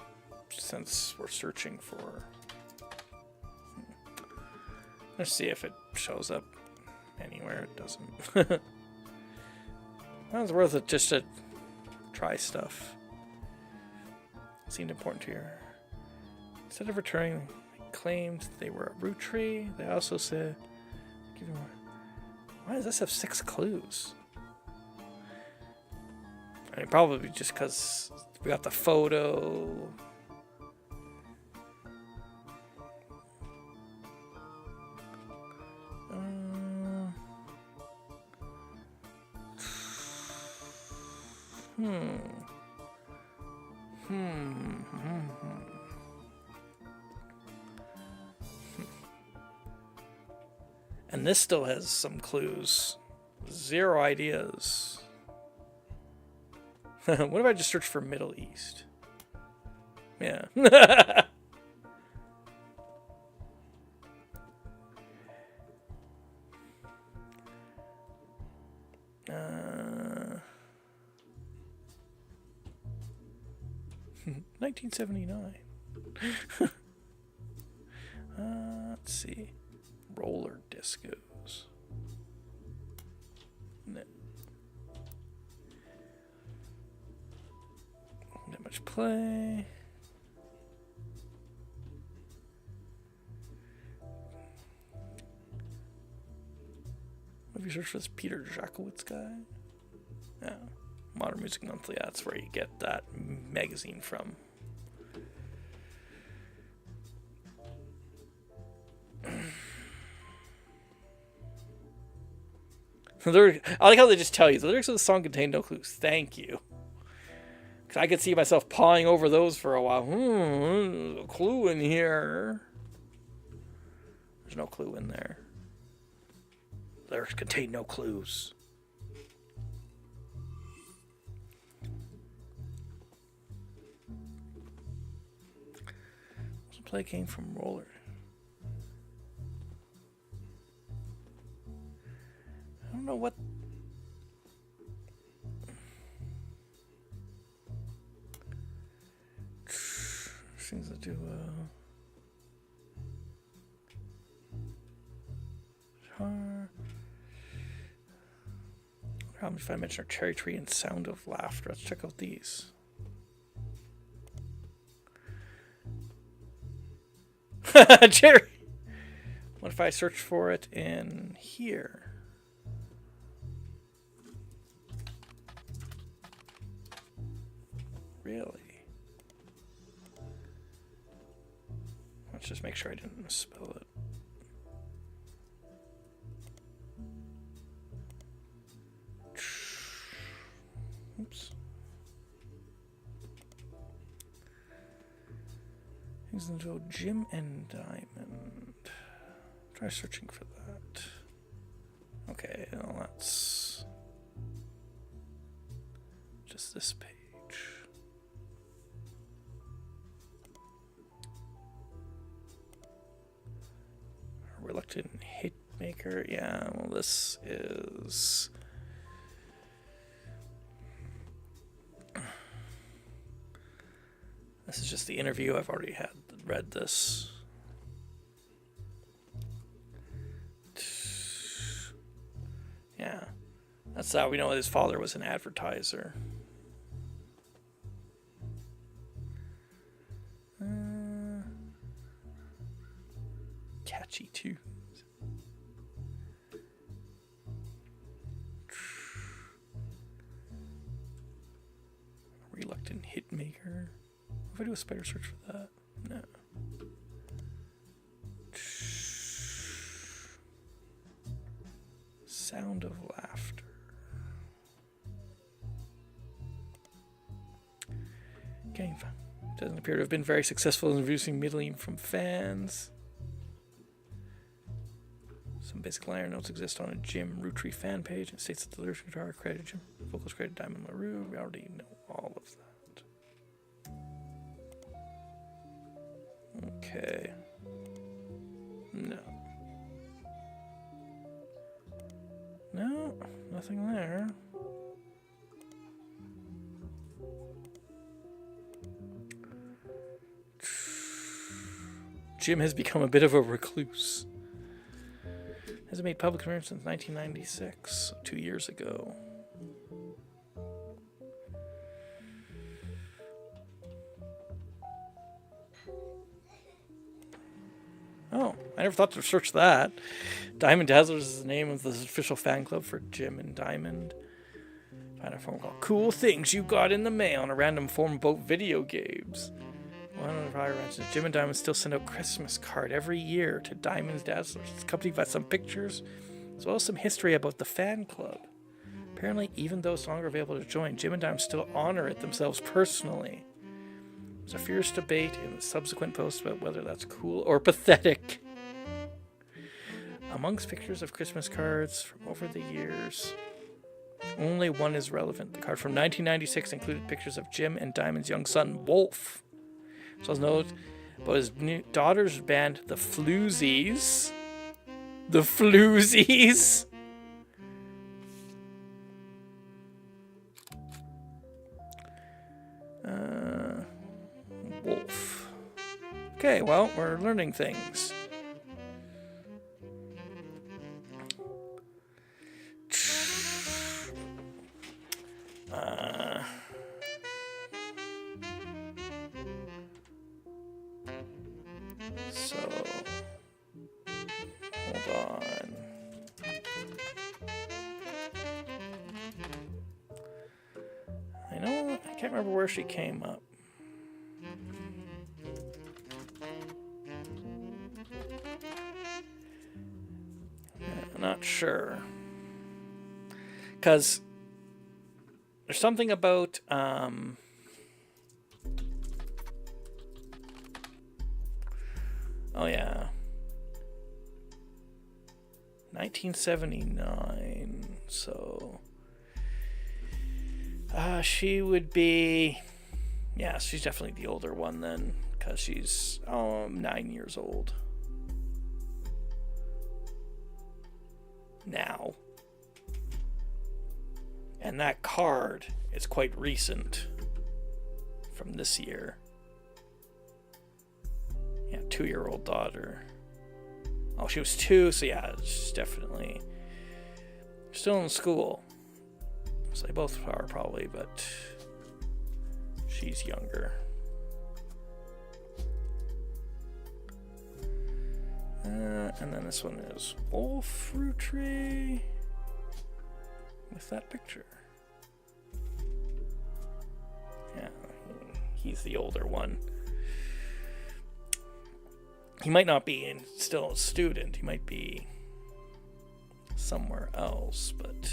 since we're searching for... Let's see if it shows up anywhere. It doesn't. It's worth it just to try stuff. Seemed important here. Instead of returning, they claimed they were a root tree. They also said, "Give me more." Why does this have 6 clues? I mean, probably just because we got the photo. And this still has some clues. 0 ideas. What if I just search for Middle East? Yeah. uh, 1979. Let's see. Roller discos. No. Not much play. Have you searched for this Peter Jacowitz guy? Yeah. Modern Music Monthly, that's where you get that magazine from. I like how they just tell you the lyrics of the song contain no clues. Thank you. Because I could see myself pawing over those for a while. There's a clue in here. There's no clue in there. Lyrics contain no clues. This play came from Roller. I don't know what. Things that do. How many if I mention our Cherry Tree and Sound of Laughter? Let's check out these. Cherry. What if I search for it in here? Really? Let's just make sure I didn't misspell it. Oops. He's into Jim and Diamond. Try searching for that. Okay, well, that's just this page. Reluctant Hitmaker. Yeah, well, this is. This is just the interview. I've already read this. Yeah. That's how we know his father was an advertiser. Catchy tunes. Reluctant Hitmaker. If I do a spider search for that, no. Sound of Laughter. Game doesn't appear to have been very successful in introducing Middling from fans. Some basic liner notes exist on a Jim Rootry fan page. It states that the lyrics guitar credited Jim, vocals credited Diamond LaRue. We already know all of that. Okay. No. No, nothing there. Jim has become a bit of a recluse. Hasn't made public appearance since 1996, 2 years ago. Oh, I never thought to search that. Diamond Dazzlers is the name of the official fan club for Jim and Diamond. Find a phone call. Cool things you got in the mail on a random forum about video games. One of the prior mentions, Jim and Diamond still send out Christmas card every year to Diamond's Dazzlers. It's accompanied by some pictures, as well as some history about the fan club. Apparently, even though it's no longer available to join, Jim and Diamond still honor it themselves personally. There's a fierce debate in the subsequent posts about whether that's cool or pathetic. Amongst pictures of Christmas cards from over the years. Only one is relevant. The card from 1996 included pictures of Jim and Diamond's young son, Wolf. So note about his new daughter's band, the Floozies. The Floozies. Wolf. Okay, well, we're learning things. So, hold on. I can't remember where she came up. I'm not sure. Because there's something about oh yeah, 1979. So she would be, yeah, she's definitely the older one then, because she's 9 years old now. And that card is quite recent, from this year. Yeah, 2-year-old daughter. Oh, she was 2, so yeah, she's definitely still in school. So they both are probably, but she's younger. And then this one is Wolf Fruit Tree with that picture. Yeah, he's the older one. He might not be still a student. He might be somewhere else, but...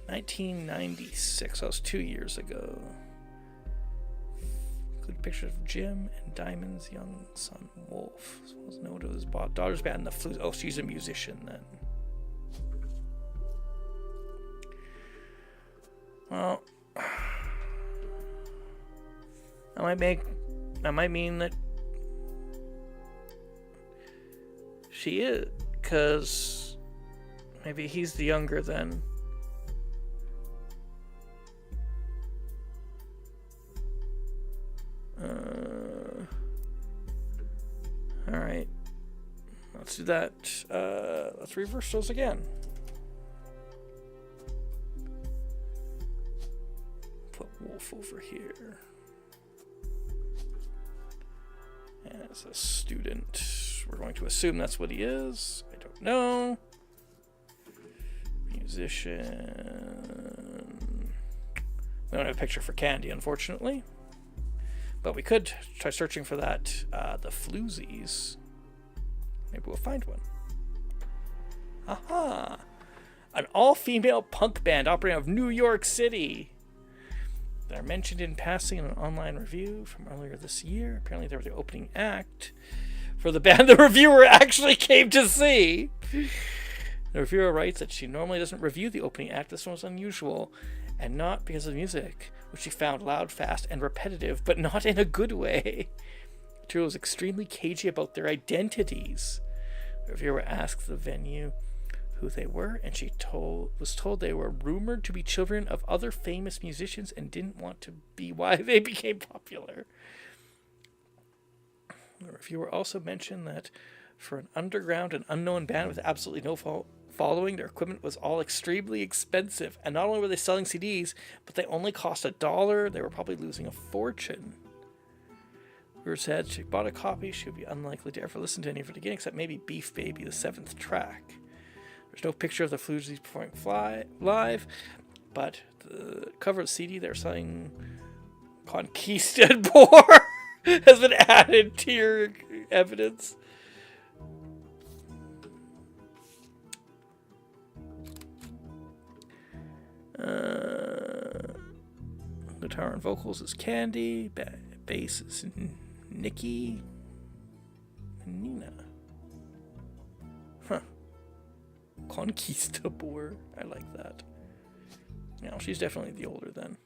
$1996. That was 2 years ago. Good picture of Jim and Diamond's young son, Wolf. As well as note of his daughter's band, the Floozies. Oh, she's a musician then. Well, that might mean that she is, because maybe he's the younger then. Alright. Let's do that. Let's reverse those again. Put Wolf over here. As a student, we're going to assume that's what he is. I don't know. Musician. We don't have a picture for Candy, unfortunately. But we could try searching for that, the Floozies. Maybe we'll find one. Aha! An all-female punk band operating out of New York City. They're mentioned in passing in an online review from earlier this year. Apparently they were the opening act for the band the reviewer actually came to see. The reviewer writes that she normally doesn't review the opening act. This one was unusual, and not because of the music, which she found loud, fast, and repetitive, but not in a good way. The trio was extremely cagey about their identities. The reviewer asked the venue who they were, and she was told they were rumored to be children of other famous musicians and didn't want to be why they became popular. The reviewer also mentioned that for an underground and unknown band with absolutely no following, their equipment was all extremely expensive, and not only were they selling CDs, but they only cost $1. They were probably losing a fortune. Rivers said she bought a copy. She would be unlikely to ever listen to any of it again, except maybe Beef Baby, the 7th track. There's no picture of the Floozies performing live, but the cover of the CD they're selling, Conquistador, has been added to your evidence. Guitar and vocals is Candy. base is Nikki and Nina. Huh. Conquistador. I like that. Yeah, she's definitely the older then.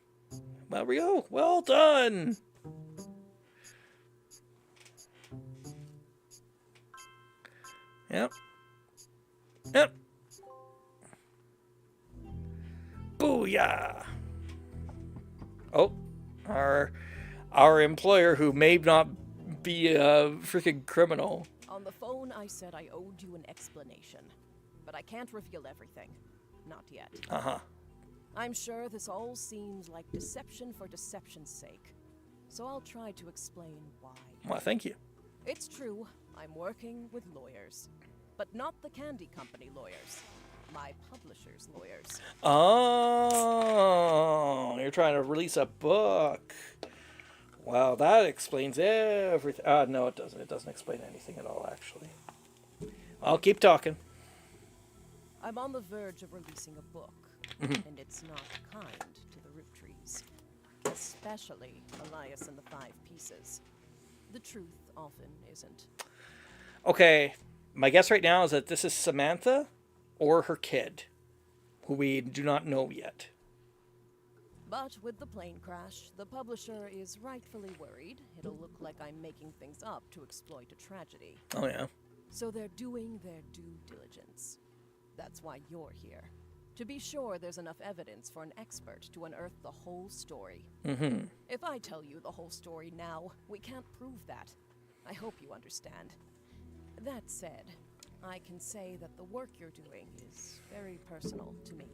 There we go. Well done. Yep. Yep. Booyah. Oh, our employer, who may not be a freaking criminal. On the phone, I said I owed you an explanation, but I can't reveal everything. Not yet. Uh-huh. I'm sure this all seems like deception for deception's sake, so I'll try to explain why. Well, thank you. It's true, I'm working with lawyers, but not the candy company lawyers. My publisher's lawyers. Oh, you're trying to release a book. Wow, that explains everything. No, it doesn't. It doesn't explain anything at all, actually. I'll keep talking. I'm on the verge of releasing a book, and it's not kind to the root trees. Especially Elias and the Five Pieces. The truth often isn't. Okay, my guess right now is that this is Samantha or her kid, who we do not know yet. But with the plane crash, the publisher is rightfully worried it'll look like I'm making things up to exploit a tragedy. Oh, yeah. So they're doing their due diligence. That's why you're here. To be sure there's enough evidence for an expert to unearth the whole story. Mm-hmm. If I tell you the whole story now, we can't prove that. I hope you understand. That said, I can say that the work you're doing is very personal to me.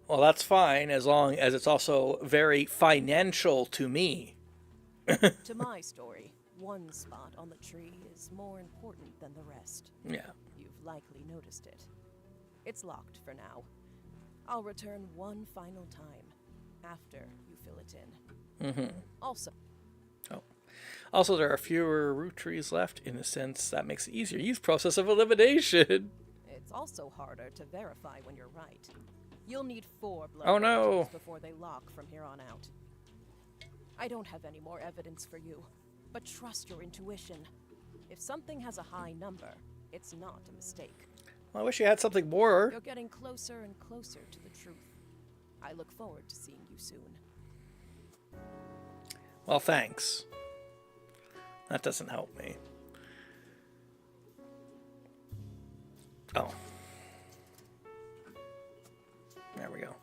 Well, that's fine, as long as it's also very financial to me. To my story, one spot on the tree is more important than the rest. Yeah. You've likely noticed it. It's locked for now. I'll return one final time, after you fill it in. Mm-hmm. Also, there are fewer root trees left. In a sense, that makes it easier. Use process of elimination. it's also harder to verify when you're right. You'll need 4 blood Oh, no. relatives before they lock from here on out. I don't have any more evidence for you, but trust your intuition. If something has a high number, it's not a mistake. Well, I wish you had something more. You're getting closer and closer to the truth. I look forward to seeing you soon. Well, thanks. That doesn't help me. Oh. There we go.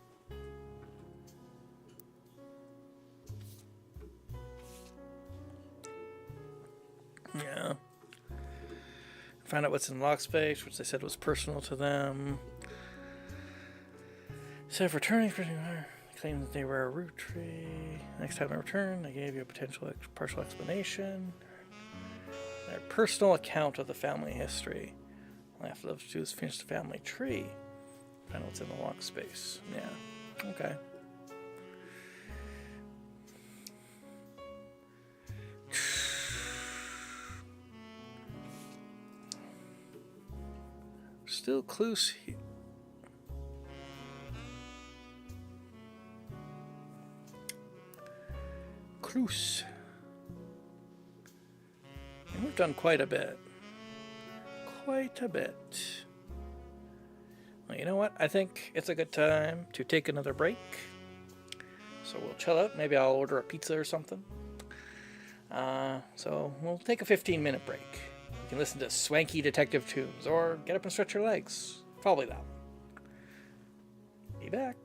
Yeah. Find out what's in Lockspace, which they said was personal to them. Instead of returning, claimed that they were a root tree. Next time I return, I gave you a potential partial explanation. Their personal account of the family history. All I have to do is finish the family tree. Find out what's in the lock space. Yeah. Okay. Still clues here. Clues. And we've done quite a bit. Quite a bit. Well, you know what? I think it's a good time to take another break. So we'll chill out. Maybe I'll order a pizza or something. So we'll take a 15-minute break. You can listen to swanky detective tunes or get up and stretch your legs. Probably that. Be back.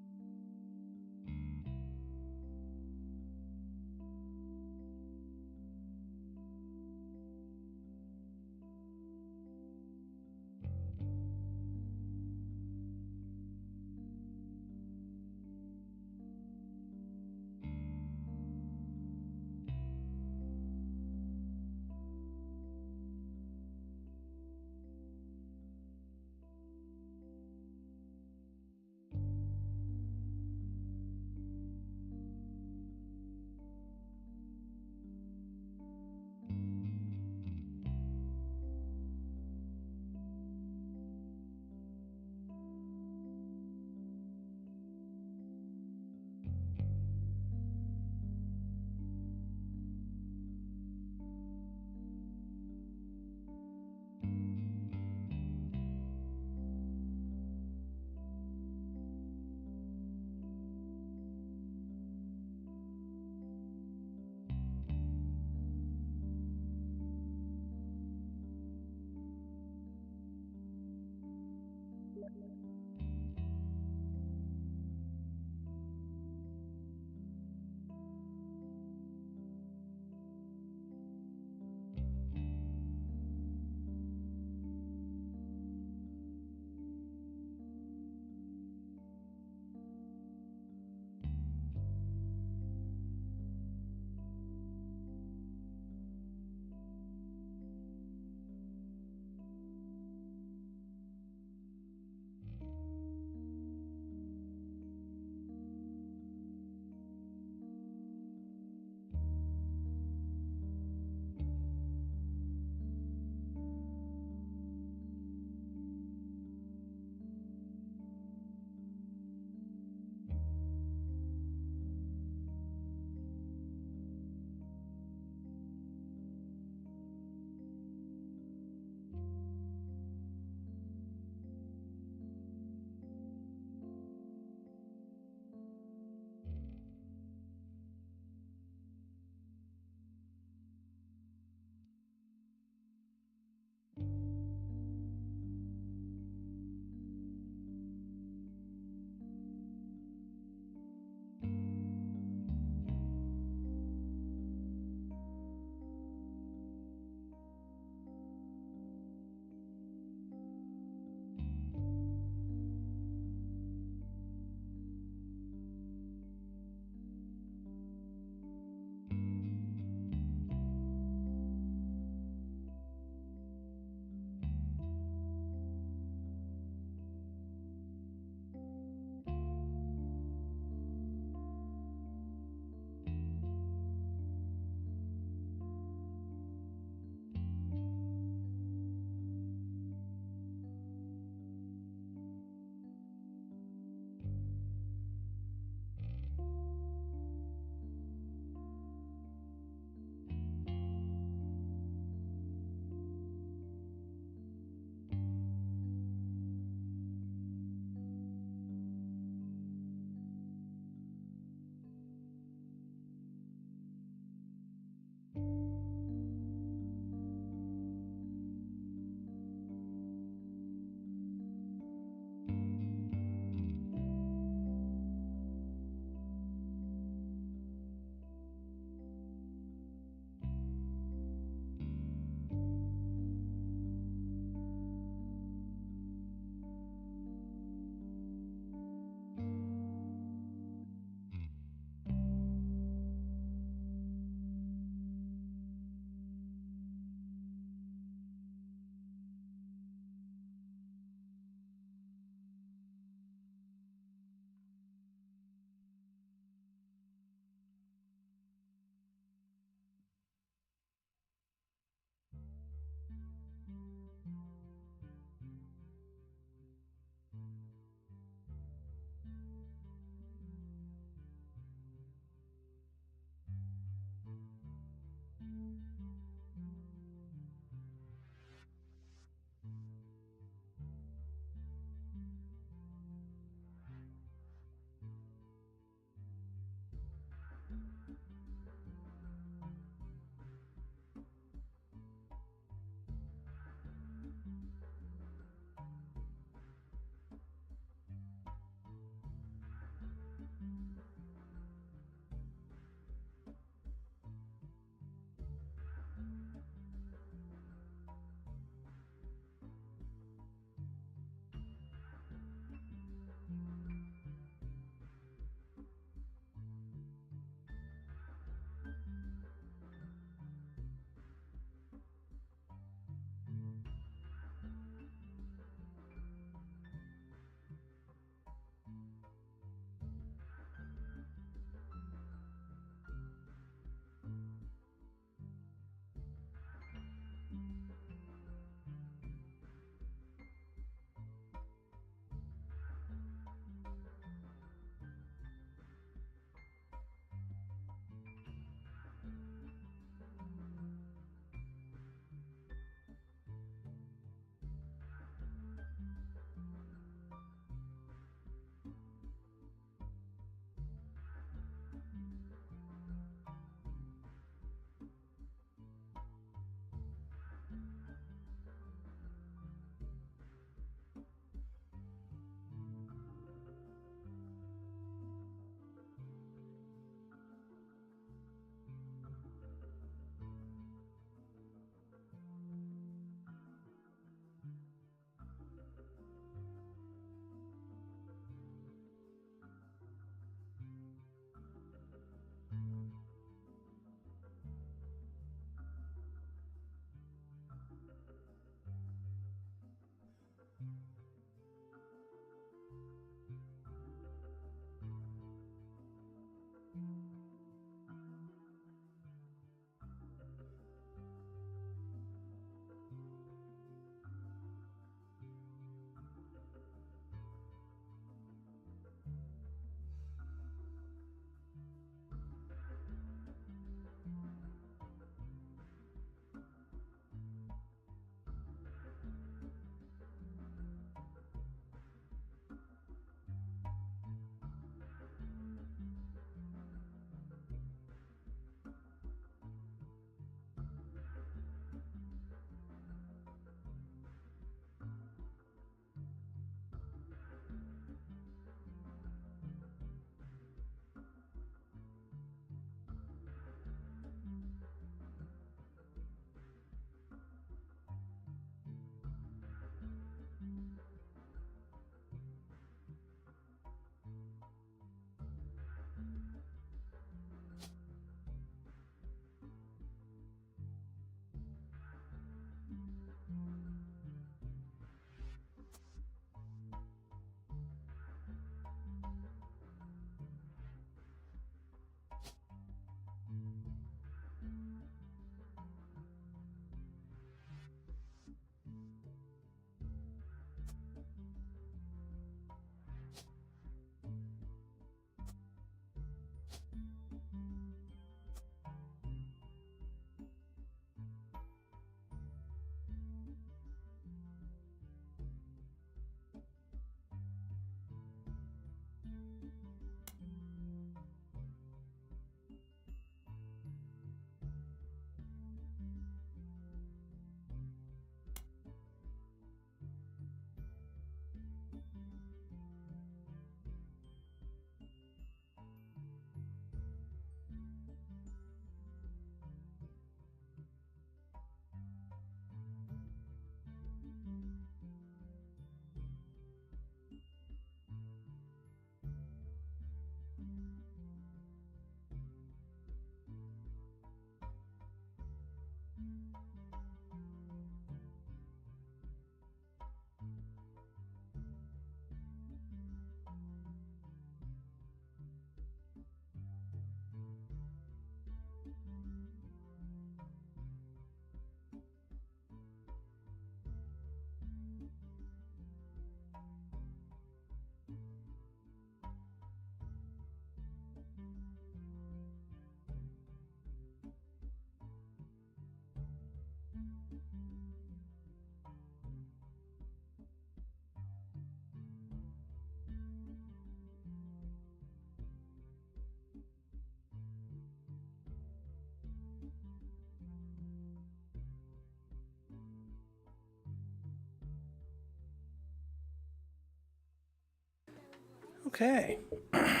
Okay. I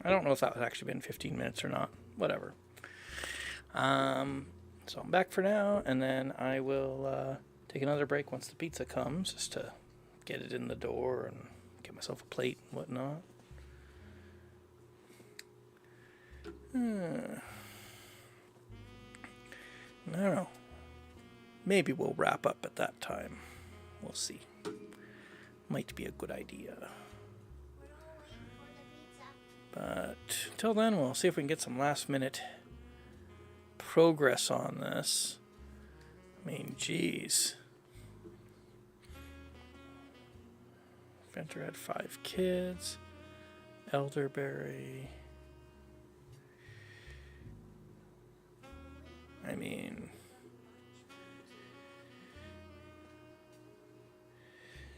don't know if that was actually been 15 minutes or not. Whatever. So I'm back for now, and then I will take another break once the pizza comes, just to get it in the door and get myself a plate and whatnot. I don't know. Maybe we'll wrap up at that time. We'll see. Might be a good idea. But until then, we'll see if we can get some last minute progress on this. I mean, geez. Venture had 5 kids. Elderberry. I mean,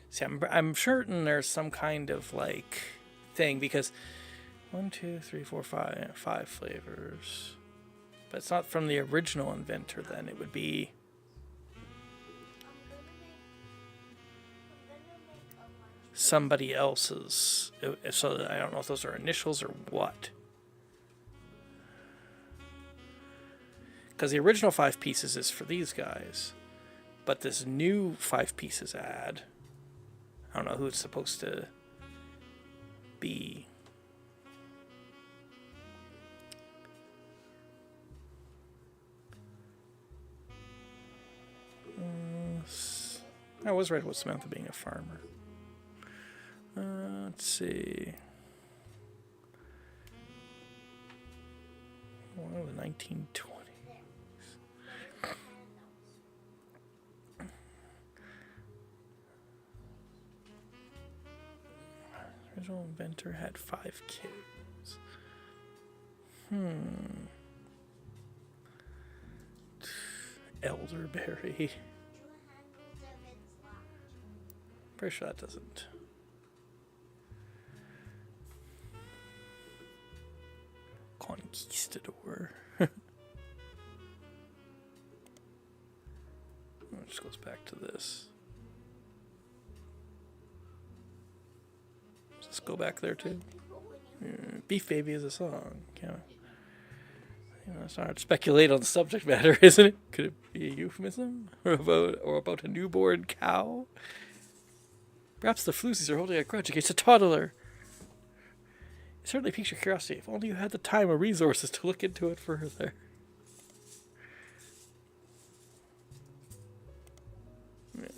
see, I'm certain there's some kind of like thing, because 1, 2, 3, 4, 5 flavors, but it's not from the original inventor. Then it would be somebody else's. So I don't know if those are initials or what. Because the original 5 pieces is for these guys, but this new 5 pieces ad, I don't know who it's supposed to be. I was right about Samantha being a farmer. Let's see. Well, the 1920s. The original inventor had 5 kids. Elderberry. Pretty sure that doesn't. Conquistador. It just goes back to this. Does this go back there too? Beef Baby is a song. Yeah. It's hard to speculate on the subject matter, isn't it? Could it be a euphemism? Or about a newborn cow? Perhaps the Floozies are holding a grudge against a toddler. It certainly piques your curiosity. If only you had the time or resources to look into it further. Yeah.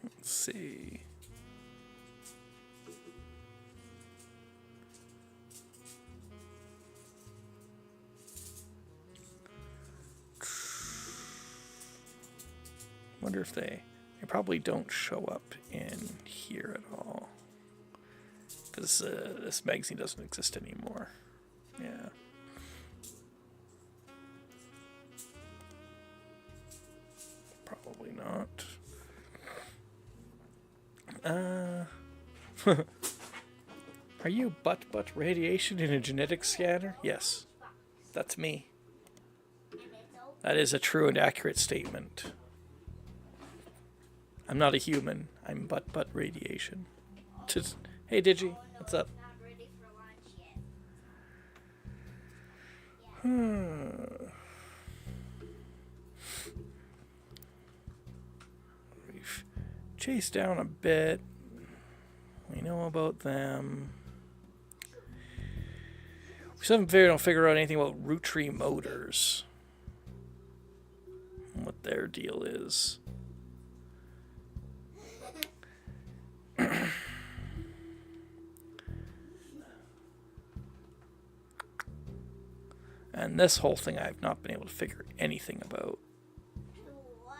Let's see. Wonder if they probably don't show up in here at all, because this magazine doesn't exist anymore. Yeah. Probably not. Are you butt radiation in a genetic scanner? Yes, that's me. That is a true and accurate statement. I'm not a human. I'm butt radiation. Just, hey Digi, what's up? chased down a bit. We know about them. We still haven't figured out anything about Root Tree Motors. What their deal is. And this whole thing I've not been able to figure anything about. What?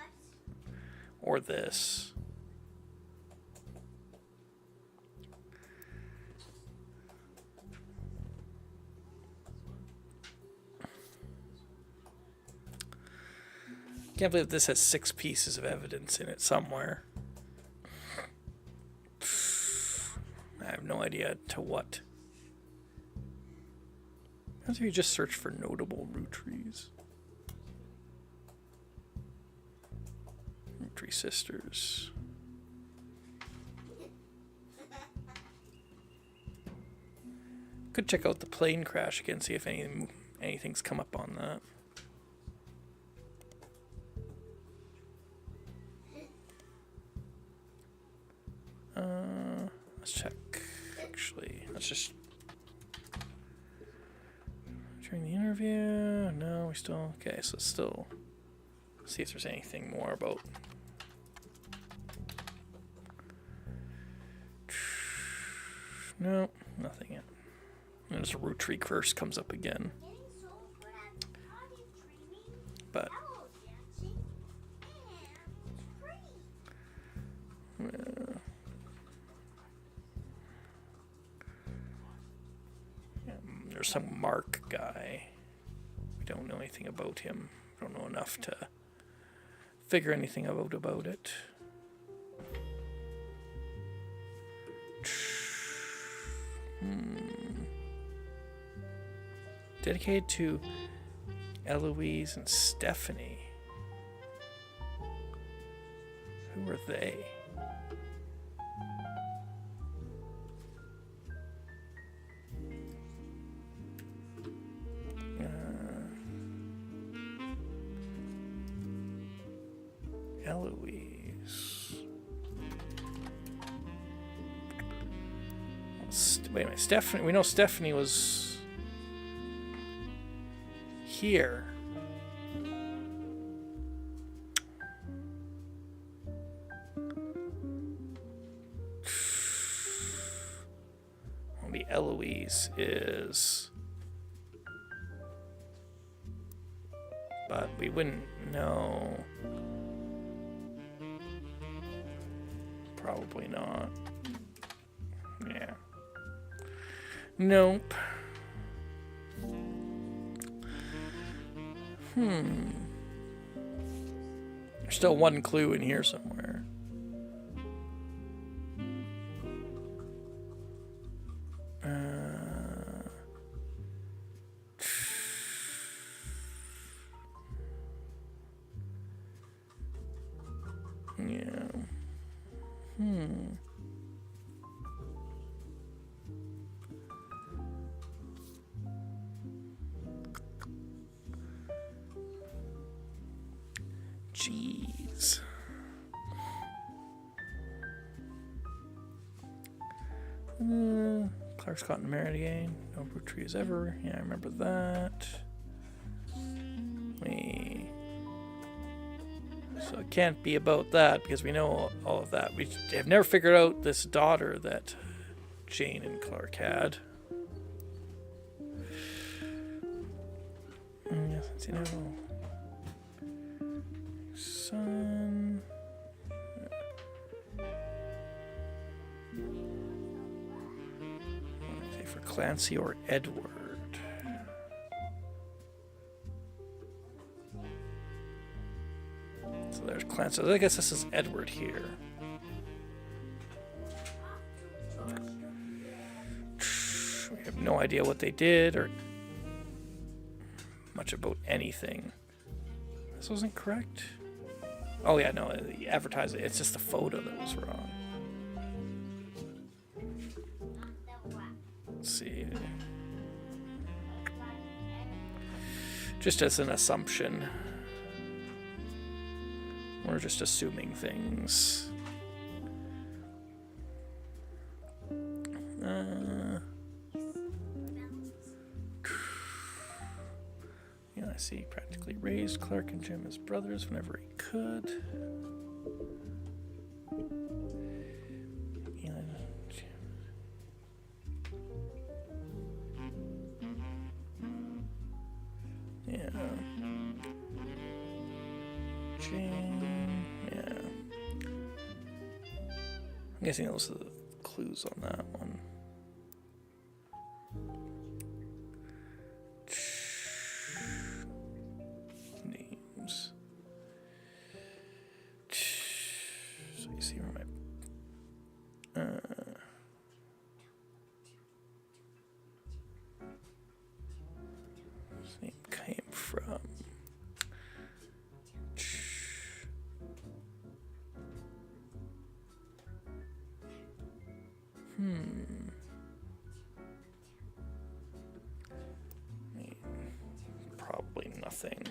Or this. Can't believe this has 6 pieces of evidence in it somewhere. I have no idea to what. What if you just search for notable root trees? Root Tree Sisters. Could check out the plane crash again, see if anything's come up on that. Let's check. Actually, let's just during the interview. No, we still okay. So let's still see if there's anything more about. No, nothing yet. And there's a root tree curse comes up again. Getting so good at potty training. But Hello, Jesse. And tree. there's some Mark guy. We don't know anything about him. Don't know enough to figure anything out about it. Dedicated to Eloise and Stephanie. Who are they? Eloise. Wait a minute, Stephanie. We know Stephanie was here. Maybe Eloise is, but we wouldn't know. Probably not. Yeah. Nope. There's still one clue in here somewhere. Yeah. Jeez. Clark's gotten married again. No root trees ever. Yeah, I remember that. So it can't be about that because we know all of that. We have never figured out this daughter that Jane and Clark had. Yes, you know. Son. What do I say for Clancy or Edward? So there's Clancy. I guess this is Edward here. We have no idea what they did or much about anything. This wasn't correct. Oh yeah, no, the advertising. It's just the photo that was wrong. Let's see. Just as an assumption. We're just assuming things. I see. Practically raised Clark and Jim as brothers whenever he could. Yeah. Jane. Yeah. I'm guessing those are the clues on that one. Names. So you see where my this name came from. Probably nothing.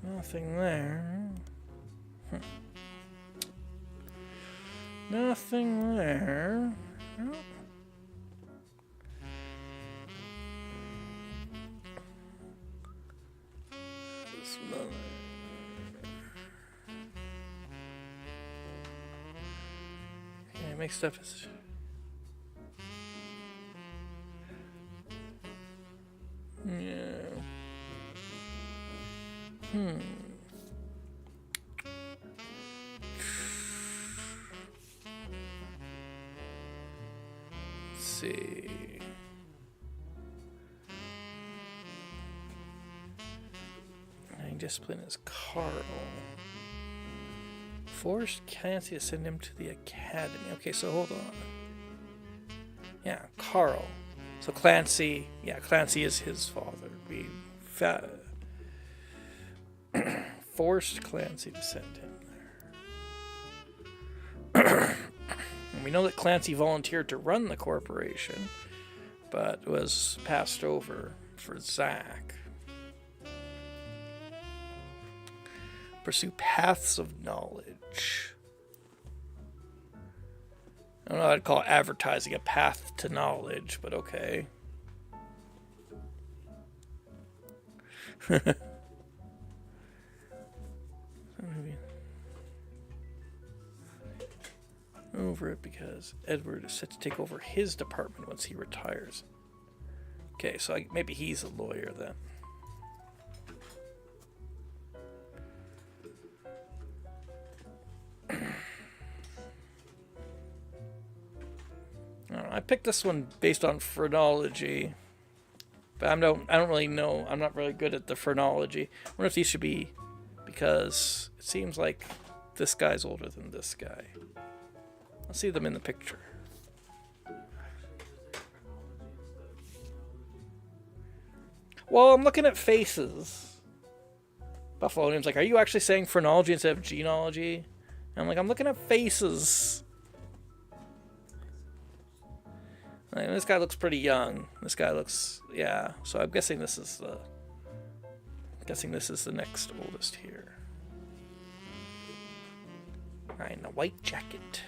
Nothing there. Nothing there. Oh. This one. Yeah, make stuff as yeah. Let's see. Discipline is Carl. Forced Clancy to send him to the academy. Okay, so hold on. Yeah, Carl. So Clancy, yeah, Clancy is his father. We forced Clancy to send him there. And we know that Clancy volunteered to run the corporation, but was passed over for Zach. Pursue paths of knowledge. I don't know how I'd call advertising a path to knowledge, but okay. Over it because Edward is set to take over his department once he retires. Okay, so maybe he's a lawyer then. I picked this one based on phrenology, but I don't really know. I'm not really good at the phrenology. I wonder if these should be, because it seems like this guy's older than this guy. I'll see them in the picture. Well, I'm looking at faces. Buffalo name's like, are you actually saying phrenology instead of genealogy? And I'm like, I'm looking at faces. And this guy looks pretty young. This guy looks, yeah. So I'm guessing this is the next oldest here. Alright, and a white jacket.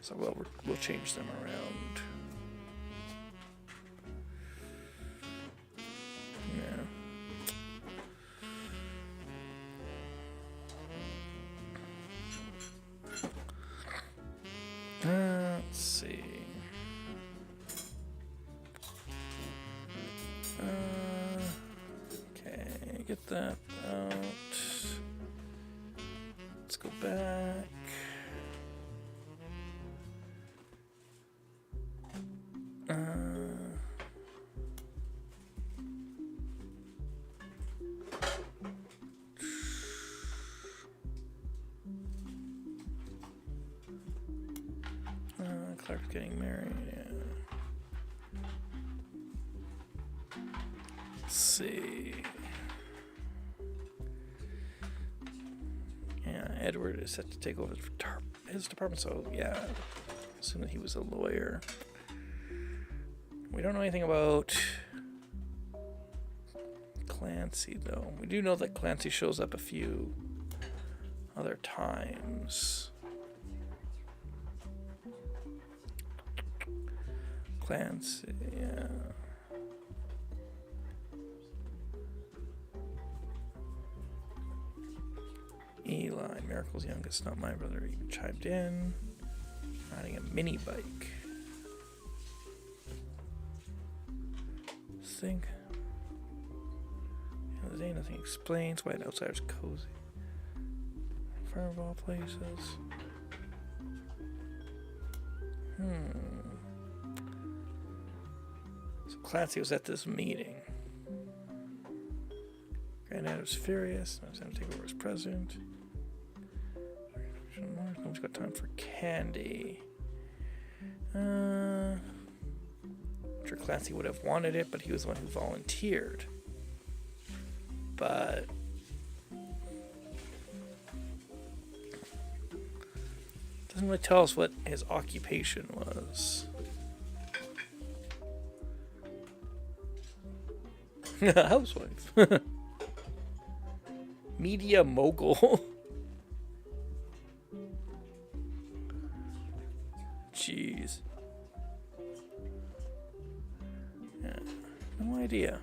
So we'll change them around. Yeah. Let's see. Okay, get that out. Let's go back. Clark's getting married. Yeah. Let's see. Yeah, Edward is set to take over his department, so yeah, assume that he was a lawyer. We don't know anything about Clancy, though. We do know that Clancy shows up a few other times. Clancy, yeah. Eli, Miracle's youngest, not my brother, even chimed in. Riding a mini bike. Think. The other day, nothing explains why an outsider's cozy. Far of all places. So Clancy was at this meeting. Granddad was furious. I was going to take over as president. Nobody's got time for candy. I'm sure Clancy would have wanted it, but he was the one who volunteered. But doesn't really tell us what his occupation was. Housewife. Media mogul. Jeez. Yeah, no idea.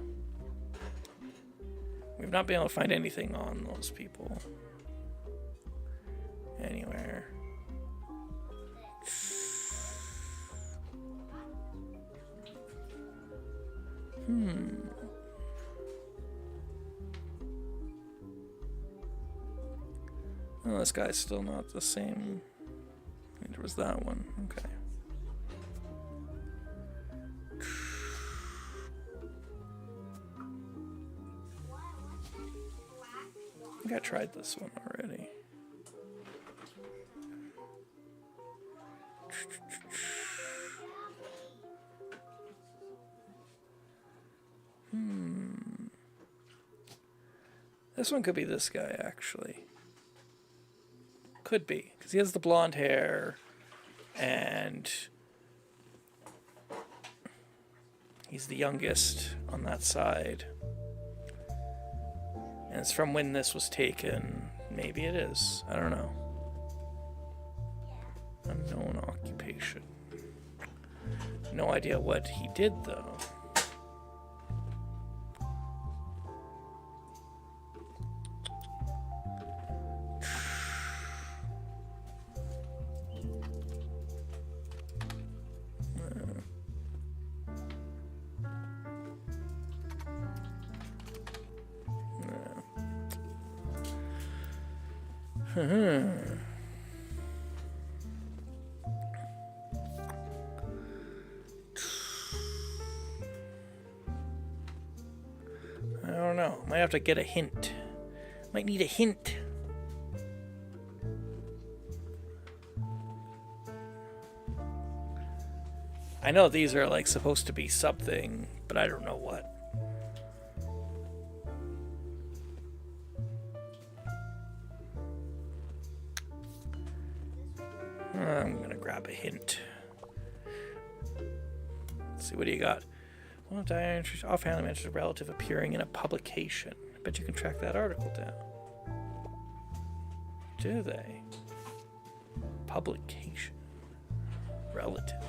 We've not been able to find anything on those people. Anywhere. Oh, this guy's still not the same. There was that one. Okay. I think I tried this one already. This one could be this guy, actually. Could be, because he has the blonde hair, and he's the youngest on that side. And it's from when this was taken. Maybe it is. I don't know. Unknown occupation. No idea what he did, though. I don't know. Might have to get a hint. Might need a hint. I know these are like supposed to be something, but I don't know what. I'm gonna grab a hint. Let's see, what do you got? Well, Diane offhand mentioned a relative appearing in a publication. I bet you can track that article down. Do they? Publication. Relative.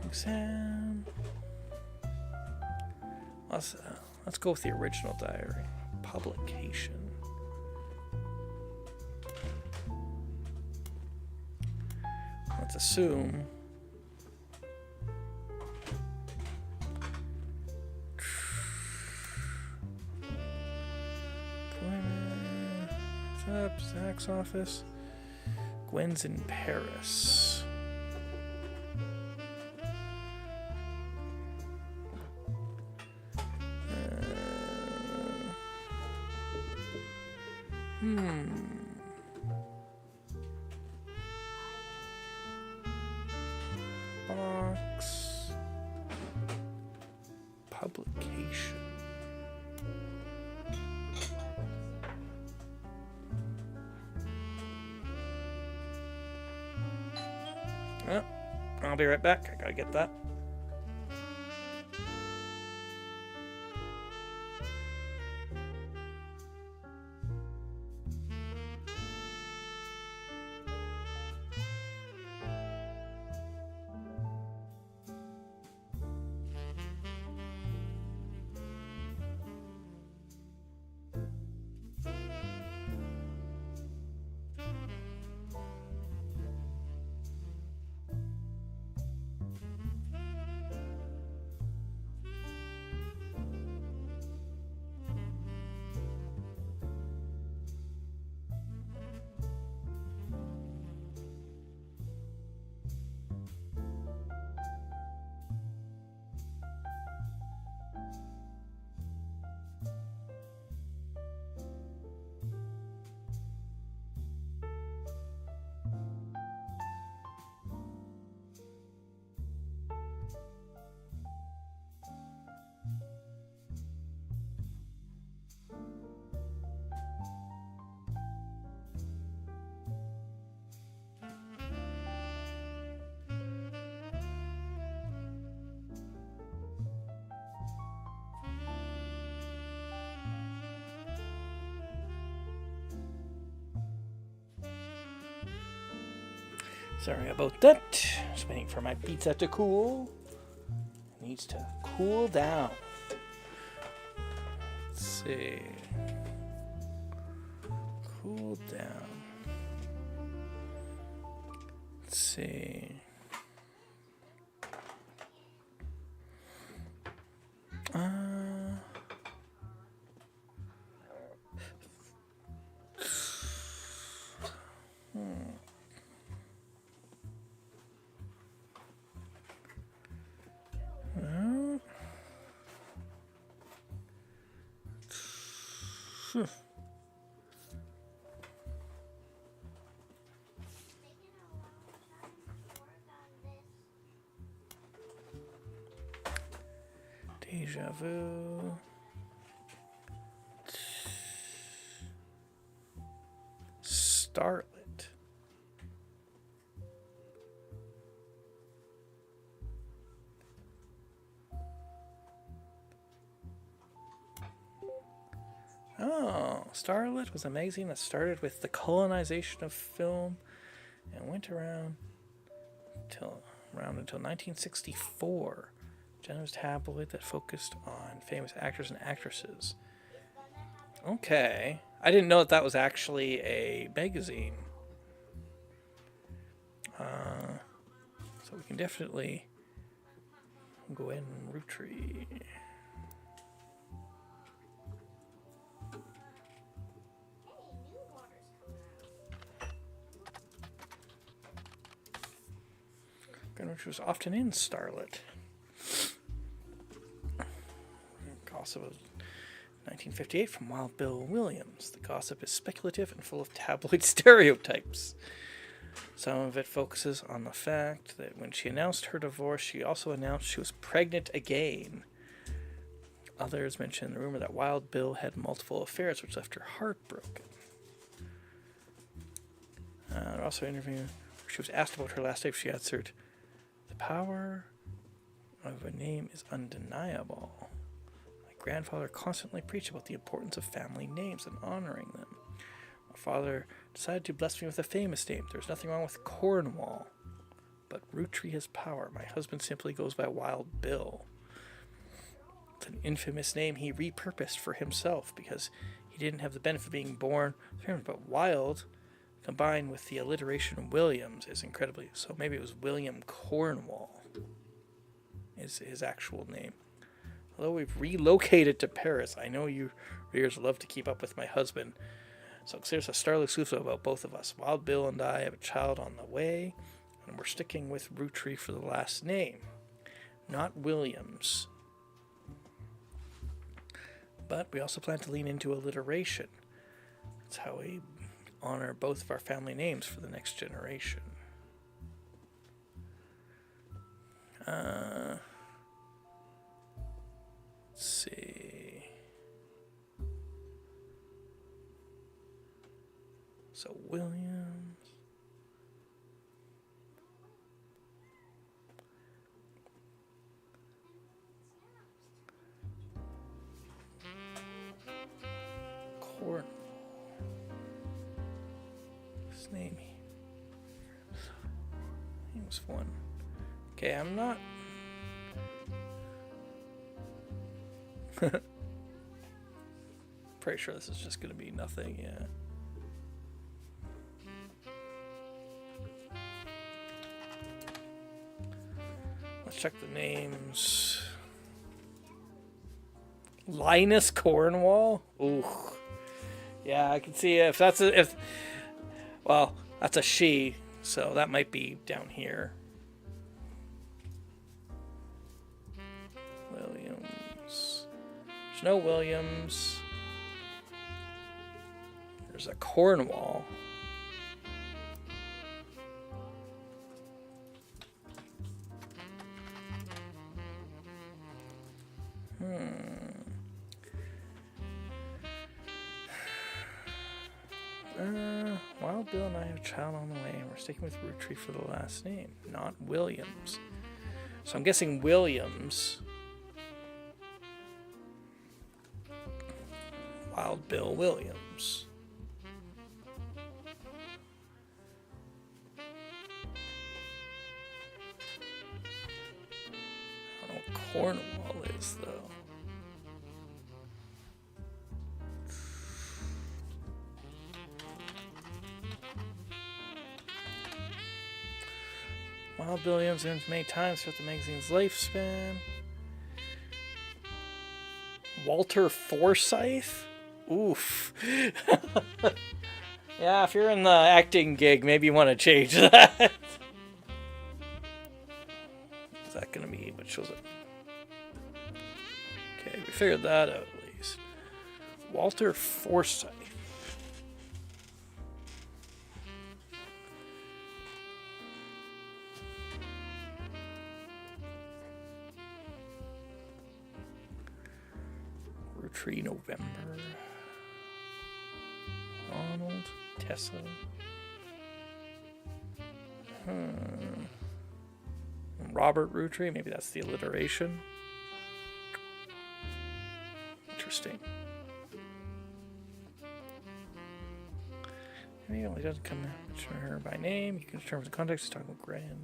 Exam. Let's go with the original diary. Publication. Let's assume what's up, Zach's office. Gwen's in Paris. Box. Publication. Oh, I'll be right back. I gotta get that. Sorry about that. Just waiting for my pizza to cool. It needs to cool down. Let's see. Cool down. Let's see. Deja vu. Starlet. Oh, Starlet was a magazine that started with the colonization of film and went around until 1964. Generous tabloid that focused on famous actors and actresses. Okay. I didn't know that was actually a magazine. So we can definitely go ahead and root tree. Which was often in Starlet. Gossip of 1958 from Wild Bill Williams. The gossip is speculative and full of tabloid stereotypes. Some of it focuses on the fact that when she announced her divorce, she also announced she was pregnant again. Others mention the rumor that Wild Bill had multiple affairs, which left her heartbroken. Also interviewed, she was asked about her last name. She answered, "The power of a name is undeniable. My grandfather constantly preached about the importance of family names and honoring them. My father decided to bless me with a famous name. There's nothing wrong with Cornwall, but Root Tree has power. My husband simply goes by Wild Bill. It's an infamous name he repurposed for himself because he didn't have the benefit of being born. But Wild, combined with the alliteration Williams, is incredibly... So maybe it was William Cornwall is his actual name. Although we've relocated to Paris, I know you readers love to keep up with my husband. So there's a Starlet exclusive about both of us. Wild Bill and I have a child on the way, and we're sticking with Root Tree for the last name, not Williams. But we also plan to lean into alliteration. That's how we honor both of our family names for the next generation. Let's see. So Williams. Corn. His name. He was one. Okay, I'm not. Pretty sure this is just going to be nothing, yeah. Let's check the names. Linus Cornwall? Ooh. Yeah, I can see if that's a, well, that's a she, so that might be down here. Williams. There's no Williams. There's a Cornwall. Wild Bill and I have a child on the way, and we're sticking with Root Tree for the last name, not Williams. So I'm guessing Williams. Wild Bill Williams. Wild Williams and many times throughout the magazine's lifespan. Walter Forsythe? Oof. Yeah, if you're in the acting gig, maybe you want to change that. Is that going to be what shows up? Okay, we figured that out at least. Walter Forsythe. Tree November. Ronald Tessa. Robert Rootree. Maybe that's the alliteration. Interesting. Maybe it only doesn't come to her by name. You can determine the context. He's talking about Gran.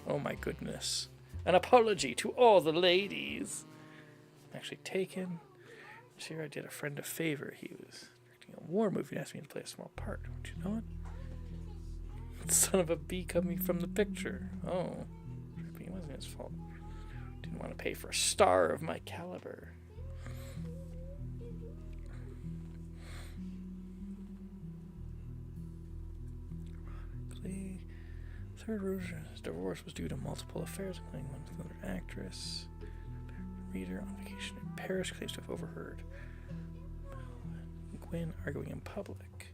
Oh my goodness. An apology to all the ladies. Actually taken. This year I did a friend a favor. He was directing a war movie and asked me to play a small part. Don't you know it? Son of a bee coming from the picture. Oh. It wasn't his fault. Didn't want to pay for a star of my caliber. Third Rouge's divorce was due to multiple affairs, including one with another actress. Reader on vacation in Paris claims to have overheard Gwen arguing in public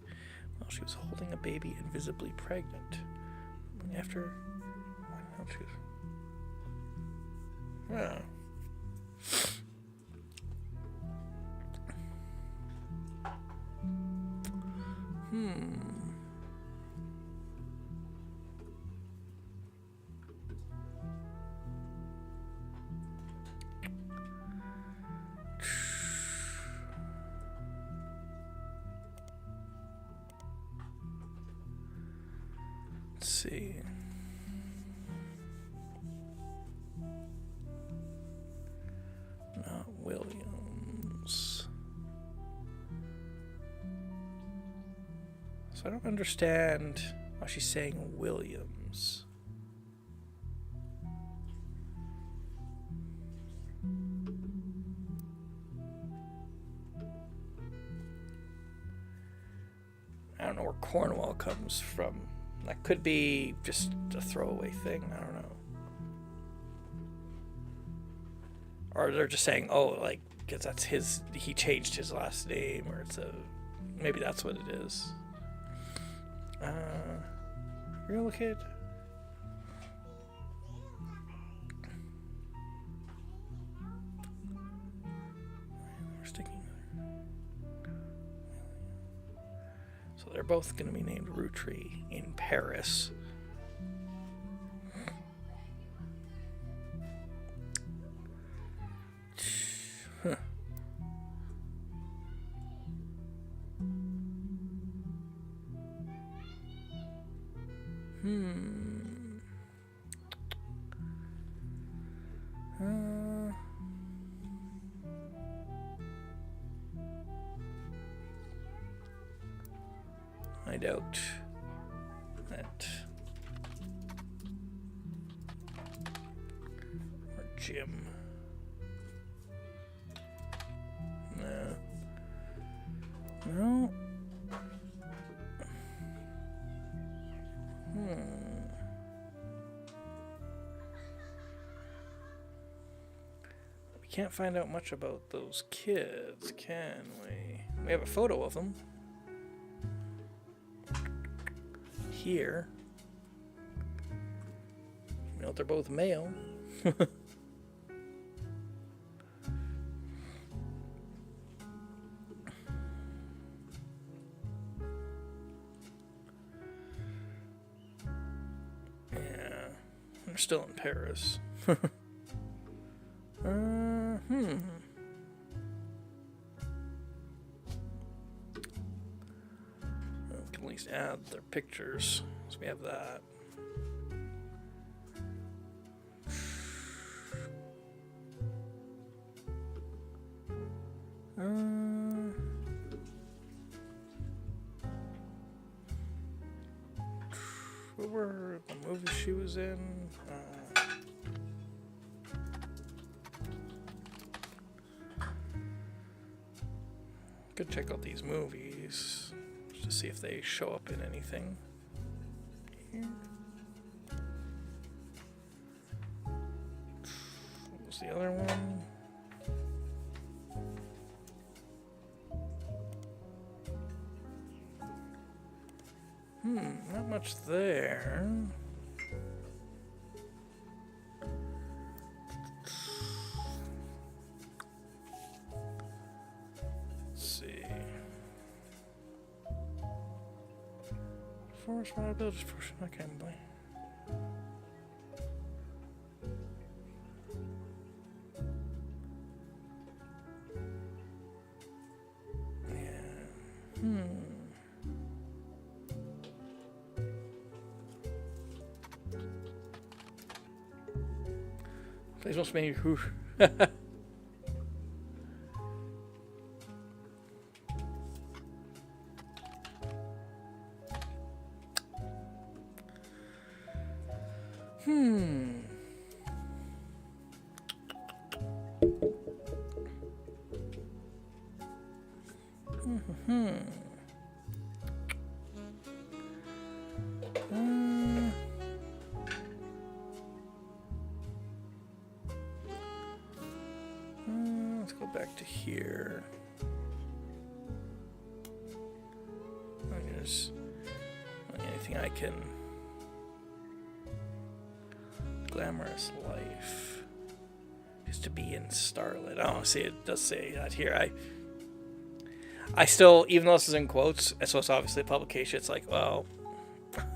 while she was holding a baby and visibly pregnant. After, how she was. See. Not Williams. So I don't understand why she's saying Williams. I don't know where Cornwall comes from. That could be just a throwaway thing. I don't know. Or they're just saying, oh, like, because that's his, he changed his last name, or it's a, maybe that's what it is. Real kid? We're sticking there. So they're both going to be named Rootree in Paris. Huh. I doubt that. Or Jim. No. No. We can't find out much about those kids, can we? We have a photo of them. Here. You know, they're both male. Yeah, they're still in Paris. We can at least add their pictures, so we have that. were the movies she was in. Could check out these movies just to see if they show up in anything. Here. What was the other one? Not much there. Let's see. Forest Wild Builders portion, I can't believe. Plays most many who. Let's go back to here. There's anything I can. Glamorous life is to be in starlit. Oh, see, it does say that here. I still, even though this is in quotes, so it's obviously a publication. It's like, well,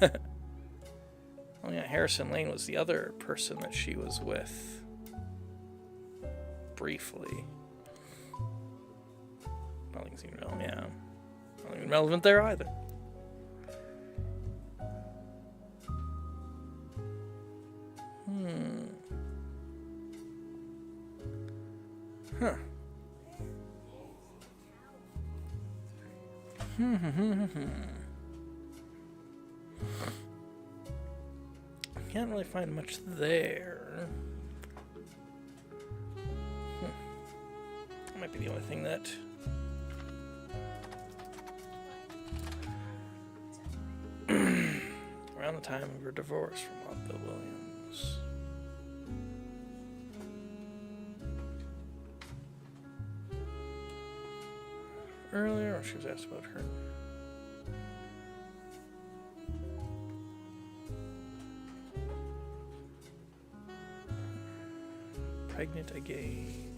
oh yeah, Harrison Lane was the other person that she was with briefly. Nothing seems real, yeah. Nothing relevant there either. Huh. Can't really find much there. That might be the only thing that. Around the time of her divorce from Bill Williams. Earlier, she was asked about her. Pregnant again.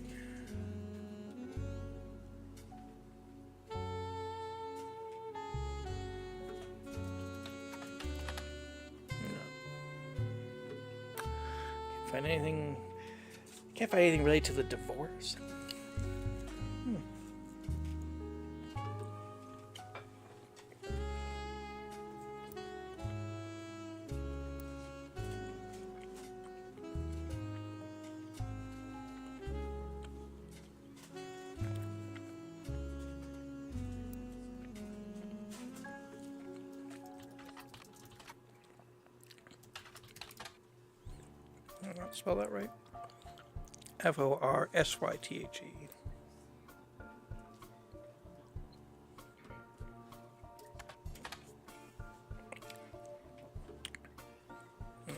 Can't find anything related to the divorce. I'll spell that right. Forsythe. Yeah.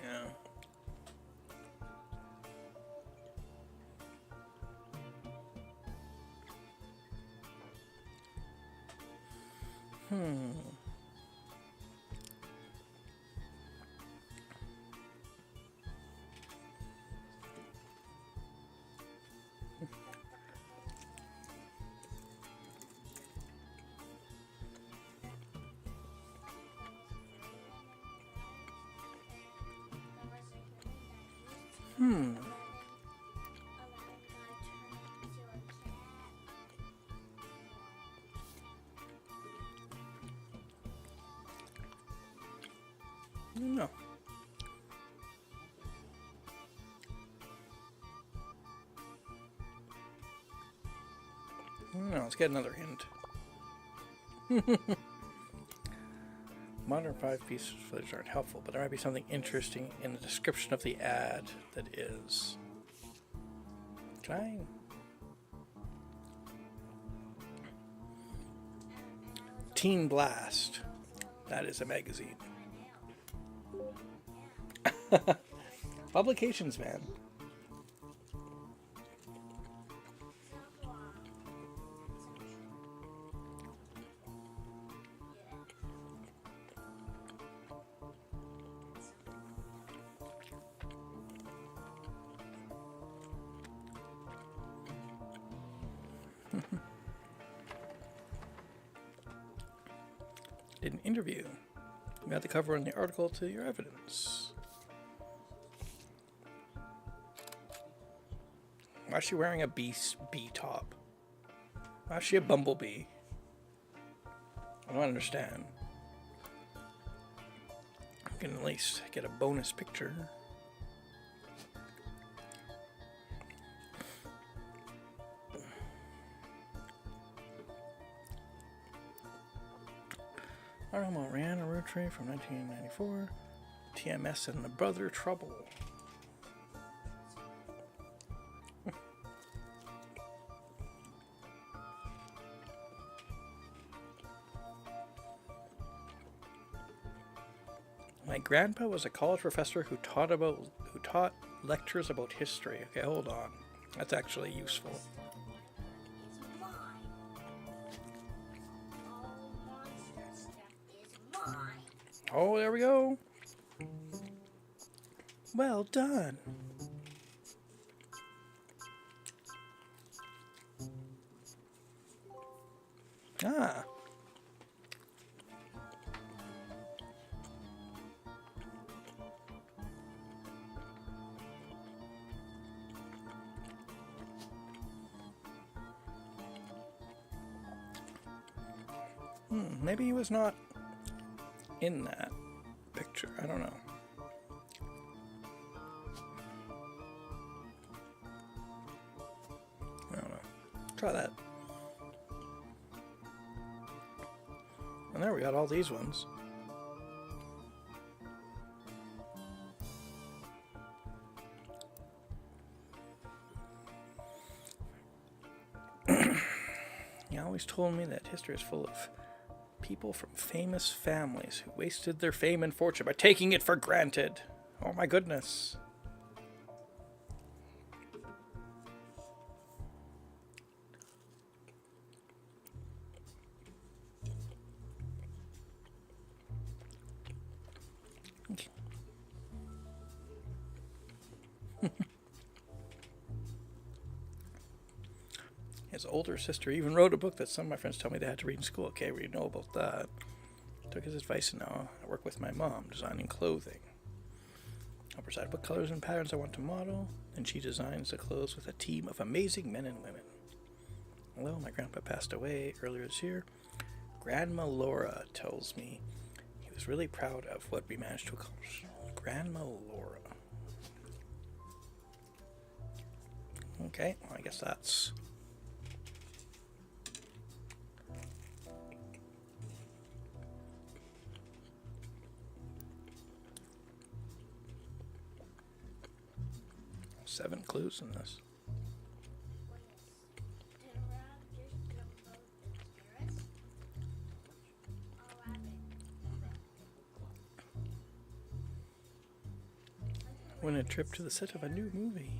No. No, let's get another hint. Modern 5-piece footage aren't helpful, but there might be something interesting in the description of the ad that is. Can I? Teen Blast. That is a magazine. Publications, man. Did an interview. You got the cover and the article to your evidence. Why is she wearing a bee top? Why is she a bumblebee? I don't understand. I can at least get a bonus picture. Arnold ran a road trip from 1994. TMS and the Brother Trouble. My grandpa was a college professor who taught lectures about history. Okay, hold on. That's actually useful. It's mine. All monster stuff is mine. Oh, there we go. Well done. Ah. Maybe he was not in that picture. I don't know. I don't know. Try that. And there we got all these ones. He always told me that history is full of people from famous families who wasted their fame and fortune by taking it for granted. Oh my goodness. Okay. His older sister even wrote a book that some of my friends tell me they had to read in school. Okay, we know about that. Took his advice and now I work with my mom designing clothing. I'll decide what colors and patterns I want to model, and she designs the clothes with a team of amazing men and women. Although my grandpa passed away earlier this year, Grandma Laura tells me he was really proud of what we managed to accomplish. Grandma Laura. Okay, well, I guess that's... seven clues in this. Win a trip to the set of a new movie.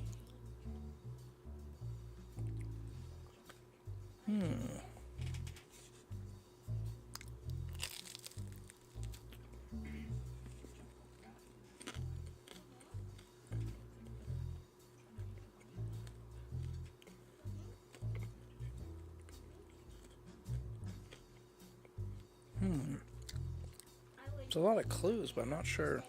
There's a lot of clues, but I'm not sure.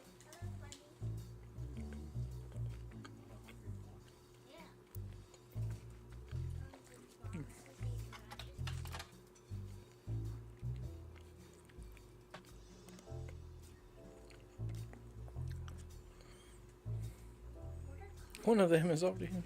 One of them is over here.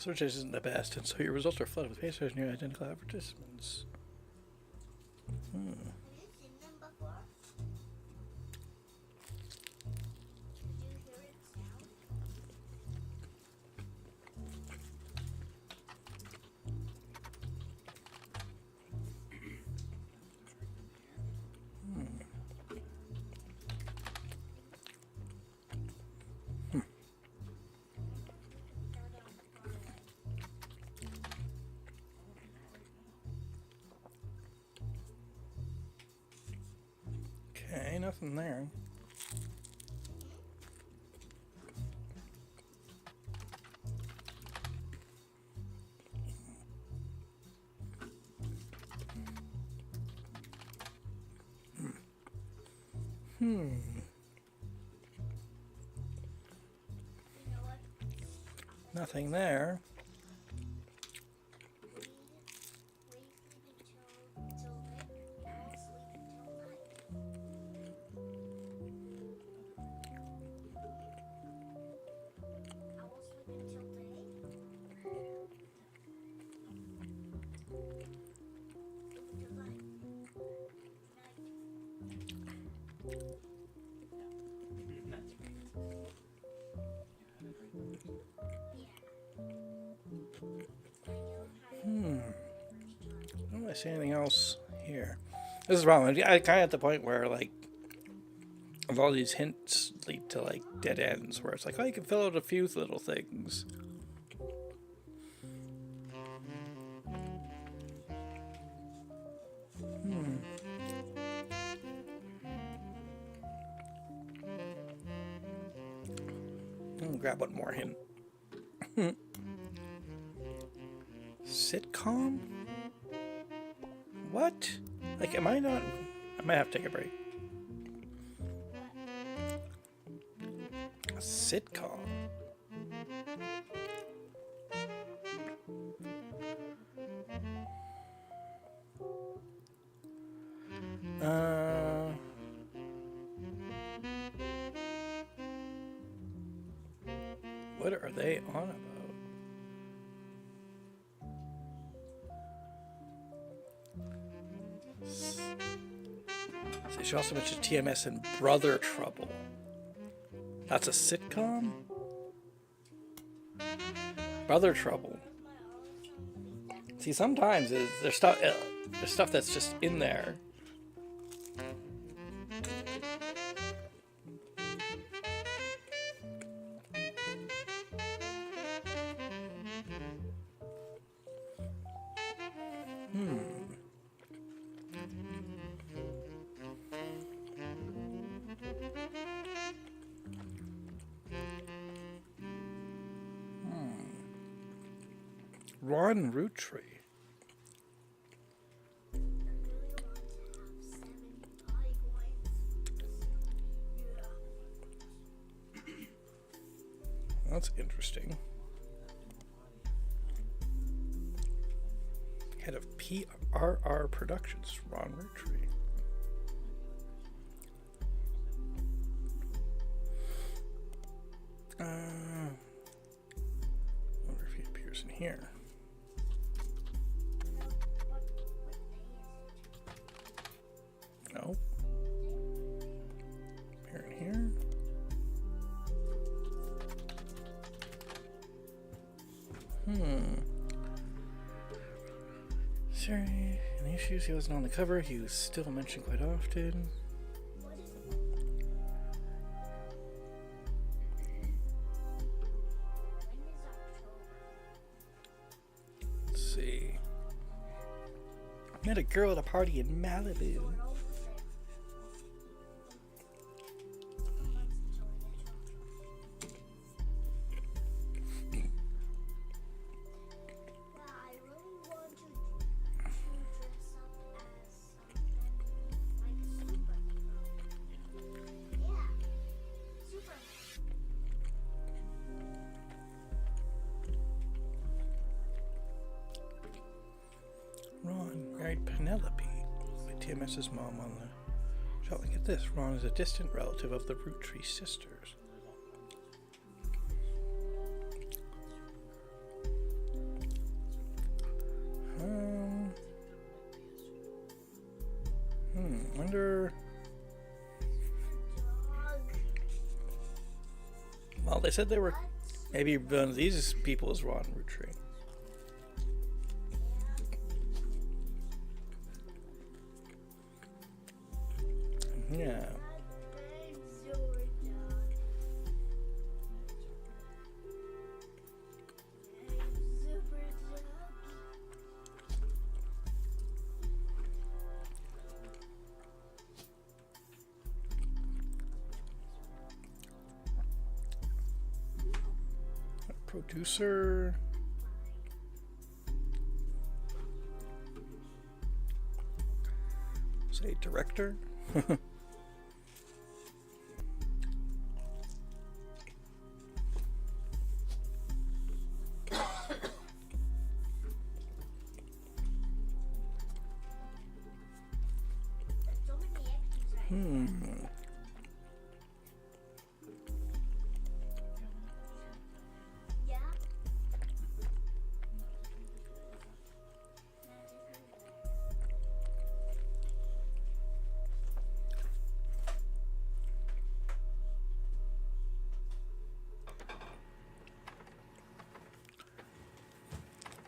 Search isn't the best, and so your results are flooded with pastors and your identical advertisements. Have you seen them before? Did you hear it sound? Okay, nothing there. You know what? Nothing there. We sleep until late. All sleep until night. I will sleep until day. Sleep until night. I don't really see anything else here. This is the problem. I kind of at the point where, like, of all these hints lead to, like, dead ends, where it's like, oh, you can fill out a few little things. I'll grab one more hint. Sitcom? What? Like, am I not? I might have to take a break. A sitcom? What are they on about? So she also mentioned TMS and Brother Trouble. That's a sitcom? Brother Trouble. See, sometimes there's stuff that's just in there. Ron Root Tree. I really want to have 7 body coins. That's interesting. Head of PRR Productions, Ron Root Tree. Wonder if he appears in here. No. Appear in here. Sorry, any issues? He wasn't on the cover. He was still mentioned quite often. What is it? When is October? Let's see. Met a girl at a party in Malibu. Over there. But I really want to dress up as something like a superhero. Yeah, Superman. Ron married Penelope with TMS's mom on the shot. Look at this. Ron is a distant relative of the Root Tree sisters. they said they were. Maybe one of these people is rotten root tree. Yeah. Producer. Say director.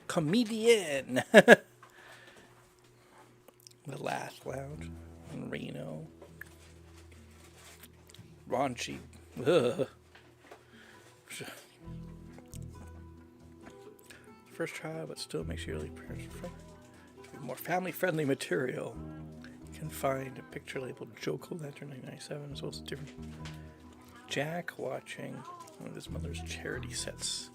Comedian. The Laugh Lounge in Reno. Raunchy. Ugh. First try, but still makes you really more family-friendly material. You can find a picture labeled Joke-O-Lantern 1997 as well as different Jack watching one of his mother's charity sets.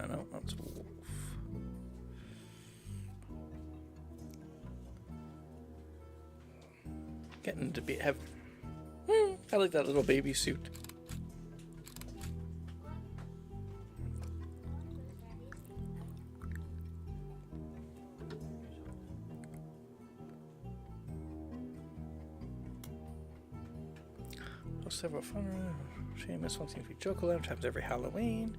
No, that's a wolf. Getting to be have. I like that little baby suit. Let's have a fun. Seamus wants to be Joke-O-Lantern happens every Halloween.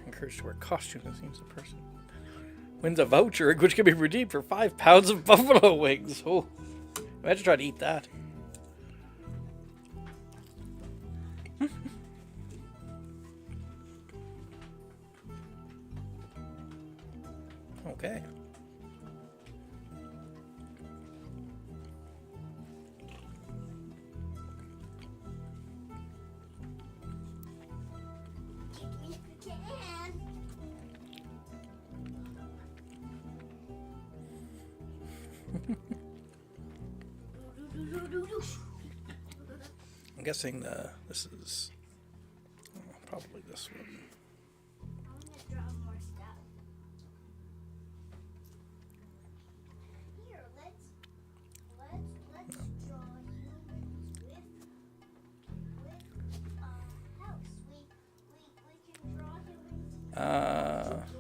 Encouraged to wear costumes as seems the person wins a voucher which can be redeemed for 5 pounds of buffalo wings. Oh, imagine trying to eat that. Okay. I'm guessing this is probably this one. Here, let's draw humans with a house. We can draw humans.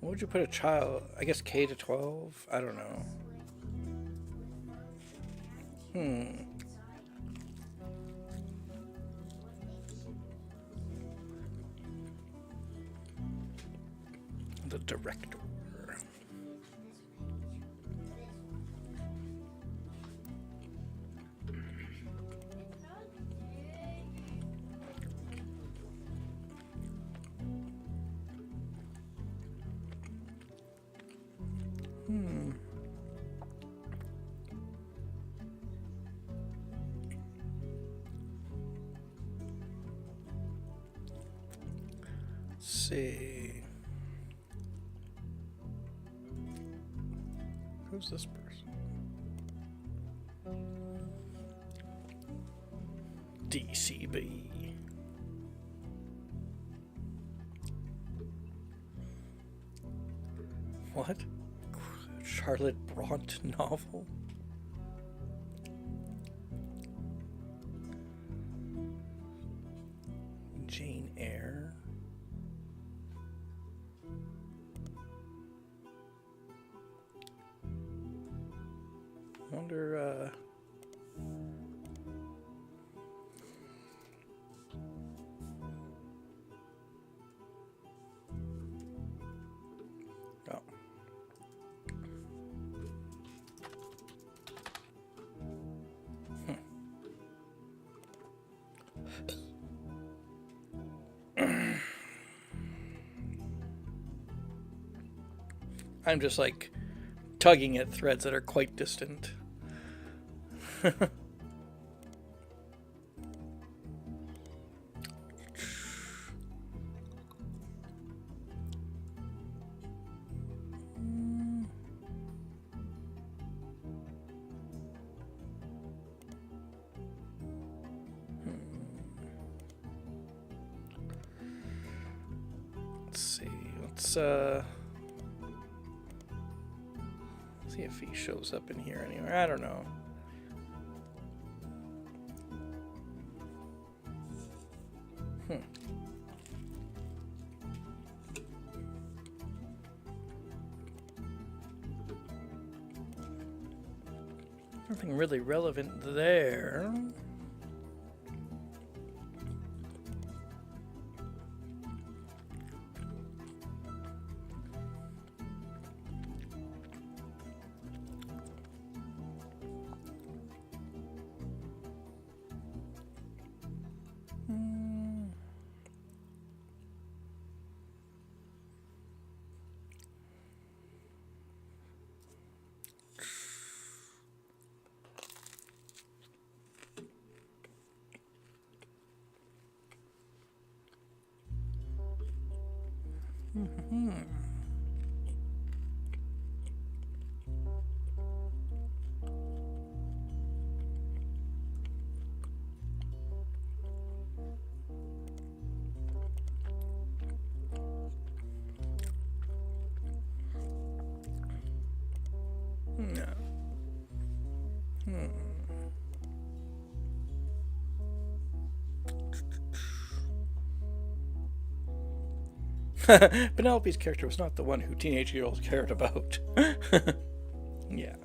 What would you put a child? I guess K to 12? I don't know. The director. Let's see. Who's this person? DCB. What? Charlotte Bronte novel? Jane Eyre? Wonder, I'm just like tugging at threads that are quite distant. Let's see. Let's see if he shows up in here anywhere. I don't know. Nothing really relevant there. No. Penelope's character was not the one who teenage girls cared about. Yeah.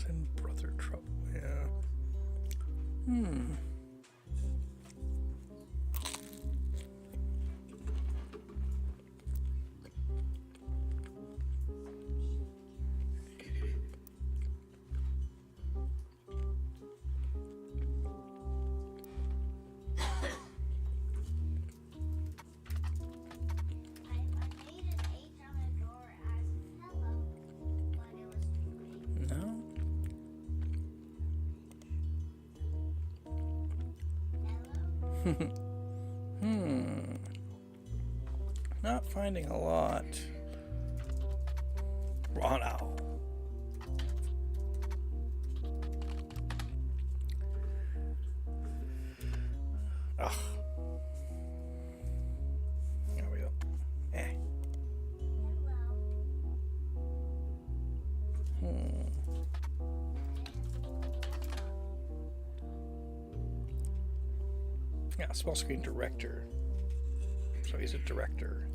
In brother trouble, yeah. I made an H on the door as hello, but it was too late. No. Not finding a lot. Ronald. Ugh. There we go. Eh. Yeah, small screen director. So he's a director.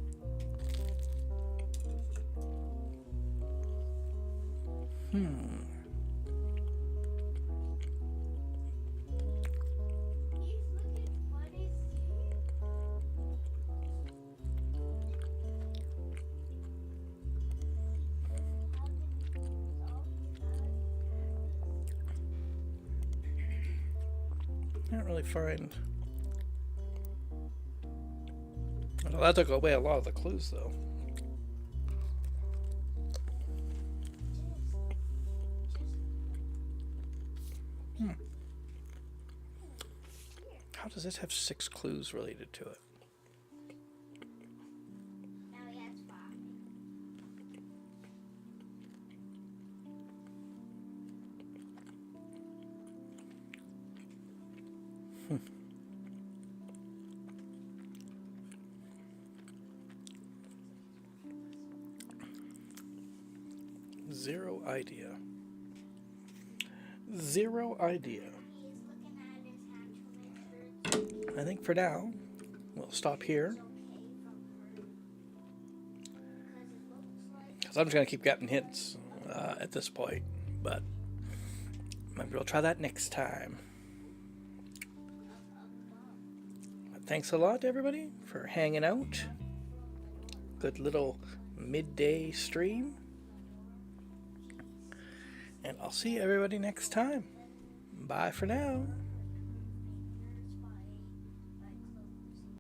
He's looking funny, see? Can't really find. Well, that took away a lot of the clues, though. How does this have 6 clues related to it? Now he has 5. Zero idea. Zero idea. He's looking at his actual I think for now, we'll stop here. Because I'm just going to keep getting hints at this point. But maybe we'll try that next time. But thanks a lot, everybody, for hanging out. Good little midday stream. And I'll see everybody next time. Bye for now.